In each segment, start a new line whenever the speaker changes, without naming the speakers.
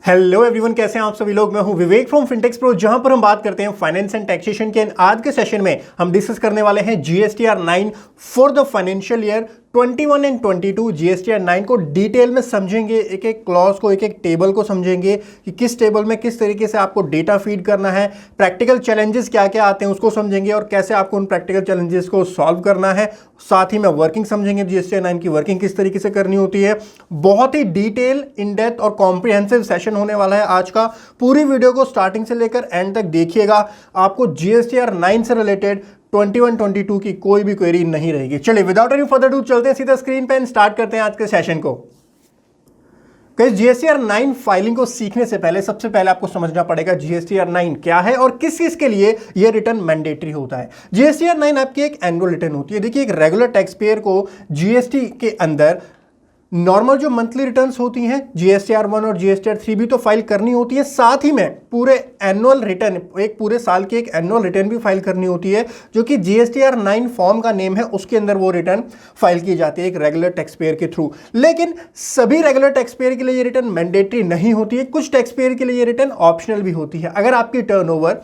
Hello everyone, कैसे हैं आप सभी लोग। मैं हूं विवेक फ्रॉम फिनटेक्स प्रो, जहां पर हम बात करते हैं फाइनेंस एंड टैक्सेशन के। आज के सेशन में हम डिस्कस करने वाले हैं GSTR 9 for the financial year 21 and 22। GSTR 9 को डिटेल में समझेंगे, एक एक क्लॉज को, एक एक टेबल को समझेंगे कि किस टेबल में किस तरीके से आपको डेटा फीड करना है, प्रैक्टिकल चैलेंजेस क्या क्या आते हैं उसको समझेंगे और कैसे आपको उन प्रैक्टिकल चैलेंजेस को सॉल्व करना है। साथ ही में वर्किंग समझेंगे, जीएसटीआर 9 की वर्किंग किस तरीके से करनी होती है। बहुत ही डिटेल, इन डेप्थ और कॉम्प्रिहेंसिव सेशन होने वाला है आज का। पूरी वीडियो को स्टार्टिंग से लेकर एंड तक देखिएगा, आपको जीएसटीआर 9 से रिलेटेड 21-22 की कोई भी क्वेरी नहीं रहेगी। चलिए विदाउट एनी फर्दर डू चलते हैं सीधा स्क्रीन पे, स्टार्ट करते हैं आज के सेशन को। जीएसटीआर 9 फाइलिंग को सीखने से पहले सबसे पहले आपको समझना पड़ेगा जीएसटीआर 9 क्या है और किस चीज के लिए यह रिटर्न मैंडेटरी होता है। जीएसटीआर 9 आपकी एक एनुअल रिटर्न होती है। देखिए, एक रेगुलर टैक्स पेयर को जीएसटी के अंदर नॉर्मल जो मंथली रिटर्न्स होती हैं जीएसटीआर 1 और जीएसटीआर 3 भी तो फाइल करनी होती है, साथ ही में पूरे एनुअल रिटर्न, एक पूरे साल की एक एनुअल रिटर्न भी फाइल करनी होती है, जो कि जीएसटीआर 9 फॉर्म का नेम है, उसके अंदर वो रिटर्न फाइल की जाती है एक रेगुलर टैक्स पेयर के थ्रू। लेकिन सभी रेगुलर टैक्स पेयर के लिए ये रिटर्न मैंडेटरी नहीं होती है, कुछ टैक्स पेयर के लिए ये रिटर्न ऑप्शनल भी होती है। अगर आपकी टर्नओवर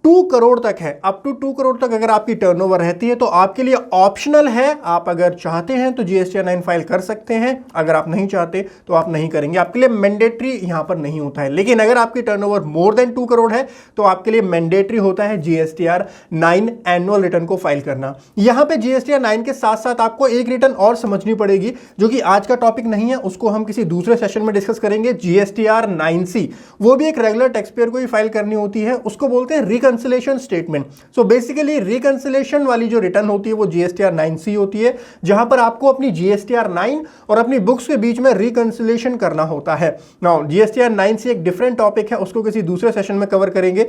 2 करोड़ तक है, अप टू 2 करोड़ तक अगर आपकी टर्नओवर रहती है तो आपके लिए ऑप्शनल है। आप अगर चाहते हैं तो जीएसटीआर 9 फाइल कर सकते हैं, अगर आप नहीं चाहते तो आप नहीं करेंगे, आपके लिए मैंडेटरी यहां पर नहीं होता है। लेकिन अगर आपकी टर्नओवर मोर देन 2 करोड़ है तो आपके लिए मैंडेटरी होता है जीएसटीआर 9 एनुअल रिटर्न को फाइल करना। यहां पे जीएसटीआर 9 के साथ साथ आपको एक रिटर्न और समझनी पड़ेगी, जो कि आज का टॉपिक नहीं है, उसको हम किसी दूसरे सेशन में डिस्कस करेंगे। जीएसटीआर 9C, वो भी एक रेगुलर टैक्स पेयर को ही फाइल करनी होती है, उसको बोलते हैं reconciliation statement. So basically reconciliation वाली जो रिटर्न होती है वो जीएसटीआर 9C होती है, जहां पर आपको अपनी जीएसटीआर 9 और अपनी बुक्स के बीच में रिकंसिलेशन करना होता है। नाउ जीएसटीआर 9C एक डिफरेंट टॉपिक है, उसको किसी दूसरे सेशन में कवर करेंगे।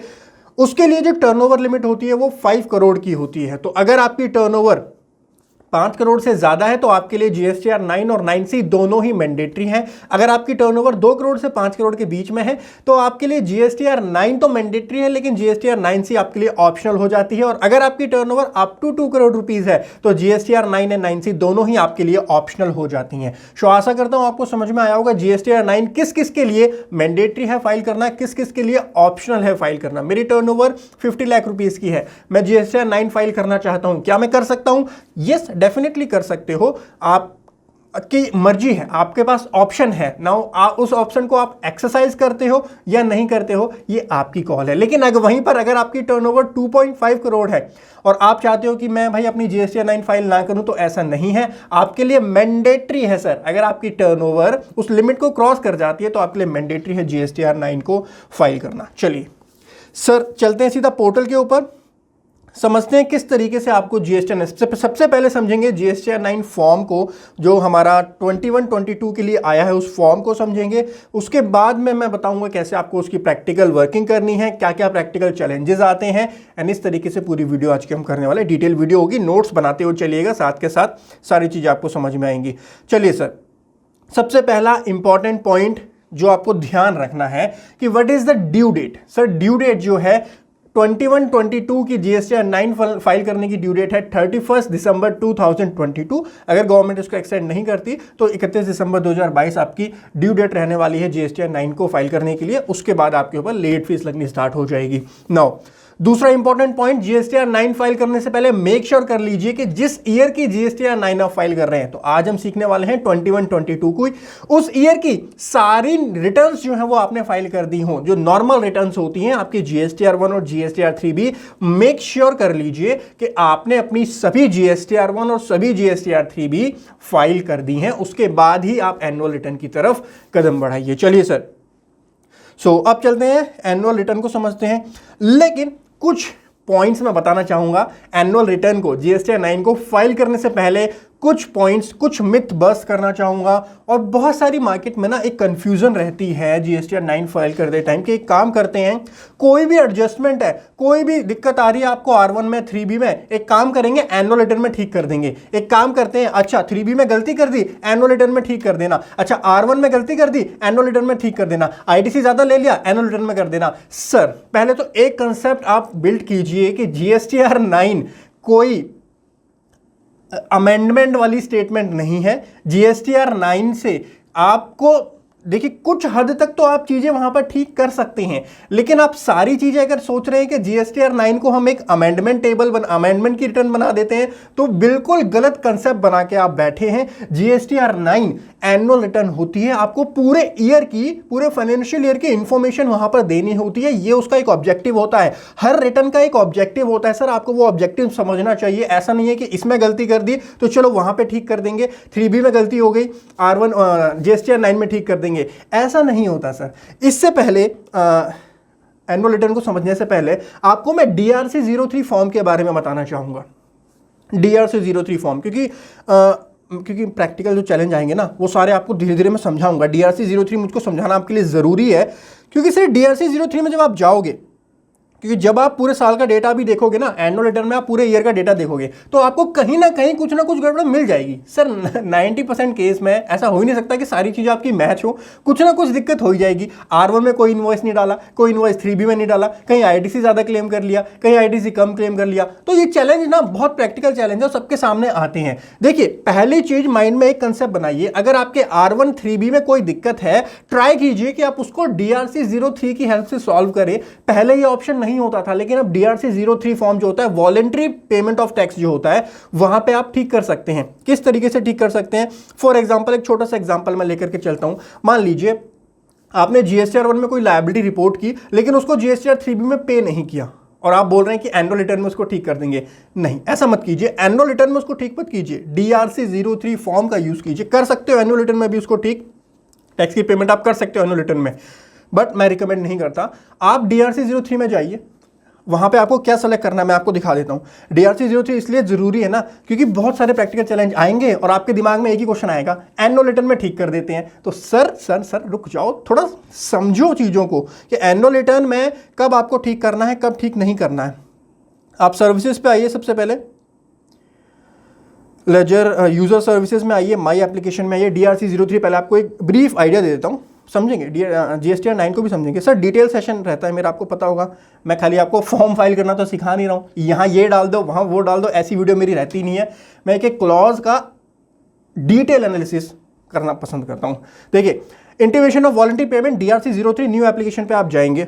उसके लिए जो टर्नओवर लिमिट होती है वो 5 करोड़ की होती है। तो अगर आपकी टर्नओवर 5 करोड़ से ज्यादा है तो आपके लिए जीएसटीआर 9 और 9C दोनों ही मैंडेटरी हैं। अगर आपकी टर्नओवर 2 करोड़ से 5 करोड़ के बीच में है तो आपके लिए जीएसटीआर 9 तो मैंडेटरी है, लेकिन जीएसटीआर 9C आपके लिए ऑप्शनल हो जाती है। और अगर आपकी turnover up to 2 crore rupees है तो जीएसटीआर 9 एंड 9C दोनों ही आपके लिए ऑप्शनल हो जाती हैं। सो आशा करता हूं आपको समझ में आया होगा जीएसटीआर 9 किस किस के लिए मैंडेटरी है फाइल करना, किस किस के लिए ऑप्शनल है फाइल करना। मेरी टर्नओवर 50 लाख रुपीस की है, मैं जीएसटीआर 9 फाइल करना चाहता हूं, क्या मैं कर सकता हूं? यस, डेफिनेटली कर सकते हो, आप की मर्जी है, आपके पास ऑप्शन है। नाउ उस ऑप्शन को आप एक्सरसाइज करते हो या नहीं करते हो, ये आपकी कॉल है। लेकिन अगर वहीं पर अगर आपकी टर्नओवर 2.5 करोड़ है और आप चाहते हो कि मैं भाई अपनी जीएसटीआर 9 फाइल ना करूं, तो ऐसा नहीं है, आपके लिए मैंडेटरी है सर। अगर आपकी टर्नओवर उस लिमिट को क्रॉस कर जाती है तो आपके लिए मैंडेटरी है जीएसटीआर 9 को फाइल करना। चलिए सर, चलते हैं सीधा पोर्टल के ऊपर, समझते हैं किस तरीके से आपको जीएसटीआर 9, सबसे पहले समझेंगे जीएसटीआर 9 फॉर्म को, जो हमारा 21-22 के लिए आया है, उस फॉर्म को समझेंगे। उसके बाद में मैं बताऊंगा कैसे आपको उसकी प्रैक्टिकल वर्किंग करनी है, क्या क्या प्रैक्टिकल चैलेंजेस आते हैं, एंड इस तरीके से पूरी वीडियो आज की हम करने वाले। डिटेल वीडियो होगी, नोट्स बनाते हुए चलिएगा, साथ के साथ सारी चीज़ें आपको समझ में आएंगी। चलिए सर, सबसे पहला इंपॉर्टेंट पॉइंट जो आपको ध्यान रखना है कि what is the due date. Sir due date जो है 21-22 की जीएसटीआर 9 फाइल करने की ड्यू डेट है 31 दिसंबर 2022। अगर गवर्नमेंट इसको एक्सटेंड नहीं करती तो 31 दिसंबर 2022 आपकी ड्यू डेट रहने वाली है जीएसटीआर 9 को फाइल करने के लिए। उसके बाद आपके ऊपर लेट फीस लगनी स्टार्ट हो जाएगी। नाउ दूसरा इंपॉर्टेंट पॉइंट, जीएसटीआर 9 फाइल करने से पहले मेक श्योर कर लीजिए कि जिस ईयर की जीएसटीआर 9 आप फाइल कर रहे हैं, तो आज हम सीखने वाले हैं 21-22 को, उस ईयर की सारी रिटर्न्स जो है वो आपने फाइल कर दी हो, जो नॉर्मल रिटर्न्स होती हैं आपकी जीएसटीआर 1 और जीएसटीआर 3 भी। मेक श्योर कर लीजिए कि आपने अपनी सभी जीएसटीआर 1 और सभी जीएसटीआर 3 भी फाइल कर दी हैं, उसके बाद ही आप एनुअल रिटर्न की तरफ कदम बढ़ाइए। चलिए सर, अब चलते हैं एनुअल रिटर्न को समझते हैं, लेकिन कुछ पॉइंट्स मैं बताना चाहूंगा एनुअल रिटर्न को, जीएसटीआर 9 को फाइल करने से पहले। कुछ पॉइंट्स, कुछ मिथ बस्ट करना चाहूंगा। और बहुत सारी मार्केट में ना एक कंफ्यूजन रहती है जीएसटीआर 9 फाइल करते टाइम कि एक काम करते हैं, कोई भी एडजस्टमेंट है, कोई भी दिक्कत आ रही है आपको R1 में, 3B में, एक काम करेंगे एनुअल रिटर्न में ठीक कर देंगे। एक काम करते हैं, अच्छा 3B में गलती कर दी, एनुअल रिटर्न में ठीक कर देना। अच्छा R1 में गलती कर दी, एनुअल रिटर्न में ठीक कर देना। ITC ज्यादा ले लिया, एनुअल रिटर्न में कर देना। सर पहले तो एक कंसेप्ट आप बिल्ड कीजिए कि जीएसटीआर 9 कोई अमेंडमेंट वाली स्टेटमेंट नहीं है। जीएसटीआर 9 से आपको देखिए कुछ हद तक तो आप चीजें वहां पर ठीक कर सकते हैं, लेकिन आप सारी चीजें अगर सोच रहे हैं कि जीएसटीआर 9 को हम एक अमेंडमेंट अमेंडमेंट की रिटर्न बना देते हैं, तो बिल्कुल गलत कंसेप्ट बना के आप बैठे हैं। जीएसटीआर 9 एनुअल रिटर्न होती है, आपको पूरे ईयर की, पूरे फाइनेंशियल ईयर की इंफॉर्मेशन वहां पर देनी होती है, ये उसका एक ऑब्जेक्टिव होता है। हर रिटर्न का एक ऑब्जेक्टिव होता है सर, आपको वो ऑब्जेक्टिव समझना चाहिए। ऐसा नहीं है कि इसमें गलती कर दी तो चलो वहां पे ठीक कर देंगे, 3B में गलती हो गई R1 जीएसटीआर 9 में ठीक कर देंगे, ऐसा नहीं होता सर। इससे पहले एनुअल रिटर्न को समझने से पहले आपको मैं DRC 03 फॉर्म के बारे में बताना चाहूंगा। DRC 03 फॉर्म, क्योंकि प्रैक्टिकल जो चैलेंज आएंगे ना वो सारे आपको धीरे धीरे मैं समझाऊंगा। DRC 03 मुझको समझाना आपके लिए ज़रूरी है, क्योंकि सर DRC 03 में जब आप जाओगे, क्योंकि जब आप पूरे साल का डेटा भी देखोगे ना, एनुअल रिटर्न में आप पूरे ईयर का डेटा देखोगे, तो आपको कहीं ना कहीं कुछ ना कुछ गड़बड़ मिल जाएगी सर। 90% केस में ऐसा हो ही नहीं सकता कि सारी चीज़ें आपकी मैच हो, कुछ ना कुछ दिक्कत हो ही जाएगी। R1 में कोई इनवॉइस नहीं डाला, कोई इनवॉइस 3B में नहीं डाला, कहीं ITC ज़्यादा क्लेम कर लिया, कहीं ITC कम क्लेम कर लिया। तो ये चैलेंज ना बहुत प्रैक्टिकल चैलेंज है, सबके सामने आते हैं। देखिए पहली चीज़ माइंड में एक कंसेप्ट बनाइए, अगर आपके R1 3B में कोई दिक्कत है, ट्राई कीजिए कि आप उसको DRC 03 की हेल्प से सॉल्व करें। पहले ये ऑप्शन नहीं होता था, लेकिन DRC 03 फॉर्म जो होता है, वॉलेंट्री पेमेंट ऑफ टैक्स जो होता है, वहां पे आप ठीक कर सकते हैं। किस तरीके से ठीक कर सकते हैं? फॉर एग्जांपल एक छोटा सा एग्जांपल मैं लेकर के चलता हूं। मान लीजिए आपने जीएसटीआर 1 में कोई लायबिलिटी रिपोर्ट की, लेकिन उसको जीएसटीआर 3B में पे नहीं किया, और आप बोल रहे हैं कि एनुअल रिटर्न में उसको ठीक कर देंगे। नहीं, ऐसा मत कीजिए, एनुअल रिटर्न में उसको ठीक मत कीजिए, DRC 03 फॉर्म का यूज कीजिए। कर सकते हो एनुअल रिटर्न में भी उसको ठीक, टैक्स की पेमेंट आप कर सकते हो एनुअल रिटर्न में, बट मैं रिकमेंड नहीं करता। आप DRC 03 में जाइए, वहां पे आपको क्या सेलेक्ट करना है मैं आपको दिखा देता हूं। DRC 03 इसलिए जरूरी है ना, क्योंकि बहुत सारे प्रैक्टिकल चैलेंज आएंगे और आपके दिमाग में एक ही क्वेश्चन आएगा, एनुअल रिटर्न में ठीक कर देते हैं। तो सर रुक जाओ, थोड़ा समझो चीजों को कि एनुअल रिटर्न में कब आपको ठीक करना है, कब ठीक नहीं करना है। आप सर्विसेज पे आइए, सबसे पहले लेजर यूजर सर्विसेज में आइए, माई एप्लीकेशन में आइए, DRC 03। पहले आपको एक ब्रीफ आइडिया दे देता हूं, समझेंगे। जीएसटीआर 9 को भी समझेंगे सर। डिटेल सेशन रहता है मेरा, आपको पता होगा। मैं खाली आपको फॉर्म फाइल करना तो सिखा नहीं रहा हूँ, यहाँ ये डाल दो वहाँ वो डाल दो, ऐसी वीडियो मेरी रहती नहीं है। मैं एक क्लॉज का डिटेल एनालिसिस करना पसंद करता हूँ। देखिए intimation of voluntary payment, DRC 03 new application पे आप जाएंगे।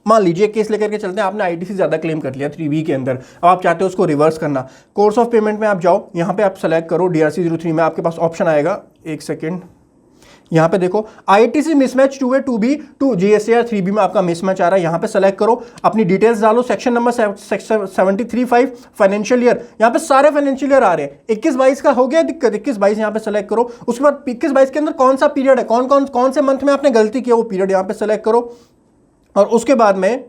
मान लीजिए केस लेकर के चलते हैं, आपने ITC ज़्यादा क्लेम कर लिया 3B के अंदर, अब आप चाहते हो उसको रिवर्स करना। कोर्स ऑफ पेमेंट में आप जाओ, यहाँ पे आप सेलेक्ट करो DRC 03 में, आपके पास ऑप्शन आएगा, एक सेकेंड, यहाँ पे देखो ITC mismatch 2A 2B to GSTR 3B में आपका मिसमैच आ रहा है, यहाँ पे सेलेक्ट करो, अपनी डिटेल्स डालो, सेक्शन नंबर 73.5 फाइनेंशियल ईयर, यहाँ पे सारे फाइनेंशियल ईयर आ रहे हैं। 21-22 का हो गया दिक्कत, 21-22 यहाँ पे सेलेक्ट करो। उसके बाद 21-22 के अंदर कौन सा पीरियड है, कौन से मंथ में आपने गलती किया, वो पीरियड यहाँ पे सेलेक्ट करो। और उसके बाद में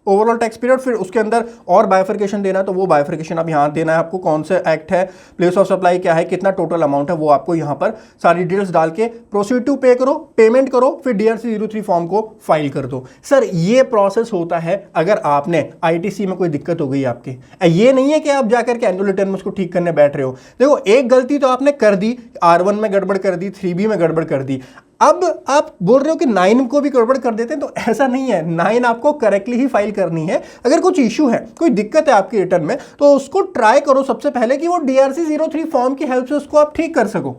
ओवरऑल टैक्स पीरियड, फिर उसके अंदर और बाइफर्केशन देना है तो वो बाइफर्केशन आप यहाँ देना है आपको, कौन से एक्ट है, प्लेस ऑफ सप्लाई क्या है, कितना टोटल अमाउंट है, वो आपको यहाँ पर सारी डिटेल्स डाल के प्रोसीड टू पे करो, पेमेंट करो, फिर DRC 03 फॉर्म को फाइल कर दो। सर ये प्रोसेस होता है अगर आपने ITC में कोई दिक्कत हो गई आपके। ये नहीं है कि आप जाकर के एनुअल रिटर्न में उसको ठीक करने बैठ रहे हो। देखो एक गलती तो आपने कर दी, R1 में गड़बड़ कर दी, 3B में गड़बड़ कर दी, अब आप बोल रहे हो कि 9 को भी गड़बड़ कर देते हैं, तो ऐसा नहीं है। 9 आपको करेक्टली ही फाइल करनी है। अगर कुछ इशू है, कोई दिक्कत है आपकी रिटर्न में, तो उसको ट्राई करो सबसे पहले कि वो DRC 03 फॉर्म की हेल्प से उसको आप ठीक कर सको।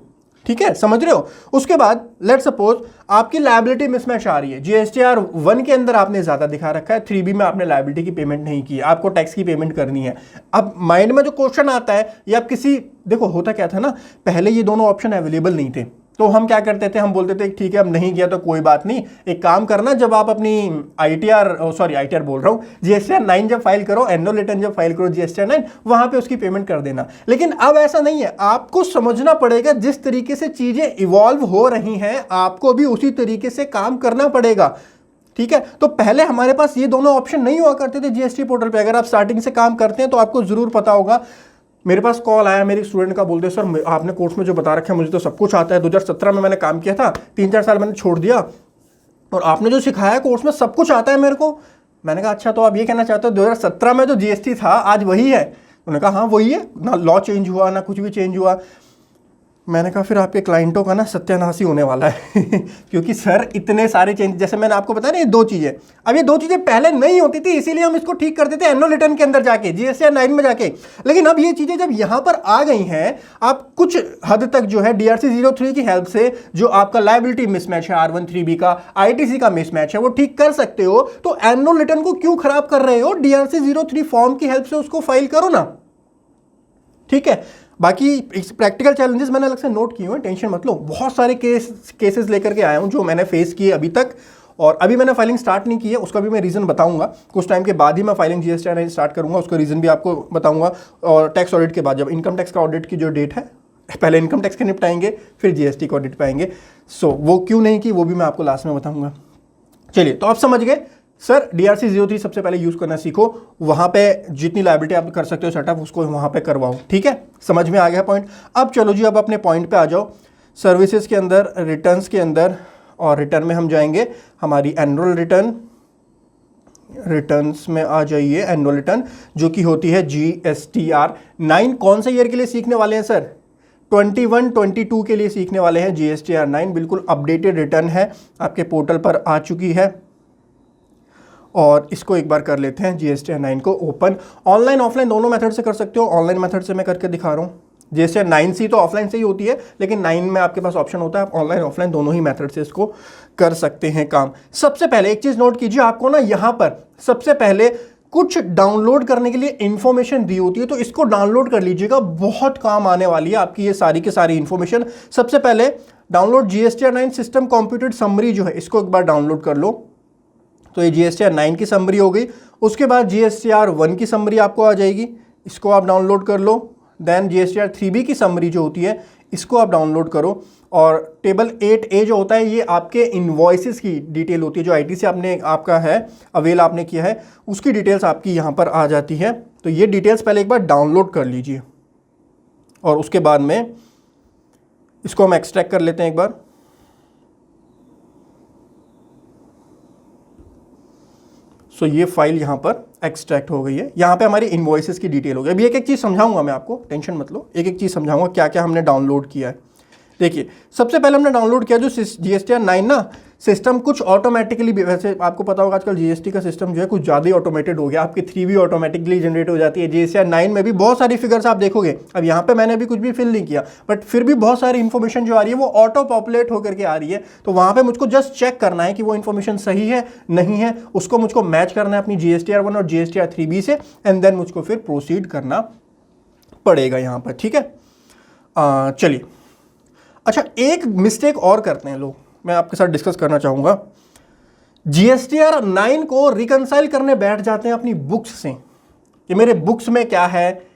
ठीक है, समझ रहे हो? उसके बाद लेट सपोज आपकी लायबिलिटी मिसमैच आ रही है, GSTR 1 के अंदर आपने ज्यादा दिखा रखा है, 3B में आपने लायबिलिटी की पेमेंट नहीं की, आपको टैक्स की पेमेंट करनी है। अब माइंड में जो क्वेश्चन आता है, या आप किसी, देखो होता क्या था ना, पहले ये दोनों ऑप्शन अवेलेबल नहीं थे, तो हम क्या करते थे, हम बोलते थे ठीक है अब नहीं किया तो कोई बात नहीं, एक काम करना, जब आप अपनी ITR बोल रहा हूँ, GSTR 9 जब फाइल करो, एनुअल रिटर्न जब फाइल करो GSTR 9, वहां पे उसकी पेमेंट कर देना। लेकिन अब ऐसा नहीं है, आपको समझना पड़ेगा जिस तरीके से चीजें इवॉल्व हो रही हैं, आपको भी उसी तरीके से काम करना पड़ेगा। ठीक है, तो पहले हमारे पास ये दोनों ऑप्शन नहीं हुआ करते थे GST पोर्टल पे। अगर आप स्टार्टिंग से काम करते हैं तो आपको जरूर पता होगा। मेरे पास कॉल आया मेरे स्टूडेंट का, बोलते सर आपने कोर्स में जो बता रखा है मुझे तो सब कुछ आता है, 2017 में मैंने काम किया था, 3-4 साल मैंने छोड़ दिया, और आपने जो सिखाया कोर्स में सब कुछ आता है मेरे को। मैंने कहा अच्छा, तो आप ये कहना चाहते हो 2017 में जो GST था आज वही है? उन्होंने कहा हाँ वही है ना, लॉ चेंज हुआ ना कुछ भी चेंज हुआ। मैंने कहा फिर आपके क्लाइंटों का ना सत्यानाश ही होने वाला है क्योंकि सर इतने सारे चेंज, जैसे मैंने आपको बताया ना ये दो चीज़ें, अब ये दो चीज़ें पहले नहीं होती थी, इसीलिए हम इसको ठीक करते थे एनुअल रिटर्न के अंदर जाके, जीएसटीआर 9 में जाके। लेकिन अब ये चीज़ें जब यहाँ पर आ गई हैं, आप कुछ हद तक जो है DRC 03 की हेल्प से जो आपका लायबिलिटी मिसमैच है R13B का, ITC का मिसमैच है, वो ठीक कर सकते हो। तो एनुअल रिटर्न को क्यों खराब कर रहे हो? DRC 03 फॉर्म की हेल्प से उसको फाइल करो ना, ठीक है। बाकी प्रैक्टिकल चैलेंजेस मैंने अलग से नोट किए हैं, टेंशन मत लो। बहुत सारे केसेस लेकर के आया हूं जो मैंने फेस किए अभी तक, और अभी मैंने फाइलिंग स्टार्ट नहीं की है, उसका भी मैं रीज़न बताऊंगा। कुछ टाइम के बाद ही मैं फाइलिंग जीएसटीआर 9 स्टार्ट करूंगा, उसका रीज़न भी आपको बताऊंगा। और टैक्स ऑडिट के बाद, जब इनकम टैक्स का ऑडिट की जो डेट है, पहले इनकम टैक्स के निपटाएंगे, फिर जीएसटी का ऑडिट पाएंगे। सो वो क्यों नहीं की वो भी मैं आपको लास्ट में बताऊंगा। चलिए, तो आप समझ गए सर, DRC 03 सबसे पहले यूज़ करना सीखो, वहाँ पे जितनी लायबिलिटी आप कर सकते हो सेटअप, उसको वहाँ पे करवाओ, ठीक है। समझ में आ गया पॉइंट? अब चलो जी, अब अपने पॉइंट पे आ जाओ। सर्विसेज के अंदर, रिटर्न्स के अंदर, और रिटर्न में हम जाएंगे हमारी एनुअल रिटर्न। रिटर्न्स में आ जाइए, एनुअल रिटर्न जो कि होती है GSTR 9। कौन से ईयर के लिए सीखने वाले हैं सर? 21-22 के लिए सीखने वाले हैं GSTR 9। बिल्कुल अपडेटेड रिटर्न है, आपके पोर्टल पर आ चुकी है। और इसको एक बार कर लेते हैं GSTR 9 को ओपन। ऑनलाइन ऑफलाइन दोनों मेथड से कर सकते हो। ऑनलाइन मेथड से मैं करके दिखा रहा हूँ। GSTR 9C तो ऑफलाइन से ही होती है, लेकिन 9 में आपके पास ऑप्शन होता है, आप ऑनलाइन ऑफलाइन दोनों ही मेथड से इसको कर सकते हैं काम। सबसे पहले एक चीज़ नोट कीजिए, आपको ना यहाँ पर सबसे पहले कुछ डाउनलोड करने के लिए इंफॉर्मेशन दी होती है, तो इसको डाउनलोड कर लीजिएगा, बहुत काम आने वाली है आपकी ये सारी की सारी इंफॉर्मेशन। सबसे पहले download GSTR 9 system computed summary जो है, इसको एक बार डाउनलोड कर लो। तो ये GSTR 9 की समरी हो गई। उसके बाद GSTR 1 की समरी आपको आ जाएगी, इसको आप डाउनलोड कर लो। देन GSTR 3B की समरी जो होती है, इसको आप डाउनलोड करो। और टेबल 8A जो होता है, ये आपके इन्वॉइसेस की डिटेल होती है, जो ITC आपने आपका है अवेल आपने किया है, उसकी डिटेल्स आपकी यहाँ पर आ जाती है। तो ये डिटेल्स पहले एक बार डाउनलोड कर लीजिए, और उसके बाद में इसको हम एक्सट्रैक्ट कर लेते हैं एक बार। सो ये फाइल यहाँ पर एक्सट्रैक्ट हो गई है। यहाँ पे हमारी इनवॉइसेस की डिटेल हो गई। अभी एक एक चीज़ समझाऊंगा मैं आपको, टेंशन मत लो, एक एक चीज़ समझाऊंगा क्या क्या हमने डाउनलोड किया है। देखिए, सबसे पहले हमने डाउनलोड किया जो GSTR 9 ना, सिस्टम कुछ ऑटोमेटिकली भी, वैसे आपको पता होगा आजकल GST का सिस्टम जो है कुछ ज़्यादा ही ऑटोमेटेड हो गया। आपकी 3B ऑटोमेटिकली जनरेट हो जाती है। GSTR 9 में भी बहुत सारी फिगर्स आप देखोगे। अब यहाँ पे मैंने अभी कुछ भी फिल नहीं किया, बट फिर भी बहुत सारी इन्फॉर्मेशन जो आ रही है वो ऑटो पॉपुलेट होकर के आ रही है। तो वहाँ पे मुझको जस्ट चेक करना है कि वो इन्फॉर्मेशन सही है नहीं है, उसको मुझको मैच करना है अपनी GSTR 1 और GSTR 3B से, एंड देन मुझको फिर प्रोसीड करना पड़ेगा यहाँ पर, ठीक है। चलिए, अच्छा एक मिस्टेक और करते हैं लोग, मैं आपके साथ डिस्कस करना चाहूँगा। GSTR 9 को रिकंसाइल करने बैठ जाते हैं अपनी बुक्स से कि मेरे बुक्स में क्या है।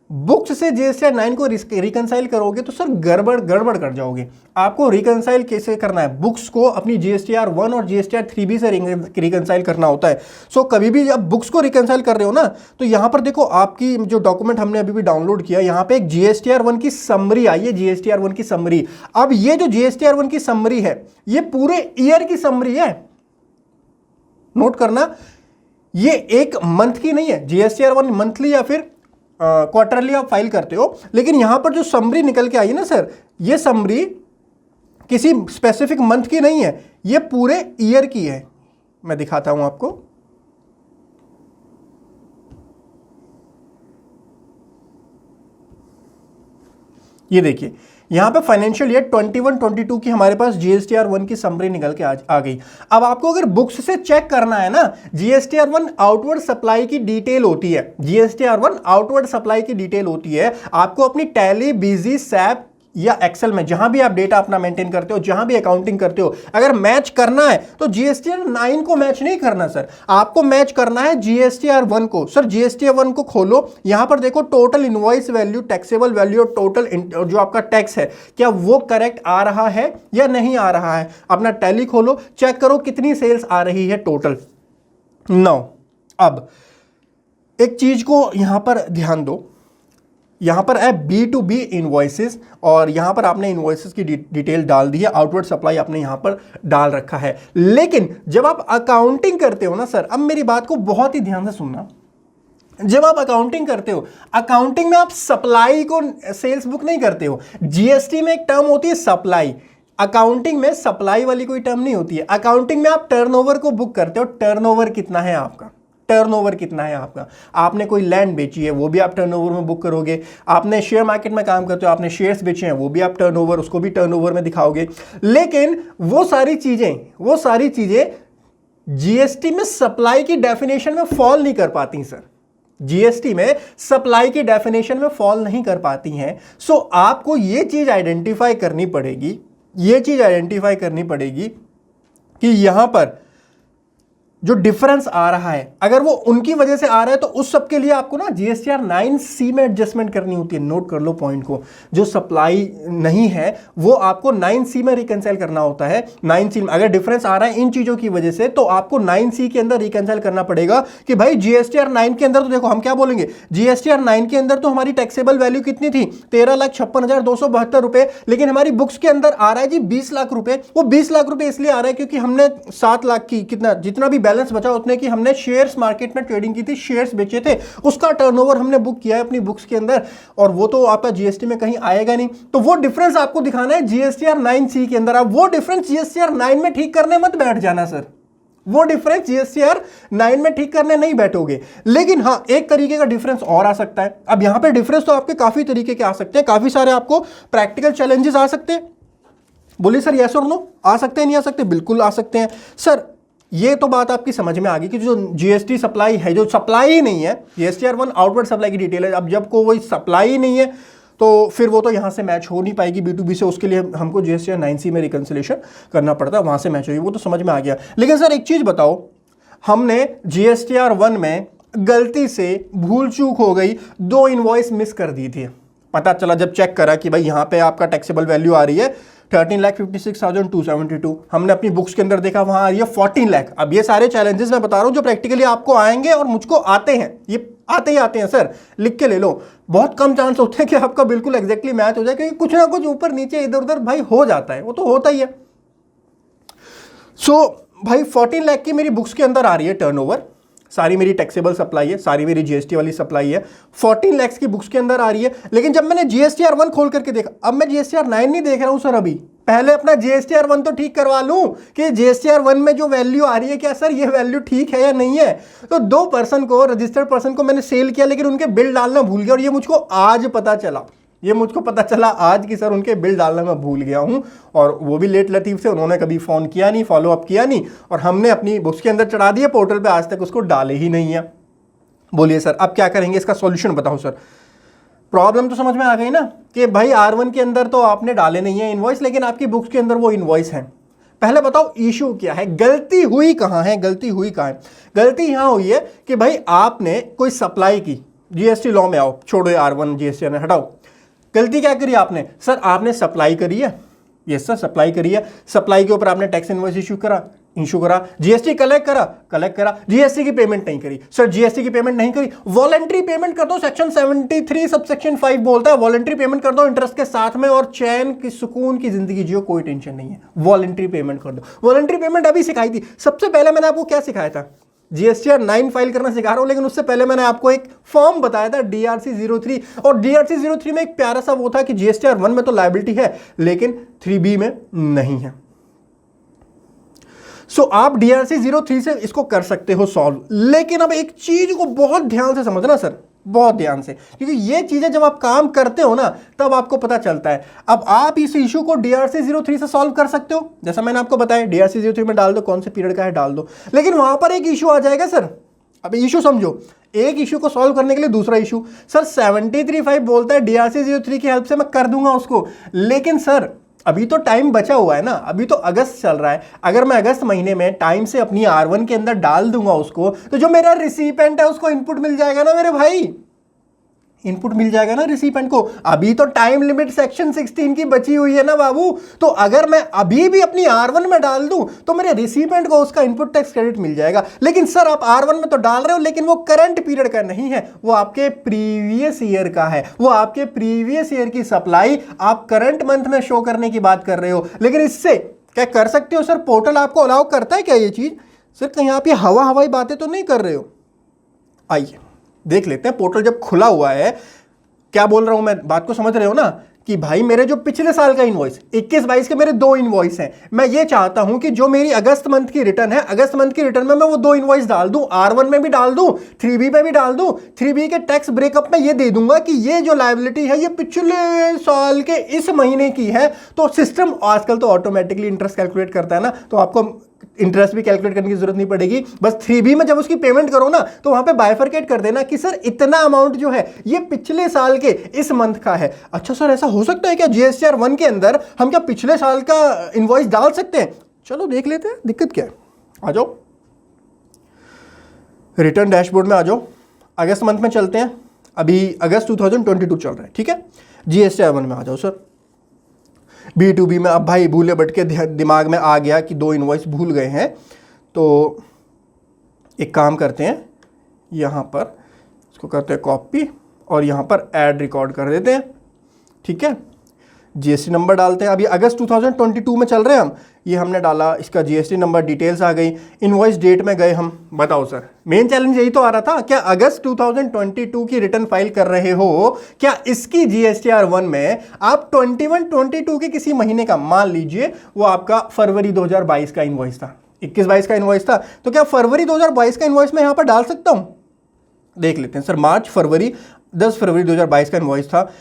बुक्स से GSTR 9 को रिकंसाइल करोगे तो सर गड़बड़ कर जाओगे। आपको रिकंसाइल कैसे करना है? बुक्स को अपनी GSTR 1 और GSTR 3B से रिकंसाइल करना होता है। सो कभी भी जब बुक्स को रिकंसाइल कर रहे हो ना, तो यहाँ पर देखो, आपकी जो डॉक्यूमेंट हमने अभी भी डाउनलोड किया, यहाँ पे एक GSTR 1 की समरी आई है, GSTR 1 की समरी। अब ये जो GSTR 1 की समरी है, ये पूरे ईयर की समरी है, नोट करना, ये एक मंथ की नहीं है। GSTR 1 मंथली या फिर क्वार्टरली आप फाइल करते हो, लेकिन यहां पर जो समरी निकल के आई है ना सर, ये समरी किसी स्पेसिफिक मंथ की नहीं है, ये पूरे ईयर की है। मैं दिखाता हूं आपको। ये देखिए, यहां पे फाइनेंशियल ईयर 21-22 की हमारे पास GSTR 1 की समरी निकल के आ गई। अब आपको अगर बुक्स से चेक करना है ना, GSTR 1 आउटवर्ड सप्लाई की डिटेल होती है, GSTR 1 आउटवर्ड सप्लाई की डिटेल होती है। आपको अपनी टैली, बिजी, सैप या एक्सेल में जहां भी आप डेटा अपना मेंटेन करते हो, जहां भी अकाउंटिंग करते हो, अगर मैच करना है तो GSTR 9 को मैच नहीं करना सर, आपको मैच करना है GSTR 1 को। सर GSTR 1 को खोलो, यहां पर देखो total invoice value, taxable value और टोटल जो आपका टैक्स है, क्या वो करेक्ट आ रहा है या नहीं आ रहा है। अपना टैली खोलो, चेक करो कितनी सेल्स आ रही है टोटल। नो, अब एक चीज को यहां पर ध्यान दो, यहां पर है B2B इनवॉइसेस, और यहां पर आपने इनवॉइसेस की डिटेल डाल दी है, आउटवर्ड सप्लाई आपने यहां पर डाल रखा है। लेकिन जब आप अकाउंटिंग करते हो ना सर, अब मेरी बात को बहुत ही ध्यान से सुनना, जब आप अकाउंटिंग करते हो, अकाउंटिंग में आप सप्लाई को सेल्स बुक नहीं करते हो। जीएसटी में एक टर्म होती है सप्लाई, अकाउंटिंग में सप्लाई वाली कोई टर्म नहीं होती है। अकाउंटिंग में आप टर्नओवर को बुक करते हो, टर्नओवर कितना है आपका, टर्नओवर कितना है आपका। आपने कोई लैंड बेची है वो भी आप टर्नओवर में बुक करोगे, आपने शेयर मार्केट में काम करते हो, आपने शेयर्स बेचे हैं वो भी आप टर्नओवर, उसको भी टर्नओवर में दिखाओगे। लेकिन वो सारी चीजें जीएसटी में सप्लाई की डेफिनेशन में फॉल नहीं कर पाती सर, जीएसटी में सप्लाई की डेफिनेशन में फॉल नहीं कर पाती हैं। सो आपको ये चीज आइडेंटिफाई करनी पड़ेगी, कि यहां पर जो डिफरेंस आ रहा है, अगर वो उनकी वजह से आ रहा है तो उस सब के लिए आपको ना जीएसटीआर 9C में एडजस्टमेंट करनी होती है। नोट कर लो पॉइंट को, जो सप्लाई नहीं है वो आपको 9C में रिकंसाइल करना होता है। 9C में अगर डिफरेंस आ रहा है इन चीजों की वजह से तो आपको 9C के अंदर रिकंसाइल करना पड़ेगा कि भाई जीएसटीआर 9 के अंदर तो देखो हम क्या बोलेंगे, जीएसटीआर 9 के अंदर तो हमारी टैक्सेबल वैल्यू कितनी थी, 13,56,272 रुपए, लेकिन हमारी बुक्स के अंदर आ रहा है जी 20 लाख रुपए। वो 20 लाख रुपए इसलिए आ रहा है क्योंकि हमने 7 लाख की जितना भी बैलेंस बचा उतने की हमने शेयर्स मार्केट में ट्रेडिंग की थी, शेयर्स बेचे थे, उसका टर्नओवर हमने बुक किया है अपनी बुक्स के अंदर, और वो तो आपका जीएसटी में कहीं आएगा नहीं। तो वो डिफरेंस आपको दिखाना है जीएसटीआर 9C के अंदर। आप वो डिफरेंस जीएसटीआर 9 में ठीक करने मत बैठ जाना सर, वो डिफरेंस जीएसटीआर 9 में ठीक करने नहीं बैठोगे। लेकिन हाँ, एक तरीके का डिफरेंस और आ सकता है। अब यहां पे डिफरेंस तो आपके काफी तरीके के आ सकते हैं, काफी सारे आपको प्रैक्टिकल चैलेंजेस आ सकते हैं। बोलिए सर यस और नो, आ सकते हैं नहीं आ सकते? बिल्कुल आ सकते हैं सर। ये तो बात आपकी समझ में आ गई कि जो जीएसटी सप्लाई है, जो सप्लाई ही नहीं है, जीएसटीआर 1 आउटवर्ड सप्लाई की डिटेल है। अब जब कोई सप्लाई ही नहीं है तो फिर वो तो यहाँ से मैच हो नहीं पाएगी B2B से, उसके लिए हमको जीएसटीआर 9C में रिकंसिलेशन करना पड़ता है, वहाँ से मैच होगी, वो तो समझ में आ गया। लेकिन सर एक चीज़ बताओ, हमने जीएसटीआर 1 में गलती से भूल चूक हो गई, 2 इनवॉइस मिस कर दी थी। पता चला जब चेक करा कि भाई यहाँ पे आपका टैक्सेबल वैल्यू आ रही है 13,56,272, हमने अपनी बुक्स के अंदर देखा वहां आ रही है 14 लाख। अब ये सारे चैलेंजेस मैं बता रहा हूं जो प्रैक्टिकली आपको आएंगे और मुझको आते हैं, ये आते ही आते हैं सर, लिख के ले लो। बहुत कम चांस होते हैं कि आपका बिल्कुल एग्जैक्टली मैच हो जाए, क्योंकि कुछ ना कुछ ऊपर नीचे इधर उधर भाई हो जाता है, वो तो होता ही है। सो भाई 14 लाख की मेरी बुक्स के अंदर आ रही है टर्नओवर, सारी मेरी टैक्सेबल सप्लाई है, सारी मेरी जीएसटी वाली सप्लाई है, 14 लाख की बुक्स के अंदर आ रही है। लेकिन जब मैंने जीएसटीआर 1 खोल करके देखा, अब मैं जीएसटीआर 9 नहीं देख रहा हूं सर, अभी पहले अपना जीएसटीआर 1 तो ठीक करवा लूं कि जीएसटीआर 1 में जो वैल्यू आ रही है क्या सर ये वैल्यू ठीक है या नहीं है। तो 2 पर्सन को, रजिस्टर्ड पर्सन को मैंने सेल किया, लेकिन उनके बिल डालना भूल गया, और ये मुझको आज पता चला, आज कि सर उनके बिल डालना मैं भूल गया हूं, और वो भी लेट लतीफ से, उन्होंने कभी फोन किया नहीं, फॉलो अप किया नहीं, और हमने अपनी बुक्स के अंदर चढ़ा दिया पोर्टल पे, आज तक उसको डाले ही नहीं है। बोलिए सर अब क्या करेंगे, इसका सॉल्यूशन बताओ सर। प्रॉब्लम तो समझ में आ गई ना कि भाई R1 के अंदर तो आपने डाले नहीं है इनवॉइस, लेकिन आपकी बुक्स के अंदर वो इनवॉइस है। पहले बताओ इशू क्या है, गलती हुई कहां है? गलती यहां हुई है कि भाई आपने कोई सप्लाई की, जीएसटी लॉ में आओ, छोड़ो R1 जीएसटी ने हटाओ। गलती क्या करी आपने? सर आपने सप्लाई करी है, यस सर सप्लाई करी है, सप्लाई के ऊपर आपने टैक्स इनवॉइस इशू करा, जीएसटी कलेक्ट करा, जीएसटी की पेमेंट नहीं करी। सर जीएसटी की पेमेंट नहीं करी, वॉलंटरी पेमेंट कर दो, सेक्शन 73 सबसेक्शन 5 बोलता है वॉलंटरी पेमेंट कर दो इंटरेस्ट के साथ में, और चैन की सुकून की जिंदगी जियो, कोई टेंशन नहीं है, वॉलंटरी पेमेंट कर दो। वॉलंटरी पेमेंट अभी सिखाई थी, सबसे पहले मैंने आपको क्या सिखाया था? जीएसटीआर 9 फाइल करना सिखा रहा हूं, लेकिन उससे पहले मैंने आपको एक फॉर्म बताया था DRC 03, और DRC 03 में एक प्यारा सा वो था कि जीएसटीआर 1 में तो लायबिलिटी है लेकिन 3B में नहीं है। सो आप DRC 03 से इसको कर सकते हो सॉल्व, लेकिन अब एक चीज को बहुत ध्यान से समझना सर, बहुत ध्यान से, क्योंकि ये चीजें जब आप काम करते हो ना तब आपको पता चलता है। अब आप इस इशू को DRC 03 से सॉल्व कर सकते हो, जैसा मैंने आपको बताया DRC 03 में डाल दो, कौन से पीरियड का है डाल दो, लेकिन वहां पर एक इशू आ जाएगा सर। अब इशू समझो, एक इशू को सॉल्व करने के लिए दूसरा इशू, सर 73(5) बोलता है DRC 03 की हेल्प से मैं कर दूंगा उसको, लेकिन सर अभी तो टाइम बचा हुआ है ना, अभी तो अगस्त चल रहा है। अगर मैं अगस्त महीने में टाइम से अपनी R1 के अंदर डाल दूंगा उसको, तो जो मेरा रिसिपेंट है उसको इनपुट मिल जाएगा ना मेरे भाई, इनपुट मिल जाएगा ना रिसिपेंट को। अभी तो टाइम लिमिट सेक्शन 16 की बची हुई है ना बाबू, तो अगर मैं अभी भी अपनी R1 में डाल दूं तो मेरे रिसिपेंट को उसका इनपुट टैक्स क्रेडिट मिल जाएगा। लेकिन सर आप R1 में तो डाल रहे हो, लेकिन वो करंट पीरियड का नहीं है, वो आपके प्रीवियस ईयर का है, वो आपके प्रीवियस ईयर की सप्लाई आप करंट मंथ में शो करने की बात कर रहे हो। लेकिन इससे क्या कर सकते हो सर, पोर्टल आपको अलाउ करता है क्या ये चीज? सर कहीं आप ये हवाई बातें तो नहीं कर रहे हो? आइए देख लेते हैं पोर्टल जब खुला हुआ है। क्या बोल रहा हूं मैं, बात को समझ रहे हो ना, कि भाई मेरे जो पिछले साल का इनवॉइस 21-22 के मेरे 2 इनवॉइस हैं, मैं ये चाहता हूं कि जो मेरी अगस्त मंथ की रिटर्न है, अगस्त मंथ की रिटर्न में मैं वो 2 इनवॉइस डाल दूं, R1 में भी डाल दूं, 3B में भी डाल दूं, 3B के टैक्स ब्रेकअप में ये दे दूंगा कि ये जो लायबिलिटी है ये पिछले साल के इस महीने की है। तो सिस्टम आजकल तो ऑटोमेटिकली इंटरेस्ट कैलकुलेट करता है ना, तो आपको इंटरेस्ट भी कैलकुलेट करने की जरूरत नहीं पड़ेगी। बस 3B में जब उसकी पेमेंट करो ना, तो वहां पे बाइफरकेट कर देना कि सर इतना अमाउंट जो है ये पिछले साल के इस मंथ का है। अच्छा सर ऐसा हो सकता है क्या GSTR 1 के अंदर हम क्या पिछले साल का इनवॉइस डाल सकते हैं? चलो देख लेते हैं, दिक्कत क्या है। आ जाओ रिटर्न डैशबोर्ड में आ जाओ, अगस्त मंथ में चलते हैं, अभी अगस्त 2022 चल रहा है, ठीक है। GSTR 1 में आ जाओ सर। B2B में अब भाई भूले भटके दिमाग में आ गया कि 2 इनवॉइस भूल गए हैं, तो एक काम करते हैं, यहाँ पर इसको करते हैं कॉपी और यहाँ पर ऐड रिकॉर्ड कर देते हैं, ठीक है। GST नंबर डालते हैं, अभी अगस्त 2022 में चल रहे हैं हम, ये हमने डाला, इसका GST नंबर डिटेल्स आ गई, इनवॉइस डेट में गए हम। बताओ सर, मेन चैलेंज यही तो आ रहा था, क्या अगस्त 2022 की रिटर्न फाइल कर रहे हो, क्या इसकी GSTR 1 में आप 21-22 के किसी महीने का, मान लीजिए वो आपका फरवरी 2022 का इनवॉइस था, 21-22 का इनवॉइस था, तो क्या फरवरी 2022 का इनवॉइस मैं यहाँ पर डाल सकता हूँ? देख लेते हैं सर, मार्च फरवरी 10 फरवरी 2022 का इनवॉइस था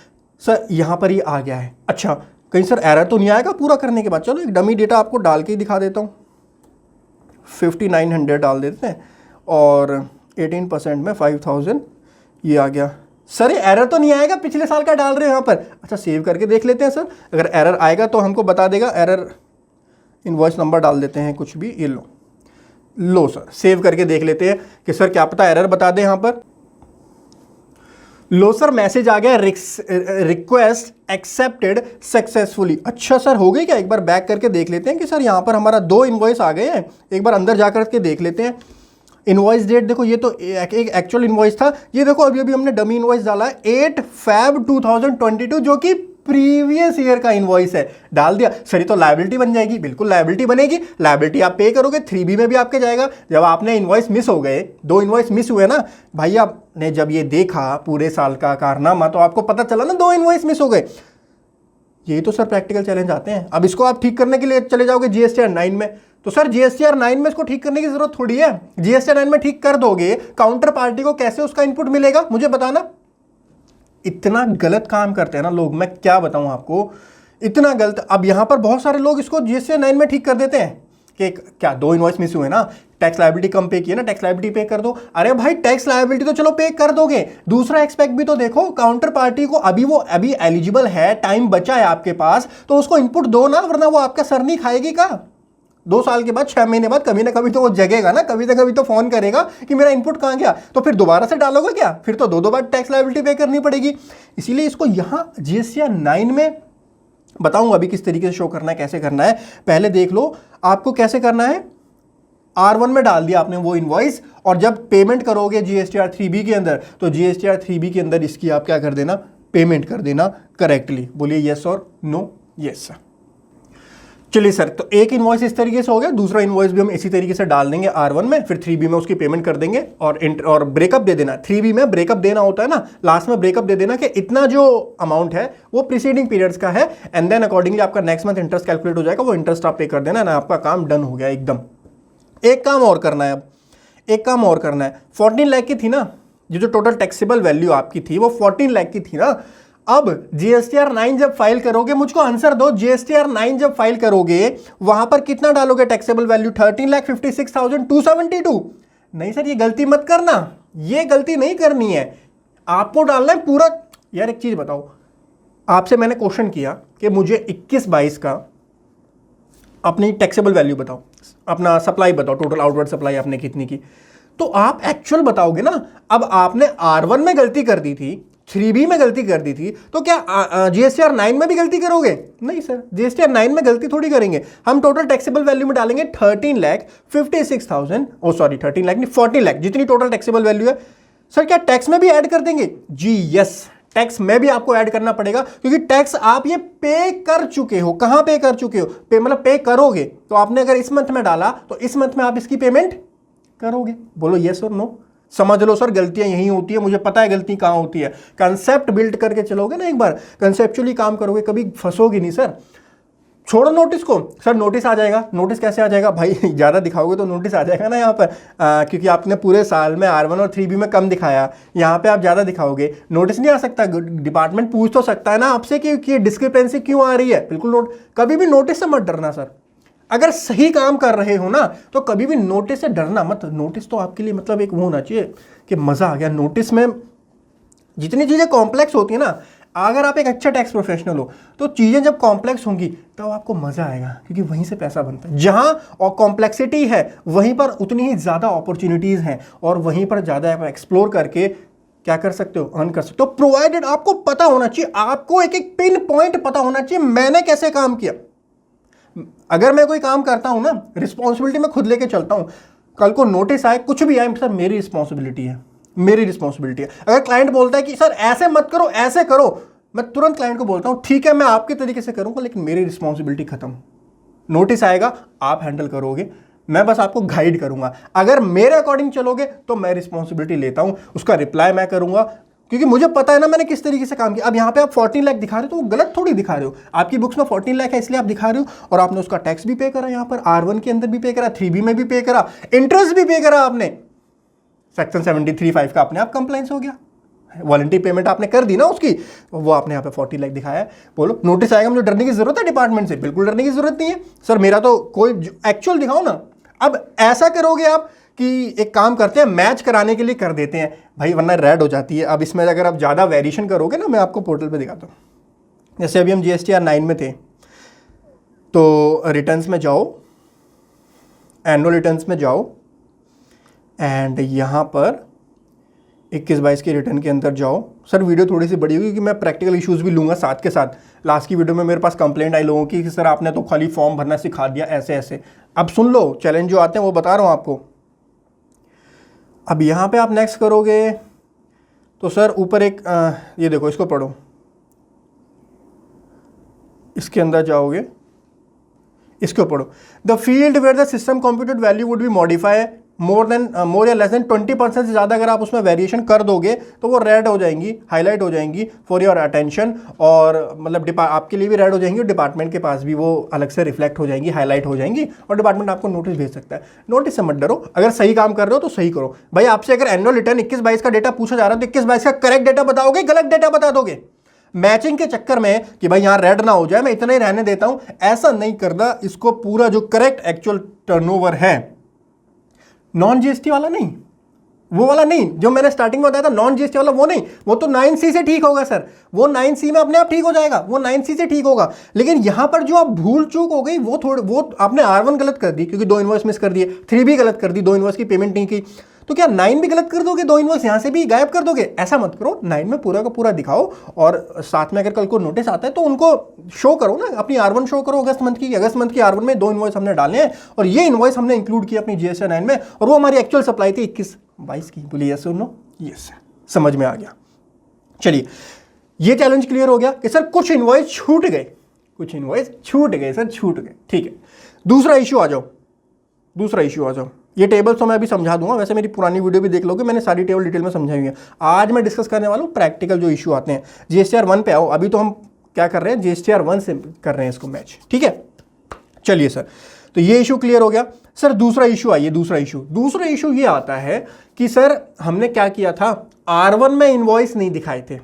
सर, यहाँ पर ये आ गया है। अच्छा कहीं सर एरर तो नहीं आएगा पूरा करने के बाद? चलो एक डमी डेटा आपको डाल के ही दिखा देता हूँ, 5900 डाल देते हैं और 18% में 5000 ये आ गया। सर ये एरर तो नहीं आएगा, पिछले साल का डाल रहे हैं यहाँ पर? अच्छा सेव करके देख लेते हैं सर, अगर एरर आएगा तो हमको बता देगा। एरर इनवॉइस नंबर डाल देते हैं कुछ भी, ये लो सर, सेव करके देख लेते हैं कि सर क्या पता एरर बता दे यहाँ पर। लो सर मैसेज आ गया, रिक्वेस्ट एक्सेप्टेड सक्सेसफुली। अच्छा सर हो गई क्या? एक बार बैक करके देख लेते हैं कि सर यहाँ पर हमारा 2 इनवॉइस आ गए हैं, एक बार अंदर जाकर के देख लेते हैं। इनवॉइस डेट देखो, ये तो एक एक्चुअल इनवॉइस था, ये देखो अभी अभी हमने डमी इनवॉइस डाला है 8 Feb 2022 जो कि प्रीवियस ईयर का इनवॉइस है, डाल दिया। सर ये तो लायबिलिटी बन जाएगी, बिल्कुल लायबिलिटी बनेगी, लायबिलिटी आप पे करोगे, 3B में भी आपके जाएगा। जब आपने इनवॉइस मिस हो गए, 2 इनवॉइस मिस हुए ना भाई, आपने जब ये देखा पूरे साल का कारनामा तो आपको पता चला ना 2 इनवॉइस मिस हो गए। यही तो सर प्रैक्टिकल चैलेंज आते हैं। अब इसको आप ठीक करने के लिए चले जाओगे GSTR 9 में, तो सर GSTR 9 में इसको ठीक करने की जरूरत थोड़ी है। GSTR 9 में ठीक कर दोगे, काउंटर पार्टी को कैसे उसका इनपुट मिलेगा मुझे बताना। इतना गलत काम करते हैं ना लोग, मैं क्या बताऊं आपको, इतना गलत। अब यहां पर बहुत सारे लोग इसको GSTR 9 में ठीक कर देते हैं कि क्या 2 इनवॉइस मिस हुए ना, टैक्स लायबिलिटी कम पे की है ना, टैक्स लायबिलिटी पे कर दो। अरे भाई टैक्स लायबिलिटी तो चलो पे कर दोगे, दूसरा एक्सपेक्ट भी तो देखो, काउंटर पार्टी को अभी एलिजिबल है, टाइम बचा है आपके पास, तो उसको इनपुट दो ना, वरना वो आपका सर नहीं खाएगी का। 2 साल के बाद, 6 महीने बाद कभी ना कभी तो वो जगेगा ना, कभी ना कभी तो फोन करेगा कि मेरा इनपुट कहाँ गया, तो फिर दोबारा से डालोगे क्या? फिर तो 2 बार टैक्स लायबिलिटी पे करनी पड़ेगी। इसीलिए इसको यहां GSTR 9 में बताऊंगा अभी किस तरीके से शो करना है, कैसे करना है। पहले देख लो आपको कैसे करना है। R1 में डाल दिया आपने वो इनवॉइस, और जब पेमेंट करोगे GSTR 3B के अंदर, तो GSTR 3B के अंदर इसकी आप क्या कर देना, पेमेंट कर देना करेक्टली। बोलिए यस और नो? Yes sir. चलिए सर, तो एक इनवॉइस इस तरीके से हो गया, दूसरा इनवॉइस भी हम इसी तरीके से डाल देंगे R1 में, फिर 3B में उसकी पेमेंट कर देंगे और ब्रेकअप दे देना। 3B में ब्रेकअप देना होता है ना, लास्ट में ब्रेकअप दे देना कि इतना जो अमाउंट है वो प्रीसीडिंग पीरियड्स का है, एंड देन अकॉर्डिंगली आपका नेक्स्ट मंथ इंटरेस्ट कैलकुलेट हो जाएगा, वो इंटरेस्ट आप पे कर देना ना, आपका काम डन हो गया एकदम। एक काम और करना है, अब एक काम और करना है। 14 लाख की थी ना, ये जो टोटल टैक्सेबल वैल्यू आपकी थी वो 14 लाख की थी ना। अब GSTR 9 जब फाइल करोगे, मुझको आंसर दो, GSTR 9 जब फाइल करोगे वहां पर कितना डालोगे टैक्सेबल वैल्यू? 13,56,272। नहीं सर ये गलती मत करना, ये गलती नहीं करनी है, आपको डालना है पूरा। यार एक चीज बताओ, आपसे मैंने क्वेश्चन किया कि मुझे 21-22 का अपनी टैक्सेबल वैल्यू बताओ, अपना सप्लाई बताओ, टोटल आउटवर्ड सप्लाई आपने कितनी की, तो आप एक्चुअल बताओगे ना। अब आपने R1 में गलती कर दी थी, 3B में गलती कर दी थी, तो क्या GSTR 9 में भी गलती करोगे? नहीं सर, GSTR 9 में गलती थोड़ी करेंगे हम। टोटल टैक्सेबल वैल्यू में डालेंगे 13,56,000, ओ सॉरी 13 लाख नहीं, 14 लाख जितनी टोटल टैक्सेबल वैल्यू है। सर क्या टैक्स में भी ऐड कर देंगे? जी यस, टैक्स में भी आपको ऐड करना पड़ेगा, क्योंकि टैक्स आप ये पे कर चुके हो। कहां पे कर चुके हो? पे मतलब पे करोगे, तो आपने अगर इस मंथ में डाला तो इस मंथ में आप इसकी पेमेंट करोगे। बोलो यस और नो? समझ लो सर, गलतियां यही होती है, मुझे पता है गलती कहाँ होती है। कंसेप्ट बिल्ड करके चलोगे ना, एक बार कंसेप्चुअली काम करोगे, कभी फंसोगे नहीं सर। छोड़ो नोटिस को, सर नोटिस आ जाएगा। नोटिस कैसे आ जाएगा भाई? ज़्यादा दिखाओगे तो नोटिस आ जाएगा ना यहाँ पर, क्योंकि आपने पूरे साल में R1 और 3B में कम दिखाया, यहाँ पे आप ज़्यादा दिखाओगे, नोटिस नहीं आ सकता। डिपार्टमेंट पूछ तो सकता है ना आपसे कि डिस्क्रिपेंसी क्यों आ रही है। बिल्कुल कभी भी नोटिस से मत डरना सर। अगर सही काम कर रहे हो ना तो कभी भी नोटिस से डरना मत। नोटिस तो आपके लिए मतलब एक वो होना चाहिए कि मज़ा आ गया। नोटिस में जितनी चीज़ें कॉम्प्लेक्स होती है ना, अगर आप एक अच्छा टैक्स प्रोफेशनल हो तो चीज़ें जब कॉम्प्लेक्स होंगी तब आपको मज़ा आएगा, क्योंकि वहीं से पैसा बनता है। जहां और कॉम्प्लेक्सिटी है वहीं पर उतनी ही ज़्यादा अपॉर्चुनिटीज़ हैं, और वहीं पर ज़्यादा आप एक्सप्लोर करके क्या कर सकते हो, अर्न कर सकते हो। प्रोवाइडेड आपको पता होना चाहिए, आपको एक एक पिन पॉइंट पता होना चाहिए मैंने कैसे काम किया। अगर मैं कोई काम करता हूं ना, रिस्पॉन्सिबिलिटी मैं खुद लेके चलता हूं। कल को नोटिस आए, कुछ भी आए, सर मेरी रिस्पॉन्सिबिलिटी है, मेरी रिस्पॉन्सिबिलिटी है। अगर क्लाइंट बोलता है कि सर ऐसे मत करो, ऐसे करो, मैं तुरंत क्लाइंट को बोलता हूं ठीक है मैं आपके तरीके से करूंगा, लेकिन मेरी रिस्पॉन्सिबिलिटी खत्म। नोटिस आएगा, आप हैंडल करोगे, मैं बस आपको गाइड करूंगा। अगर मेरे अकॉर्डिंग चलोगे तो मैं रिस्पॉन्सिबिलिटी लेता हूं, उसका रिप्लाई मैं करूंगा, क्योंकि मुझे पता है ना मैंने किस तरीके से काम किया। अब यहाँ पे आप 14 लाख दिखा रहे हो तो वो गलत थोड़ी दिखा रहे हो। आपकी बुक्स में 14 लाख है इसलिए आप दिखा रहे हो, और आपने उसका टैक्स भी पे करा, यहाँ पर R1 के अंदर भी पे करा, 3B में भी पे करा, इंटरेस्ट भी पे करा आपने। सेक्शन 73(5) का अपने आप कंप्लाइंस हो गया, वॉलंटरी पेमेंट आपने कर दी ना उसकी, वो आपने यहाँ पे 40 लाख दिखाया है। बोलो नोटिस आएगा, मुझे डरने की जरूरत है डिपार्टमेंट से? बिल्कुल डरने की जरूरत नहीं है सर। मेरा तो कोई एक्चुअल दिखाओ ना। अब ऐसा करोगे आप कि एक काम करते हैं, मैच कराने के लिए कर देते हैं भाई, वरना रेड हो जाती है। अब इसमें अगर आप ज़्यादा वेरिएशन करोगे ना, मैं आपको पोर्टल पे दिखाता हूँ। जैसे अभी हम GSTR 9 में थे, तो रिटर्न्स में जाओ, एनुअल रिटर्न्स में जाओ, एंड यहाँ पर 21-22 के रिटर्न के अंदर जाओ। सर वीडियो थोड़ी सी बड़ी होगी क्योंकि मैं प्रैक्टिकल इश्यूज़ भी लूँगा साथ के साथ। लास्ट की वीडियो में मेरे पास कंप्लेंट आई लोगों की कि सर आपने तो खाली फॉर्म भरना सिखा दिया, ऐसे ऐसे। अब सुन लो, चैलेंज जो आते हैं वो बता रहा हूँ आपको। अब यहाँ पे आप नेक्स्ट करोगे तो सर ऊपर एक ये देखो, इसको पढ़ो, इसके अंदर जाओगे, इसको पढ़ो। The field where the system computed value would be modify more या लेस देन 20% से ज़्यादा अगर आप उसमें वेरिएशन कर दोगे तो वो रेड हो जाएंगी, हाईलाइट हो जाएंगी फॉर योर अटेंशन, और मतलब आपके लिए भी रेड हो जाएंगी और डिपार्टमेंट के पास भी वो अलग से रिफ्लेक्ट हो जाएंगी, हाईलाइट हो जाएंगी, और डिपार्टमेंट आपको नोटिस भेज सकता है। नोटिस से मत डरो, अगर सही काम कर रहे हो तो सही करो भाई। आपसे अगर एनुअल रिटर्न 21-22 का डेटा पूछा जा रहा है तो 21-22 का करेक्ट डेटा बताओगे, गलत डेटा बता दोगे? मैचिंग के चक्कर में कि भाई यहां रेड ना हो जाए, मैं इतना ही रहने देता हूं, ऐसा नहीं करना। इसको पूरा जो करेक्ट एक्चुअल टर्नओवर है, नॉन जीएसटी वाला नहीं, वो वाला नहीं जो मैंने स्टार्टिंग में बताया था, नॉन जीएसटी वाला वो नहीं, वो तो 9C से ठीक होगा सर, वो 9C में अपने आप ठीक हो जाएगा, वो 9C से ठीक होगा। लेकिन यहां पर जो आप भूल चूक हो गई वो आपने R1 गलत कर दी क्योंकि 2 इनवॉइस मिस कर दिए, 3B गलत कर दी, 2 इनवॉइस की पेमेंट नहीं की, तो क्या 9 भी गलत कर दोगे, 2 इनवॉइस यहां से भी गायब कर दोगे? ऐसा मत करो। 9 में पूरा का पूरा दिखाओ, और साथ में अगर कल को नोटिस आता है तो उनको शो करो ना, अपनी R1 शो करो अगस्त मंथ की R1 में 2 इनवॉइस हमने डाले हैं, और ये इनवॉइस हमने इंक्लूड किया अपनी GSTR 9 में, और वो हमारी एक्चुअल सप्लाई थी 21-22 की। बोलिए यस और नो? यस, समझ में आ गया। चलिए, ये चैलेंज क्लियर हो गया कि सर कुछ इनवॉइस छूट गए, कुछ इनवॉइस छूट गए सर, छूट गए, ठीक है। दूसरा इश्यू आ जाओ, दूसरा इश्यू आ जाओ। ये टेबल तो मैं अभी समझा दूंगा, वैसे मेरी पुरानी वीडियो भी देख लोगे, मैंने सारी टेबल डिटेल में समझाई हुई है। आज मैं डिस्कस करने वाला हूँ प्रैक्टिकल जो इशू आते हैं। GSTR 1 पे आओ, अभी तो हम क्या कर रहे हैं, GSTR 1 से कर रहे हैं इसको मैच, ठीक है। चलिए सर, तो ये इशू क्लियर हो गया। सर दूसरा इशू आइए, दूसरा इशू ये आता है कि सर हमने क्या किया था, R1 में इनवॉइस नहीं दिखाए थे।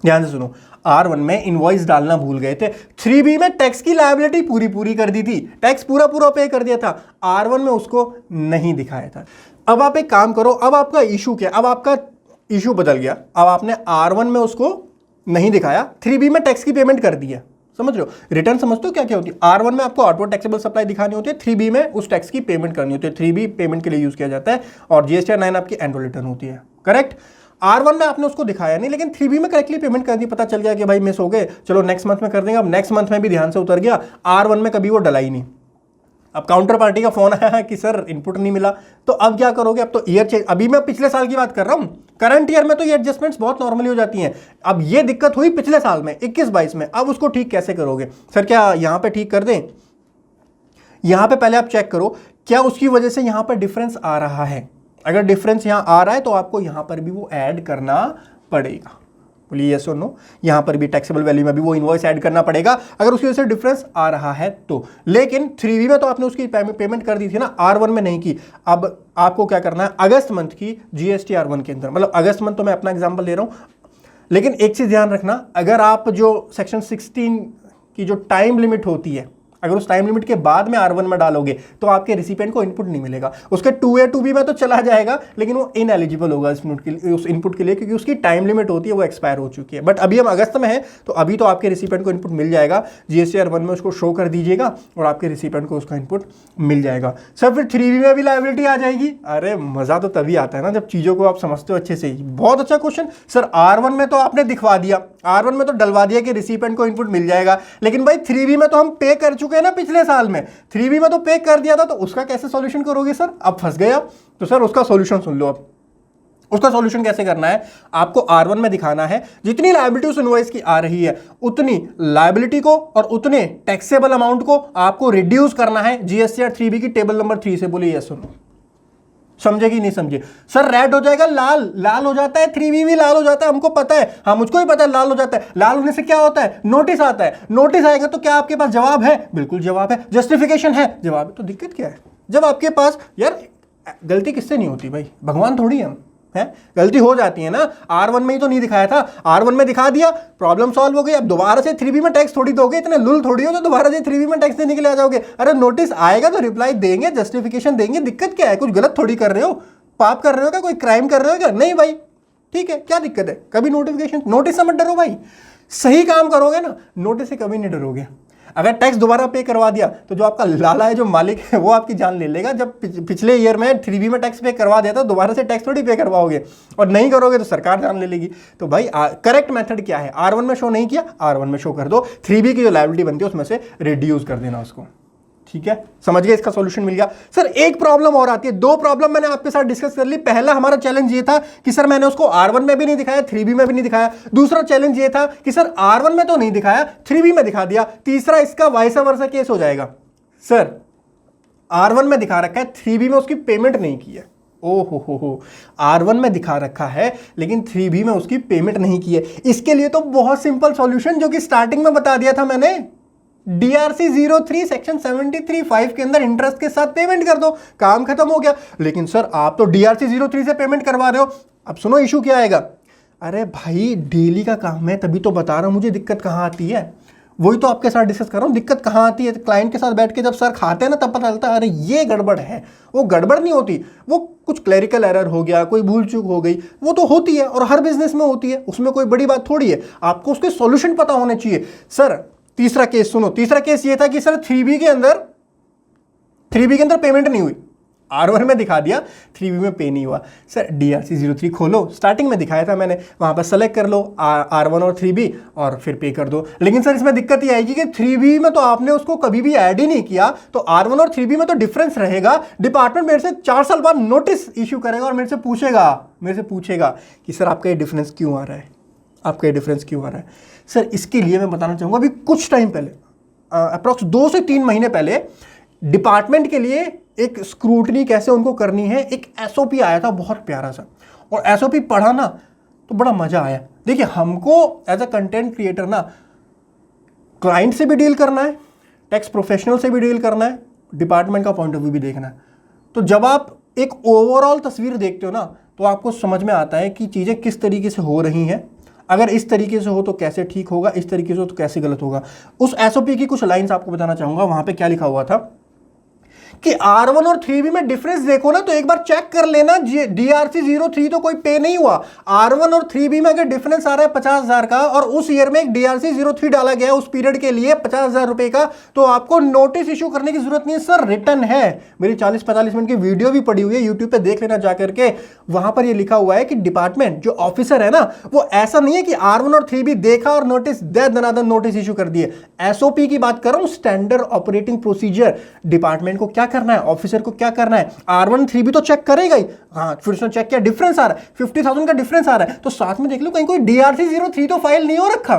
ध्यान से सुनो, R1 में इनवॉइस डालना भूल गए थे, 3B में टैक्स की लायबिलिटी पूरी कर दी थी, टैक्स पूरा पे कर दिया था, R1 में उसको नहीं दिखाया था। अब आप एक काम करो, अब आपका इशू क्या, अब आपका इशू बदल गया। अब आपने R1 में उसको नहीं दिखाया, 3B में टैक्स की पेमेंट कर दी है। समझ रहे हो? रिटर्न समझते हो क्या क्या होती है? R1 में आपको आउटवर्ड टैक्सेबल सप्लाई दिखानी होती है, 3B में उस टैक्स की पेमेंट करनी होती है, 3B पेमेंट के लिए यूज किया जाता है, और GSTR 9 आपकी एनुअल रिटर्न होती है, करेक्ट। R1 में आपने उसको दिखाया नहीं, लेकिन 3B में करेक्टली पेमेंट कर दी, पता चल गया कि भाई मिस हो गए, चलो नेक्स्ट मंथ में कर देंगे। अब नेक्स्ट मंथ में भी ध्यान से उतर गया, R1 में कभी वो डला ही नहीं। अब काउंटर पार्टी का फोन आया है कि सर इनपुट नहीं मिला, तो अब क्या करोगे? अब तो ईयर चेंज, अभी मैं पिछले साल की बात कर रहा हूं, करंट ईयर में तो ये एडजस्टमेंट्स बहुत नॉर्मली हो जाती हैं। अब ये दिक्कत हुई पिछले साल में 21-22 में, अब उसको ठीक कैसे करोगे? सर क्या यहां पे ठीक कर दें? यहां पे पहले आप चेक करो क्या उसकी वजह से यहां पर डिफरेंस आ रहा है। अगर डिफरेंस यहां आ रहा है तो आपको यहां पर भी वो ऐड करना पड़ेगा। बोलिए यस और नो। यहां पर भी टैक्सेबल वैल्यू में भी वो इनवॉइस ऐड करना पड़ेगा अगर उसकी वजह से डिफरेंस आ रहा है तो। लेकिन 3V में तो आपने उसकी पेमेंट कर दी थी ना, R1 में नहीं की। अब आपको क्या करना है, अगस्त मंथ की GST R1 के अंदर, मतलब अगस्त मंथ तो मैं अपना एग्जांपल ले रहा हूं, लेकिन एक चीज ध्यान रखना, अगर आप जो सेक्शन 16 की जो टाइम लिमिट होती है, अगर उस टाइम लिमिट के बाद में R1 में डालोगे तो आपके रिसिपेंट को इनपुट नहीं मिलेगा। उसके 2A 2B में तो चला जाएगा, लेकिन वो इनएलिजिबल होगा उस इनपुट के लिए, क्योंकि उसकी टाइम लिमिट होती है, वो एक्सपायर हो चुकी है। बट अभी हम अगस्त में हैं तो अभी तो आपके रिसिपेंट को इनपुट मिल जाएगा। GST R1 में उसको शो कर दीजिएगा और आपके रिसिपेंट को उसका इनपुट मिल जाएगा। सर फिर 3B में भी लायबिलिटी आ जाएगी। अरे मजा तो तभी आता है ना जब चीजों को आप समझते हो अच्छे से ही। बहुत अच्छा क्वेश्चन। सर R1 में तो आपने दिखवा दिया, R1 में तो डलवा दिया कि रिसिपेंट को इनपुट मिल जाएगा, लेकिन भाई 3B में तो हम पे कर चुके हैं ना पिछले साल में, 3B में तो पे कर दिया था, तो उसका कैसे सॉल्यूशन करोगे सर? अब फंस गए आप। तो सर उसका सॉल्यूशन सुन लो। अब उसका सॉल्यूशन कैसे करना है, आपको R1 में दिखाना है जितनी लायबिलिटी उस इनवॉइस की आ रही है उतनी लायबिलिटी को और उतने टैक्सेबल अमाउंट को आपको रिड्यूस करना है GST 3B की टेबल नंबर 3 से। बोलिए यस सुनो। समझे कि नहीं समझे? सर रेड हो जाएगा, लाल लाल हो जाता है, 3B भी लाल हो जाता है, हमको पता है, हाँ मुझको भी पता है लाल हो जाता है। लाल होने से क्या होता है, नोटिस आता है। नोटिस आएगा तो क्या आपके पास जवाब है? बिल्कुल जवाब है। जस्टिफिकेशन है? जवाब है। तो दिक्कत क्या है? जब आपके पास, यार गलती किससे नहीं होती भाई, भगवान थोड़ी हम है, गलती हो जाती है ना। R1 में ही तो नहीं दिखाया था, R1 में दिखा दिया, प्रॉब्लम सॉल्व हो गई। अब दोबारा से 3B में टैक्स थोड़ी दोगे, इतने लुल थोड़ी हो जो दोबारा से 3B में टैक्स देने के लिए आ जाओगे। अरे नोटिस आएगा तो रिप्लाई देंगे, जस्टिफिकेशन देंगे, दिक्कत क्या है? कुछ गलत थोड़ी कर रहे हो, पाप कर रहे हो क्या, कोई क्राइम कर रहे हो क्या? नहीं भाई, ठीक है, क्या दिक्कत है? कभी नोटिफिकेशन, नोटिस से मत डरो भाई, सही काम करोगे ना, नोटिस से कभी नहीं डरोगे। अगर टैक्स दोबारा पे करवा दिया तो जो आपका लाला है, जो मालिक है, वो आपकी जान ले लेगा। जब पिछले ईयर में 3B में टैक्स पे करवा दिया था, दोबारा से टैक्स थोड़ी पे करवाओगे, और नहीं करोगे तो सरकार जान ले लेगी। तो भाई करेक्ट मेथड क्या है? R1 में शो नहीं किया, R1 में शो कर दो, 3B की जो लायबिलिटी बनती है उसमें से रिड्यूस कर देना उसको। ठीक है, समझ गए? इसका सॉल्यूशन मिल गया। सर एक प्रॉब्लम और आती है, दो प्रॉब्लम मैंने आपके साथ डिस्कस कर ली। पहला हमारा चैलेंज ये था कि सर मैंने उसको R1 में भी नहीं दिखाया, 3B में भी नहीं दिखाया। दूसरा चैलेंज ये था कि सर R1 में तो नहीं दिखाया, 3B में दिखा दिया। तीसरा इसका वाइस वर्सा केस हो जाएगा, सर R1 में दिखा रखा है, 3B में उसकी पेमेंट नहीं की है। ओ हो, R1 में दिखा रखा है लेकिन 3B में उसकी पेमेंट नहीं की है। इसके लिए तो बहुत सिंपल सॉल्यूशन, जो कि स्टार्टिंग में बता दिया था मैंने, DRC 03 सेक्शन 73(5) के अंदर इंटरेस्ट के साथ पेमेंट कर दो, काम खत्म हो गया। लेकिन सर आप तो DRC 03 से पेमेंट करवा रहे हो। अब सुनो इशू क्या आएगा। अरे भाई डेली का काम है, तभी तो बता रहा हूं मुझे दिक्कत कहां आती है। वही तो आपके साथ डिस्कस कर रहा हूं, दिक्कत कहां आती है। क्लाइंट के साथ बैठ के जब सर खाते हैं ना, तब पता चलता है अरे ये गड़बड़ है। वो गड़बड़ नहीं होती, वो कुछ क्लरिकल एरर हो गया, कोई भूल चूक हो गई, वो तो होती है और हर बिजनेस में होती है, उसमें कोई बड़ी बात थोड़ी है। आपको उसके सॉल्यूशन पता होने चाहिए। सर तीसरा केस सुनो, तीसरा केस ये था कि सर 3B के अंदर पेमेंट नहीं हुई, R1 में दिखा दिया, 3B में पे नहीं हुआ। सर DRC 03 खोलो, स्टार्टिंग में दिखाया था मैंने, वहां पर सेलेक्ट कर लो R1 और 3B और फिर पे कर दो। लेकिन सर इसमें दिक्कत ये आएगी कि 3B में तो आपने उसको कभी भी ऐड ही नहीं किया, तो R1 और 3B में तो डिफरेंस रहेगा। डिपार्टमेंट मेरे से 4 साल बाद नोटिस इश्यू करेगा और मेरे से पूछेगा कि सर आपका ये डिफरेंस क्यों आ रहा है, आपका ये डिफरेंस क्यों आ रहा है। सर इसके लिए मैं बताना चाहूँगा, अभी कुछ टाइम पहले, अप्रॉक्स 2 से 3 महीने पहले, डिपार्टमेंट के लिए एक स्क्रूटनी कैसे उनको करनी है, एक SOP आया था बहुत प्यारा सा, और SOP पढ़ा ना तो बड़ा मजा आया। देखिए हमको एज अ कंटेंट क्रिएटर ना क्लाइंट से भी डील करना है, टैक्स प्रोफेशनल से भी डील करना है, डिपार्टमेंट का पॉइंट ऑफ व्यू भी देखना है। तो जब आप एक ओवरऑल तस्वीर देखते हो ना, तो आपको समझ में आता है कि चीज़ें किस तरीके से हो रही हैं। अगर इस तरीके से हो तो कैसे ठीक होगा, इस तरीके से हो तो कैसे गलत होगा। उस SOP की कुछ लाइंस आपको बताना चाहूंगा। वहां पे क्या लिखा हुआ था कि R1 और 3B में डिफरेंस देखो ना तो एक बार चेक कर लेना, DRC 03 तो कोई पे नहीं हुआ। R1 और 3B में अगर डिफरेंस आ रहा है 50,000 का, और उस ईयर में एक DRC 03 डाला गया उस पीरियड के लिए 50,000 रुपए का, तो आपको नोटिस इशू करने की जरूरत नहीं है सर, रिटर्न है। मेरी 40-45 मिनट की वीडियो भी पड़ी हुई है, यूट्यूब पे देख लेना जाकर के। वहां पर ये लिखा हुआ है कि डिपार्टमेंट जो ऑफिसर है ना, वो ऐसा नहीं है कि R1 और 3B देखा और नोटिस दनादन नोटिस इशू कर दिए। SOP की बात कर रहा हूं, स्टैंडर्ड ऑपरेटिंग प्रोसीजर। डिपार्टमेंट को क्या करना है, ऑफिसर को क्या करना है, R1 3B तो चेक करेगा ही। हाँ फिर उसने चेक किया, डिफरेंस आ रहा है, 50,000 का डिफरेंस आ रहा है, तो साथ में देख लो कहीं कोई DRC 03 तो फाइल नहीं हो रखा।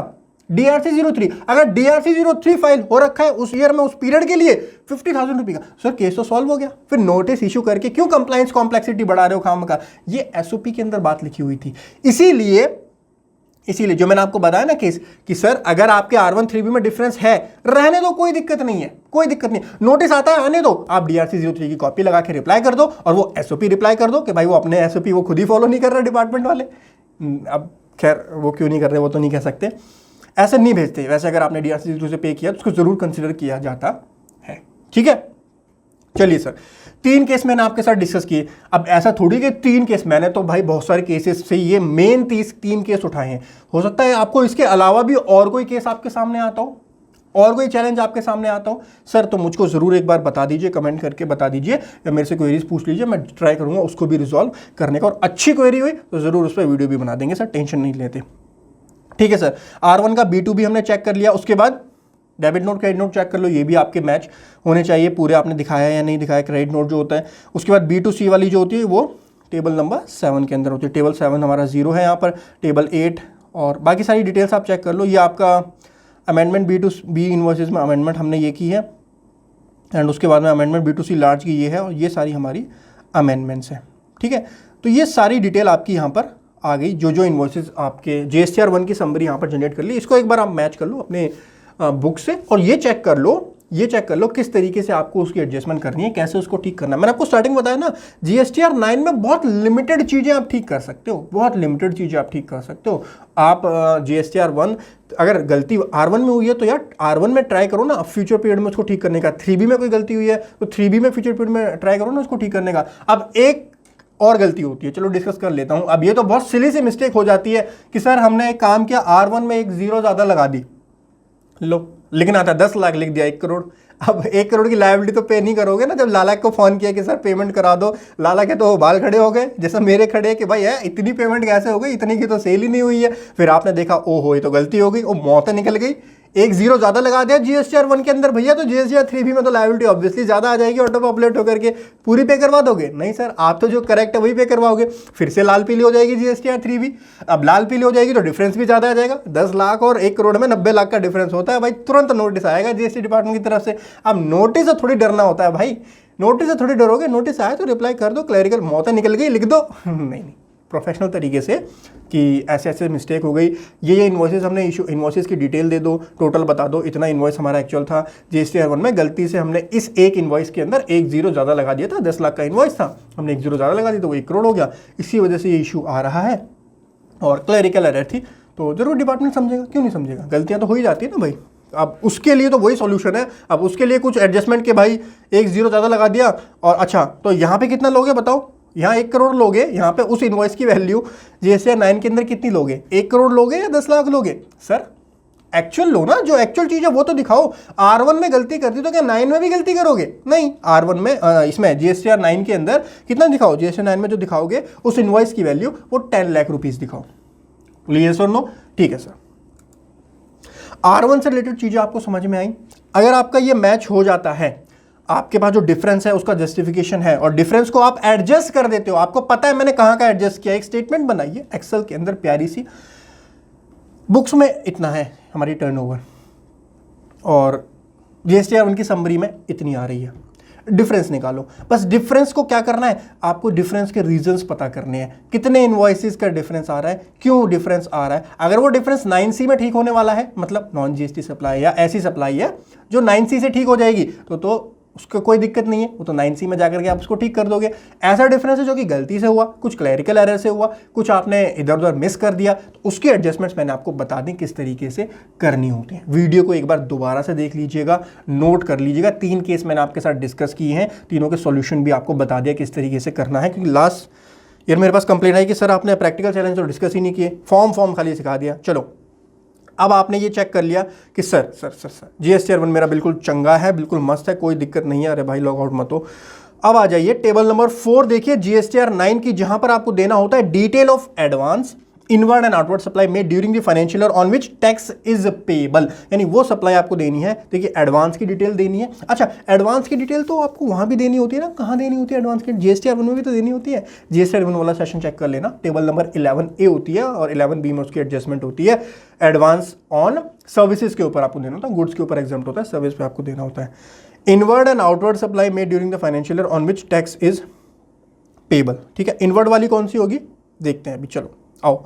DRC 03, अगर DRC 03 फाइल हो रखा है उस ईयर में उस पीरियड के लिए 50,000 रुपये का, सर केस तो सॉल्व हो गया। फिर नोटिस इशू करके क्यों कंप्लायंस कॉम्प्लेक्सिटी बढ़ा रहे हो खाम का? ये SOP के अंदर बात लिखी हुई थी। इसीलिए जो मैंने आपको बताया ना केस कि सर अगर आपके R1 3B में डिफरेंस है, रहने दो, कोई दिक्कत नहीं है, कोई दिक्कत नहीं। नोटिस आता है, आने दो, आप DRC 03 की कॉपी लगा के रिप्लाई कर दो और वो SOP रिप्लाई कर दो कि भाई वो अपने SOP वो खुद ही फॉलो नहीं कर रहे डिपार्टमेंट वाले। अब खैर वो क्यों नहीं कर रहे वो तो नहीं कह सकते, ऐसे नहीं भेजते। वैसे अगर आपने DRC 03 से पे किया तो उसको जरूर कंसिडर किया जाता है। ठीक है, चलिए सर 3 केस मैंने आपके साथ डिस्कस किए। अब ऐसा थोड़ी कि 3 केस, मैंने तो भाई बहुत सारे केसेस से ये मेन 3 केस उठाए हैं। हो सकता है आपको इसके अलावा भी और कोई केस आपके सामने आता हो, और कोई चैलेंज आपके सामने आता हो सर, तो मुझको ज़रूर एक बार बता दीजिए, कमेंट करके बता दीजिए या मेरे से क्वेरीज पूछ लीजिए, मैं ट्राई करूँगा उसको भी रिजॉल्व करने का। और अच्छी क्वेरी हुई तो ज़रूर उस पर वीडियो भी बना देंगे सर, टेंशन नहीं लेते। ठीक है सर, R1 का B2B हमने चेक कर लिया, उसके बाद debit note credit note check कर लो, ये भी आपके मैच होने चाहिए पूरे, आपने दिखाया या नहीं दिखाया क्रेडिट नोट जो होता है। उसके बाद B2C वाली जो होती है वो टेबल नंबर 7 के अंदर होती है। टेबल 7 हमारा 0 है यहाँ पर, टेबल 8 और बाकी सारी डिटेल्स आप चेक कर लो। ये आपका अमेंडमेंट B2B इन्वॉइसेस में अमेंडमेंट हमने ये की है, एंड उसके बाद में अमेंडमेंट B2C लार्ज की ये है, और ये सारी हमारी अमेंडमेंट्स हैं। ठीक है, तो ये सारी डिटेल आपकी यहाँ पर आ गई, जो इन्वॉइसेस आपके GSTR 1 की समरी यहाँ पर जनरेट कर ली। इसको एक बार आप मैच कर लो अपने बुक से और ये चेक कर लो किस तरीके से आपको उसकी एडजस्टमेंट करनी है, कैसे उसको ठीक करना है। मैंने आपको स्टार्टिंग बताया ना, GSTR 9 में बहुत लिमिटेड चीज़ें आप ठीक कर सकते हो, बहुत लिमिटेड चीज़ें आप ठीक कर सकते हो। आप GSTR 1 अगर गलती R1 में हुई है तो यार R1 में ट्राई करो ना फ्यूचर पीरियड में उसको ठीक करने का। 3B में कोई गलती हुई है तो 3B में फ्यूचर पीरियड में ट्राई करो ना उसको ठीक करने का। अब एक और गलती होती है, चलो डिस्कस कर लेता हूँ। अब ये तो बहुत सिली सी मिस्टेक हो जाती है कि सर हमने एक काम किया, R1 में एक 0 ज़्यादा लगा दी, लो लिखना था 10 लाख, लिख दिया 1 करोड़। अब 1 करोड़ की लायबिलिटी तो पे नहीं करोगे ना। जब लाला को फोन किया कि सर पेमेंट करा दो, लाला के तो बाल खड़े हो गए जैसा मेरे खड़े कि भाई है इतनी पेमेंट कैसे हो गई, इतनी की तो सेल ही नहीं हुई है। फिर आपने देखा ओहो ये तो गलती हो गई, वो मौत निकल गई, एक 0 ज़्यादा लगा दिया GSTR 1 के अंदर भैया, तो GSTR 3B में तो लायबिलिटी ऑब्वियसली ज़्यादा आ जाएगी, ऑटो पॉपुलेट होकर के पूरी पे करवा दोगे? नहीं सर, आप तो जो करेक्ट है वही पे करवाओगे। फिर से लाल पीली हो जाएगी GSTR 3B। अब लाल पीली हो जाएगी तो डिफरेंस भी ज़्यादा आ जाएगा। 10 लाख और 1 करोड़ में 90 लाख का डिफरेंस होता है भाई, तुरंत नोटिस आएगा GST डिपार्टमेंट की तरफ से। अब नोटिस से थोड़ी डरना होता है भाई, नोटिस से थोड़ी डरोगे, नोटिस आया तो रिप्लाई कर दो, क्लैरिकल मौतें निकल गई लिख दो। नहीं प्रोफेशनल तरीके से कि ऐसे ऐसे मिस्टेक हो गई, ये इन्वॉइसेस हमने इशू, इन्वॉइसेस की डिटेल दे दो, टोटल बता दो, इतना इन्वॉइस हमारा एक्चुअल था। GSTR 1 में गलती से हमने इस एक इन्वॉइस के अंदर 1 0 ज़्यादा लगा दिया था, 10 लाख का इन्वॉइस था, हमने 1 0 ज़्यादा लगा दिया तो वो 1 करोड़ हो गया। इसी वजह से ये इशू आ रहा है और क्लैरिकल एरर थी, तो जरूर डिपार्टमेंट समझेगा, क्यों नहीं समझेगा, गलतियाँ तो हो ही जाती है ना भाई। अब उसके लिए तो वही सॉल्यूशन है, अब उसके लिए कुछ एडजस्टमेंट के भाई 1 0 ज़्यादा लगा दिया। और अच्छा तो यहाँ पे कितना लोगे बताओ, यहाँ 1 करोड़ लोगे, यहाँ पे उस इनवॉइस की वैल्यू GSTR 9 के अंदर कितनी लोगे, 1 करोड़ लोगे या 10 लाख लोगे? सर एक्चुअल लो ना, जो एक्चुअल चीज़ है वो तो दिखाओ। R1 में गलती करती तो क्या 9 में भी गलती करोगे? नहीं, R1 में इसमें GSTR 9 के अंदर कितना दिखाओ, GSTR 9 में जो दिखाओगे उस इनवॉइस की वैल्यू वो 10 लाख रुपीज़ दिखाओ। लिए सर नो, ठीक है सर। R1 से रिलेटेड चीज़ें आपको समझ में आई। अगर आपका ये मैच हो जाता है, आपके पास जो डिफरेंस है उसका जस्टिफिकेशन है और डिफरेंस को आप एडजस्ट कर देते हो, आपको पता है मैंने कहां का एडजस्ट किया, एक स्टेटमेंट बनाइए एक्सेल के अंदर प्यारी सी, बुक्स में इतना है हमारी टर्नओवर और GSTR 1 की समरी में इतनी आ रही है, डिफरेंस निकालो। बस डिफरेंस को क्या करना है, आपको डिफरेंस के रीजंस पता करने हैं, कितने इनवॉइसेस का डिफरेंस आ रहा है, क्यों डिफरेंस आ रहा है। अगर वो डिफरेंस 9C में ठीक होने वाला है, मतलब नॉन GST सप्लाई या ऐसी सप्लाई है जो 9C से ठीक हो जाएगी, तो उसको कोई दिक्कत नहीं है, वो तो 9C में जाकर के आप उसको ठीक कर दोगे। ऐसा डिफरेंस है जो कि गलती से हुआ, कुछ क्लैरिकल एरर से हुआ, कुछ आपने इधर उधर मिस कर दिया, तो उसकी एडजस्टमेंट्स मैंने आपको बता दी किस तरीके से करनी होती है। वीडियो को एक बार दोबारा से देख लीजिएगा, नोट कर लीजिएगा। 3 केस मैंने आपके साथ डिस्कस किए हैं, तीनों के सॉल्यूशन भी आपको बता दिया किस तरीके से करना है। क्योंकि लास्ट ईयर मेरे पास कंप्लेंट आई कि सर आपने प्रैक्टिकल चैलेंज तो डिस्कस ही नहीं किए, फॉर्म खाली सिखा दिया। चलो अब आपने ये चेक कर लिया कि सर GSTR 1 मेरा बिल्कुल चंगा है, बिल्कुल मस्त है, कोई दिक्कत नहीं है, अरे भाई लॉग आउट मत हो। अब आ जाइए टेबल नंबर 4 देखिए GSTR 9 की, जहां पर आपको देना होता है detail of advance, inward and outward supply made during the financial year on which tax is payable, यानी वो सप्लाई आपको देनी है। देखिए एडवांस की डिटेल देनी है। अच्छा, एडवांस की डिटेल तो आपको वहां भी देनी होती है ना, कहाँ देनी होती है एडवांस की? जीएसटीआर 1 में भी तो देनी होती है। जीएसटीआर 1 वाला सेशन चेक कर लेना, टेबल नंबर 11A होती है और 11B में उसकी एडजस्टमेंट होती है। एडवांस ऑन सर्विसेज के ऊपर आपको देना होता है, गुड्स के ऊपर एग्जाम्प्ट होता है, सर्विस पे आपको देना होता है। Inward and outward supply made during the financial year on which tax is payable. ठीक है, इनवर्ड वाली कौन सी होगी देखते हैं अभी। चलो आओ,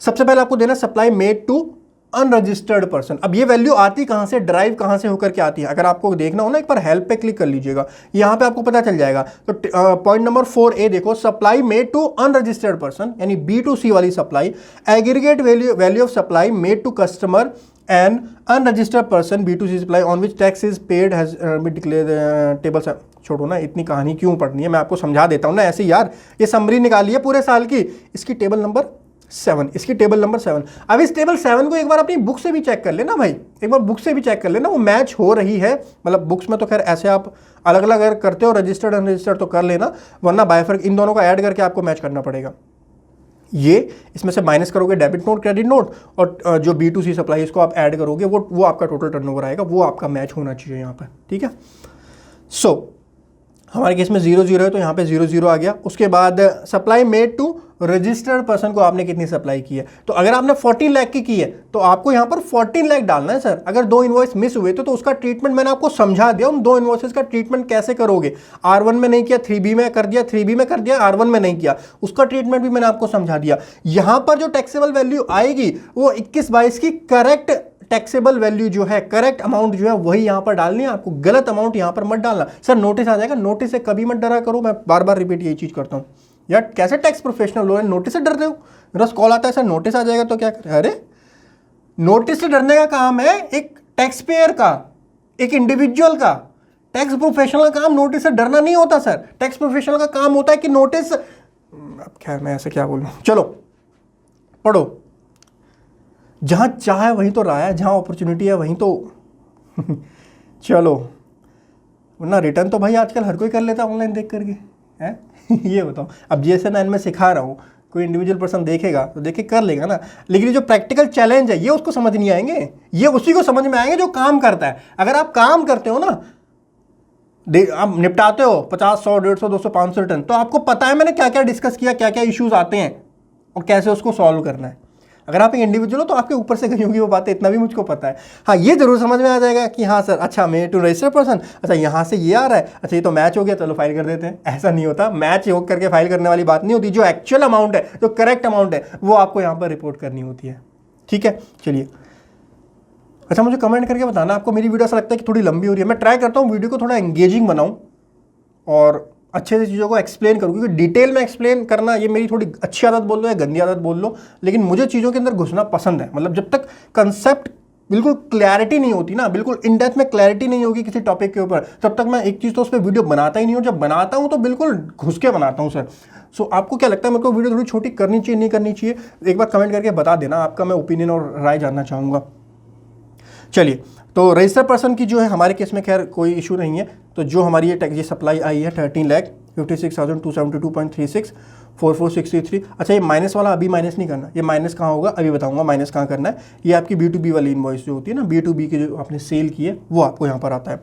सबसे पहले आपको देना supply made to unregistered person. अब ये वैल्यू आती कहां से, ड्राइव कहां से होकर के आती है? अगर आपको देखना हो ना, एक बार हेल्प पे क्लिक कर लीजिएगा, यहां पे आपको पता चल जाएगा। तो पॉइंट नंबर 4A देखो, supply made to unregistered person, यानी B2C वाली सप्लाई। Aggregate value of supply made to customer and unregistered person B2C supply on which tax is paid has been declared table. छोड़ो ना, इतनी कहानी क्यों पढ़नी है, मैं आपको समझा देता हूं ना ऐसे यार। ये समरी निकाली है पूरे साल की, इसकी टेबल नंबर 7, इसकी टेबल नंबर 7। अब इस टेबल 7 को एक बार अपनी बुक से भी चेक कर लेना भाई, एक बार बुक से भी चेक कर लेना, वो मैच हो रही है। मतलब बुक्स में तो खैर ऐसे आप अलग अलग अगर करते हो रजिस्टर्ड अनरजिस्टर्ड तो कर लेना, वरना बाय फर्क इन दोनों को ऐड करके आपको मैच करना पड़ेगा। ये इसमें से माइनस करोगे डेबिट नोट क्रेडिट नोट, और जो B2C सप्लाई इसको आप ऐड करोगे, वो आपका टोटल टर्नओवर आएगा, वो आपका मैच होना चाहिए यहाँ पर। ठीक है, सो हमारे केस में 0-0 है तो यहाँ पे 0-0 आ गया। उसके बाद supply made to registered person को आपने कितनी सप्लाई की है, तो अगर आपने 14 लाख की है तो आपको यहाँ पर 14 लाख डालना है सर। अगर 2 इनवॉइस मिस हुए तो उसका ट्रीटमेंट मैंने आपको समझा दिया, उन 2 इनवॉइसेस का ट्रीटमेंट कैसे करोगे। R1 में नहीं किया, 3B में कर दिया, 3B में कर दिया, R1 में नहीं किया, उसका ट्रीटमेंट भी मैंने आपको समझा दिया। यहाँ पर जो टैक्सेबल वैल्यू आएगी वो 21-22 की करेक्ट टैक्सेबल वैल्यू जो है, करेक्ट अमाउंट जो है वही यहां पर डालनी है आपको, गलत अमाउंट यहां पर मत डालना। सर नोटिस आ जाएगा, नोटिस से कभी मत डरा करो, मैं बार बार रिपीट यही चीज करता हूं यार। कैसे टैक्स प्रोफेशनल हो, नोटिस से डर रहे हो? मेरा कॉल आता है सर नोटिस आ जाएगा तो क्या करें? अरे नोटिस से डरने का काम है एक टैक्स पेयर का, एक इंडिविजुअल का। टैक्स प्रोफेशनल का काम नोटिस से डरना नहीं होता सर। टैक्स प्रोफेशनल का काम होता है कि नोटिस, अब खैर मैं ऐसे क्या बोलूं, चलो पढ़ो। जहां चाह है वहीं तो राह है, जहां अपॉर्चुनिटी है वहीं तो चलो, वरना रिटर्न तो भाई आजकल हर कोई कर लेता है ऑनलाइन देख करके है ये बताओ, अब GST 9 में सिखा रहा हूँ, कोई इंडिविजुअल पर्सन देखेगा तो देखे कर लेगा ना, लेकिन जो प्रैक्टिकल चैलेंज है ये उसको समझ नहीं आएंगे, ये उसी को समझ में आएंगे जो काम करता है। अगर आप काम करते हो ना, आप निपटाते हो 50, 100, 150, 200, 500 रिटर्न, तो आपको पता है मैंने क्या क्या डिस्कस किया, क्या क्या इश्यूज आते हैं और कैसे उसको सॉल्व करना है। अगर आप एक इंडिविजुअल हो तो आपके ऊपर से गई होगी वो बातें, इतना भी मुझको पता है। हाँ ये जरूर समझ में आ जाएगा कि हाँ सर, अच्छा मैं टू रजिस्टर्ड पर्सन, अच्छा यहाँ से ये आ रहा है, अच्छा ये तो मैच हो गया, चलो फाइल कर देते हैं। ऐसा नहीं होता, मैच हो करके फाइल करने वाली बात नहीं होती। जो एक्चुअल अमाउंट है, जो करेक्ट अमाउंट है, वो आपको यहाँ पर रिपोर्ट करनी होती है। ठीक है, चलिए। अच्छा मुझे कमेंट करके बताना आपको मेरी वीडियो ऐसा लगता है कि थोड़ी लंबी हो रही है। मैं ट्राई करता हूँ वीडियो को थोड़ा एंगेजिंग बनाऊँ और अच्छे से चीज़ों को एक्सप्लेन करूँ, क्योंकि डिटेल में एक्सप्लेन करना ये मेरी थोड़ी अच्छी आदत बोल लो या गंदी आदत बोल लो, लेकिन मुझे चीज़ों के अंदर घुसना पसंद है। मतलब जब तक कंसेप्ट बिल्कुल क्लैरिटी नहीं होती ना, बिल्कुल इन डेप्थ में क्लैरिटी नहीं होगी किसी टॉपिक के ऊपर, तब तक मैं एक चीज़ तो उस पर वीडियो बनाता ही नहीं हूँ। जब बनाता हूँ तो बिल्कुल घुस के बनाता हूँ सर। सो आपको क्या लगता है, मेरे को वीडियो थोड़ी छोटी करनी चाहिए, नहीं करनी चाहिए? एक बार कमेंट करके बता देना, आपका मैं ओपिनियन और राय जानना चाहूँगा। चलिए, तो रजिस्टर्ड पर्सन की जो है हमारे केस में खैर कोई इशू नहीं है। तो जो हमारी ये सप्लाई आई है 13,56,272.36 4463। अच्छा ये माइनस वाला अभी माइनस नहीं करना, ये माइनस कहाँ होगा अभी बताऊंगा माइनस कहाँ करना है। ये आपकी B2B वाली इनवॉइस जो होती है ना, B2B की जो आपने सेल की है वो आपको यहाँ पर आता है।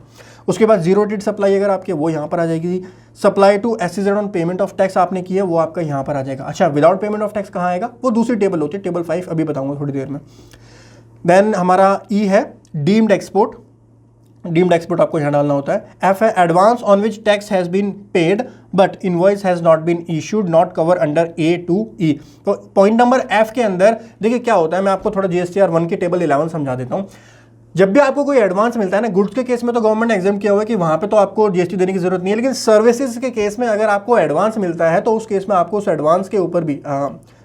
उसके बाद जीरो डेट सप्लाई अगर आपके, वो यहाँ पर आ जाएगी। Supply to SEZ on payment of tax आपने की है, वो आपका यहाँ पर आ जाएगा। अच्छा विदाउट पेमेंट ऑफ टैक्स कहाँ आएगा, वो दूसरी टेबल होती है, टेबल 5 अभी बताऊंगा थोड़ी देर में। देन हमारा E है डीम्ड एक्सपोर्ट, डीम्ड एक्सपोर्ट आपको यहाँ डालना होता है। F है advance on which tax has been paid but invoice has not been issued, not cover under A to E। तो पॉइंट नंबर F के अंदर देखिए क्या होता है, मैं आपको थोड़ा GSTR 1 की टेबल 11 समझा देता हूँ। जब भी आपको कोई एडवांस मिलता है ना, गुड्स के केस में तो गवर्नमेंट ने एग्जाम किया हुआ है कि वहाँ पे तो आपको GST देने की जरूरत नहीं है, लेकिन सर्विसेज के केस में अगर आपको एडवांस मिलता है तो उस केस में आपको उस एडवांस के ऊपर भी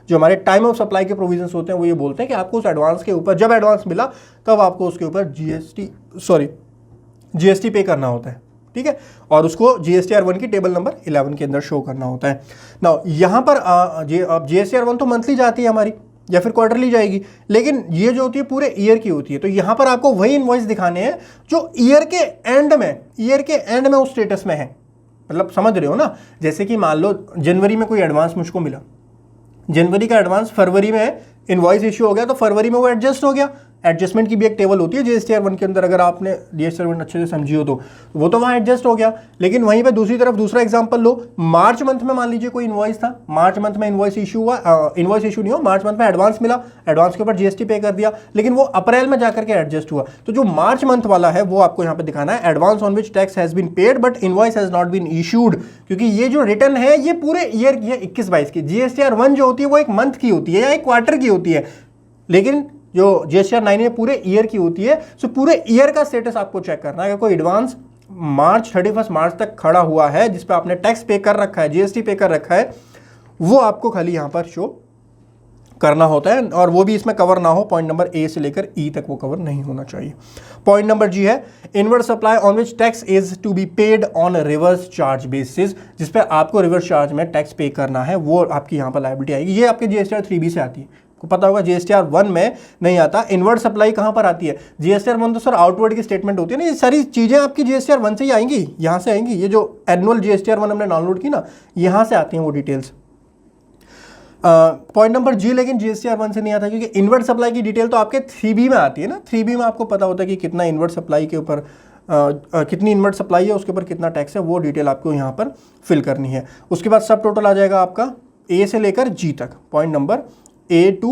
जो हमारे टाइम ऑफ सप्लाई के प्रोविजंस होते हैं वो ये बोलते हैं कि आपको उस एडवांस के ऊपर, जब एडवांस मिला तब आपको उसके ऊपर GST पे करना होता है। ठीक है, और उसको GSTR 1 की टेबल नंबर 11 के अंदर शो करना होता है। ना यहाँ पर GSTR 1 तो मंथली जाती है हमारी या फिर क्वार्टरली जाएगी, लेकिन ये जो होती है पूरे ईयर की होती है। तो यहाँ पर आपको वही इनवॉइस दिखाने हैं जो ईयर के एंड में उस स्टेटस में है। मतलब समझ रहे हो ना, जैसे कि मान लो जनवरी में कोई एडवांस मुझको मिला, जनवरी का एडवांस फरवरी में इनवॉइस इशू हो गया तो फरवरी में वो एडजस्ट हो गया। एडजस्टमेंट की भी एक टेबल होती है जीएसटीआर 1 के अंदर, अगर आपने जीएसटीआर 1 अच्छे से समझी हो तो वो तो वहाँ एडजस्ट हो गया। लेकिन वहीं पे दूसरी तरफ दूसरा एग्जांपल लो, मार्च मंथ में मान लीजिए कोई इनवॉइस था, मार्च मंथ में इनवॉइस इशू हुआ, इनवॉइस इशू नहीं हो, मार्च मंथ में एडवांस मिला, एडवांस के ऊपर जीएसटी पे कर दिया, लेकिन वो अप्रैल में जाकर के एडजस्ट हुआ। तो जो मार्च मंथ वाला है वो आपको यहाँ पे दिखाना है, advance on which tax has been paid but invoice has not been issued, क्योंकि ये जो रिटर्न है ये पूरे ईयर की है 21-22 की। जीएसटीआर 1 जो होती है वो एक मंथ की होती है या एक क्वार्टर की होती है, लेकिन जो जीएसटीआर 9 है पूरे ईयर की होती है। सो पूरे ईयर का स्टेटस आपको चेक करना है। अगर कोई एडवांस मार्च 31 मार्च तक खड़ा हुआ है जिस पे आपने टैक्स पे कर रखा है, जीएसटी पे कर रखा है, वो आपको खाली यहां पर शो करना होता है, और वो भी इसमें कवर ना हो, पॉइंट नंबर ए से लेकर ई तक वो कवर नहीं होना चाहिए। पॉइंट नंबर जी है inward supply on which tax is to be paid on reverse charge basis, जिस पे आपको रिवर्स चार्ज में टैक्स पे करना है, वो आपकी यहाँ पर लायबिलिटी आएगी। ये आपके जीएसटीआर 3B से आती है, को पता होगा जीएसटीआर 1 में नहीं आता। इनवर्ड सप्लाई कहां पर आती है? जीएसटीआर 1 तो सर आउटवर्ड की स्टेटमेंट होती है ना, ये सारी चीजें आपकी जीएसटीआर 1 से ही आएंगी, यहां से आएंगी। ये जो एनुअल जीएसटीआर 1 हमने डाउनलोड की ना, यहां से आती हैं वो डिटेल्स। पॉइंट नंबर जी, लेकिन जीएसटीआर 1 से नहीं आता, क्योंकि इनवर्ड सप्लाई की डिटेल तो आपके 3B में आती है ना। 3B में आपको पता होता है कि कितना इनवर्ड सप्लाई के ऊपर कितनी इनवर्ड सप्लाई है, उसके ऊपर कितना टैक्स है, वो डिटेल आपको यहाँ पर फिल करनी है। उसके बाद सब टोटल आ जाएगा आपका ए से लेकर जी तक, पॉइंट नंबर ए टू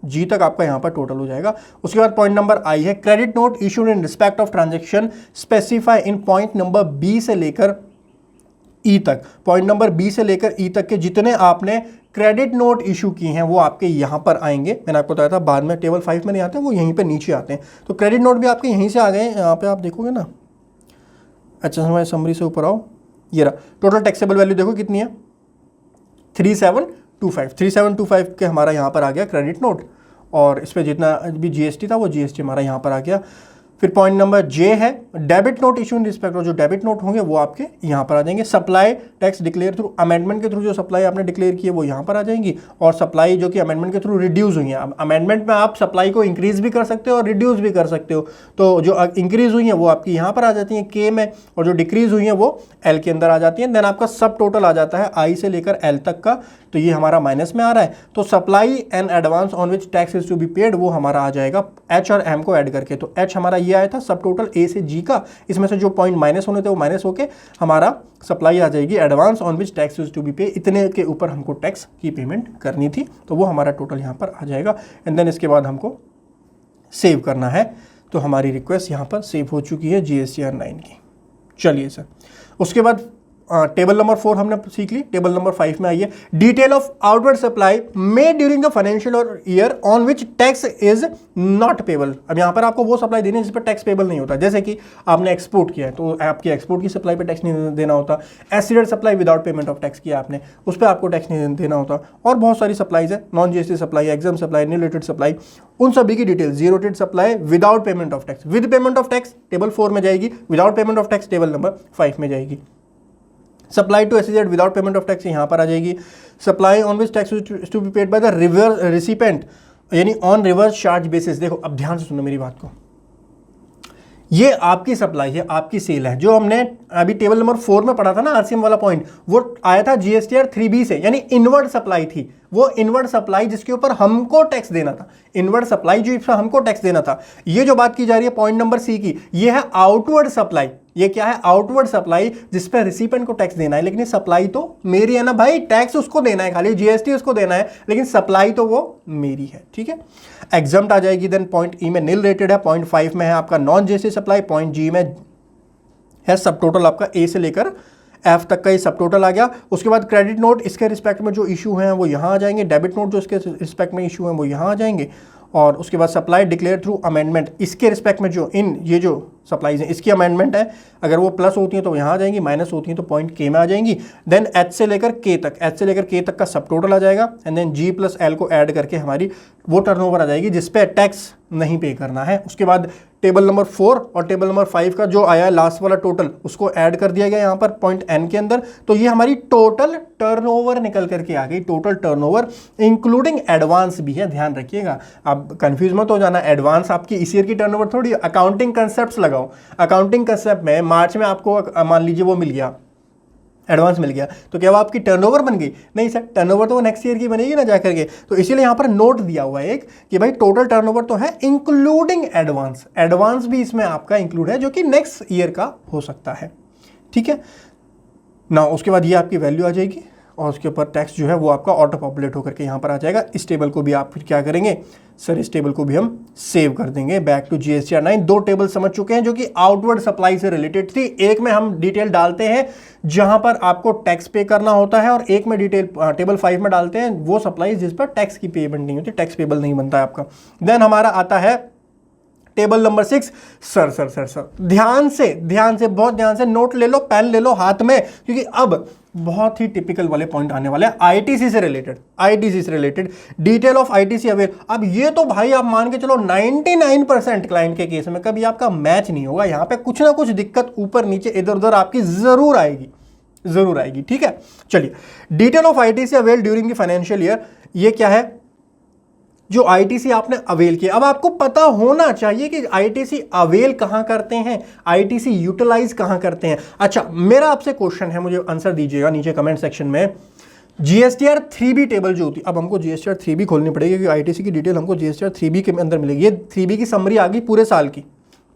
जी तक आपका यहां पर टोटल हो जाएगा। उसके बाद पॉइंट नंबर आई है credit note issued in respect of transaction specify in point number B से लेकर ई तक। पॉइंट नंबर बी से लेकर ई तक के जितने आपने क्रेडिट नोट इशू किए हैं वो आपके यहां पर आएंगे। मैंने आपको बताया था बाद में टेबल 5 में नहीं आते, वो यहीं पे नीचे आते हैं। तो क्रेडिट नोट भी आपके यहीं से आ गए, यहाँ पे आप देखोगे ना। अच्छा हमारे समरी से ऊपर आओ, ये रहा टोटल टैक्सेबल वैल्यू, देखो कितनी है 3725 के हमारा यहाँ पर आ गया क्रेडिट नोट, और इस पर जितना भी जीएसटी था वो जीएसटी हमारा यहाँ पर आ गया। फिर पॉइंट नंबर जे है debit note issue in respect of, जो डेबिट नोट होंगे वो आपके यहाँ पर आ जाएंगे। Supply tax declare through amendment के थ्रू जो सप्लाई आपने डिक्लेयर की है वो यहाँ पर आ जाएंगी, और सप्लाई जो कि अमेंडमेंट के थ्रू रिड्यूस हुई है। अमेंडमेंट में आप सप्लाई को इंक्रीज भी कर सकते हो और रिड्यूस भी कर सकते हो, तो जो इंक्रीज हुई है वो आपकी यहाँ पर आ जाती है के में, और जो डिक्रीज हुई है वो एल के अंदर आ जाती है। देन आपका सब टोटल आ जाता है आई से लेकर एल तक का, तो ये हमारा माइनस में आ रहा है। तो supply and advance on which tax is to be paid वो हमारा आ जाएगा एच और एम को ऐड करके। तो एच हमारा ये आया था सब टोटल ए से जी का, इसमें से जो पॉइंट माइनस होने थे वो माइनस होके हमारा सप्लाई आ जाएगी advance on which tax is to be pay, इतने के ऊपर हमको टैक्स की पेमेंट करनी थी, तो वो हमारा टोटल यहाँ पर आ जाएगा। एंड देन इसके बाद हमको सेव करना है, तो हमारी रिक्वेस्ट यहाँ पर सेव हो चुकी है जीएसटीआर 9 की। चलिए सर, उसके बाद टेबल नंबर 4 हमने सीख ली। टेबल नंबर 5 में आइए, detail of outward supply made during the financial year on which tax is not payable. अब यहाँ पर आपको वो सप्लाई देनी है जिस पर टैक्स पेबल नहीं होता, जैसे कि आपने एक्सपोर्ट किया है तो आपकी एक्सपोर्ट की सप्लाई पे टैक्स नहीं देना होता। एसिडेड supply without payment of tax किया आपने, उस पर आपको टैक्स नहीं देना होता। और बहुत सारी सप्लाईज है, non GST supply, exempt supply, nil rated supply, उन सभी की detail. Zero rated supply without payment of tax, with payment of tax table 4 में जाएगी, without payment of tax table number 5 में जाएगी। Supply to SEZ without payment of tax यहाँ पर आ जाएगी। Supply on which tax to be paid by the reverse recipient, यानी on reverse charge basis. देखो अब ध्यान से सुनो मेरी बात को, ये आपकी सप्लाई है, आपकी सेल है। जो हमने अभी टेबल नंबर 4 में पढ़ा था ना आरसीएम वाला पॉइंट, वो आया था जीएसटीआर 3B से, यानी इनवर्ड सप्लाई थी। वो इनवर्ड सप्लाई जिसके ऊपर हमको टैक्स देना था, इनवर्ड सप्लाई जो इस पर हमको टैक्स देना था। ये जो बात की जा रही है पॉइंट नंबर सी की, ये है आउटवर्ड सप्लाई। ये क्या है? आउटवर्ड सप्लाई, जिस पर रिसिपेंट को टैक्स देना है, लेकिन ये सप्लाई तो मेरी है ना भाई, टैक्स उसको देना है, खाली जीएसटी उसको देना है, लेकिन सप्लाई तो वो मेरी है। ठीक है, एग्जम्प्ट आ जाएगी। देन पॉइंट ई में नील रेटेड है, पॉइंट 5 में है आपका नॉन जीएसटी सप्लाई, पॉइंट जी में है सब टोटल आपका ए से लेकर एफ तक का ये सब टोटल आ गया। उसके बाद क्रेडिट नोट इसके रिस्पेक्ट में जो इशू हैं वो यहाँ आ जाएंगे, डेबिट नोट जो इसके रिस्पेक्ट में इशू हैं वो यहाँ आ जाएंगे, और उसके बाद सप्लाई डिक्लेयर थ्रू अमेंडमेंट इसके रिस्पेक्ट में जो ये जो सप्लाईज हैं इसकी अमेंडमेंट है, अगर वो प्लस होती हैं तो यहाँ आ जाएंगी, माइनस होती हैं तो पॉइंट के में आ जाएंगी। देन एच से लेकर के तक, एच से लेकर के तक का सब टोटल आ जाएगा, and then G plus L को ऐड करके हमारी वो टर्नओवर आ जाएगी जिस पे टैक्स नहीं पे करना है। उसके बाद टेबल नंबर 4 और टेबल नंबर 5 का जो आया लास्ट वाला टोटल, उसको ऐड कर दिया गया यहाँ पर पॉइंट एन के अंदर। तो ये हमारी टोटल टर्नओवर निकल करके आ गई, टोटल टर्नओवर इंक्लूडिंग एडवांस भी है, ध्यान रखिएगा। आप कंफ्यूज मत हो जाना, एडवांस आपकी इस ईयर की टर्नओवर थोड़ी, अकाउंटिंग कंसेप्ट्स लगाओ। अकाउंटिंग कंसेप्ट में मार्च में आपको मान लीजिए वो मिल गया एडवांस मिल गया, तो क्या वो आपकी टर्नओवर बन गई? नहीं सर, टर्नओवर तो वो नेक्स्ट ईयर की बनेगी ना जाकर के। तो इसीलिए यहाँ पर नोट दिया हुआ है एक कि भाई टोटल टर्नओवर तो है इंक्लूडिंग एडवांस, एडवांस भी इसमें आपका इंक्लूड है जो कि नेक्स्ट ईयर का हो सकता है। ठीक है ना, उसके बाद ये आपकी वैल्यू आ जाएगी और उसके ऊपर टैक्स जो है वो आपका ऑटो पॉपुलेट होकर के यहाँ पर आ जाएगा। इस टेबल को भी आप फिर क्या करेंगे सर, इस टेबल को भी हम सेव कर देंगे। Back to GSTR 9। दो टेबल समझ चुके हैं जो कि आउटवर्ड सप्लाई से रिलेटेड थी। एक में हम डिटेल डालते हैं जहां पर आपको टैक्स पे करना होता है, और एक में डिटेल टेबल 5 में डालते हैं वो सप्लाई जिस पर टैक्स की पेमेंट नहीं होती, टैक्स पेबल नहीं बनता है आपका। देन हमारा आता है टेबल नंबर 6। सर ध्यान से बहुत ध्यान से नोट ले लो, पेन ले लो हाथ में, क्योंकि अब बहुत ही टिपिकल वाले पॉइंट आने वाले हैं आईटीसी से related. Detail of ITC avail. अब ये तो भाई आप मान के चलो 99% क्लाइंट के केस में कभी आपका मैच नहीं होगा, यहां पे कुछ ना कुछ दिक्कत ऊपर नीचे इधर उधर आपकी जरूर आएगी। ठीक है, चलिए detail of ITC avail during the financial year. ये क्या है? जो आईटीसी आपने अवेल किया। अब आपको पता होना चाहिए कि आईटीसी अवेल कहां करते हैं, आईटीसी यूटिलाइज कहां करते हैं। अच्छा, मेरा आपसे क्वेश्चन है, मुझे आंसर दीजिएगा नीचे कमेंट सेक्शन में। जीएसटीआर 3B टेबल जो होती है, अब हमको जीएसटीआर 3B खोलनी पड़ेगी क्योंकि आईटीसी की डिटेल हमको जीएसटीआर 3B के अंदर मिलेगी। ये 3B की समरी आ गई पूरे साल की,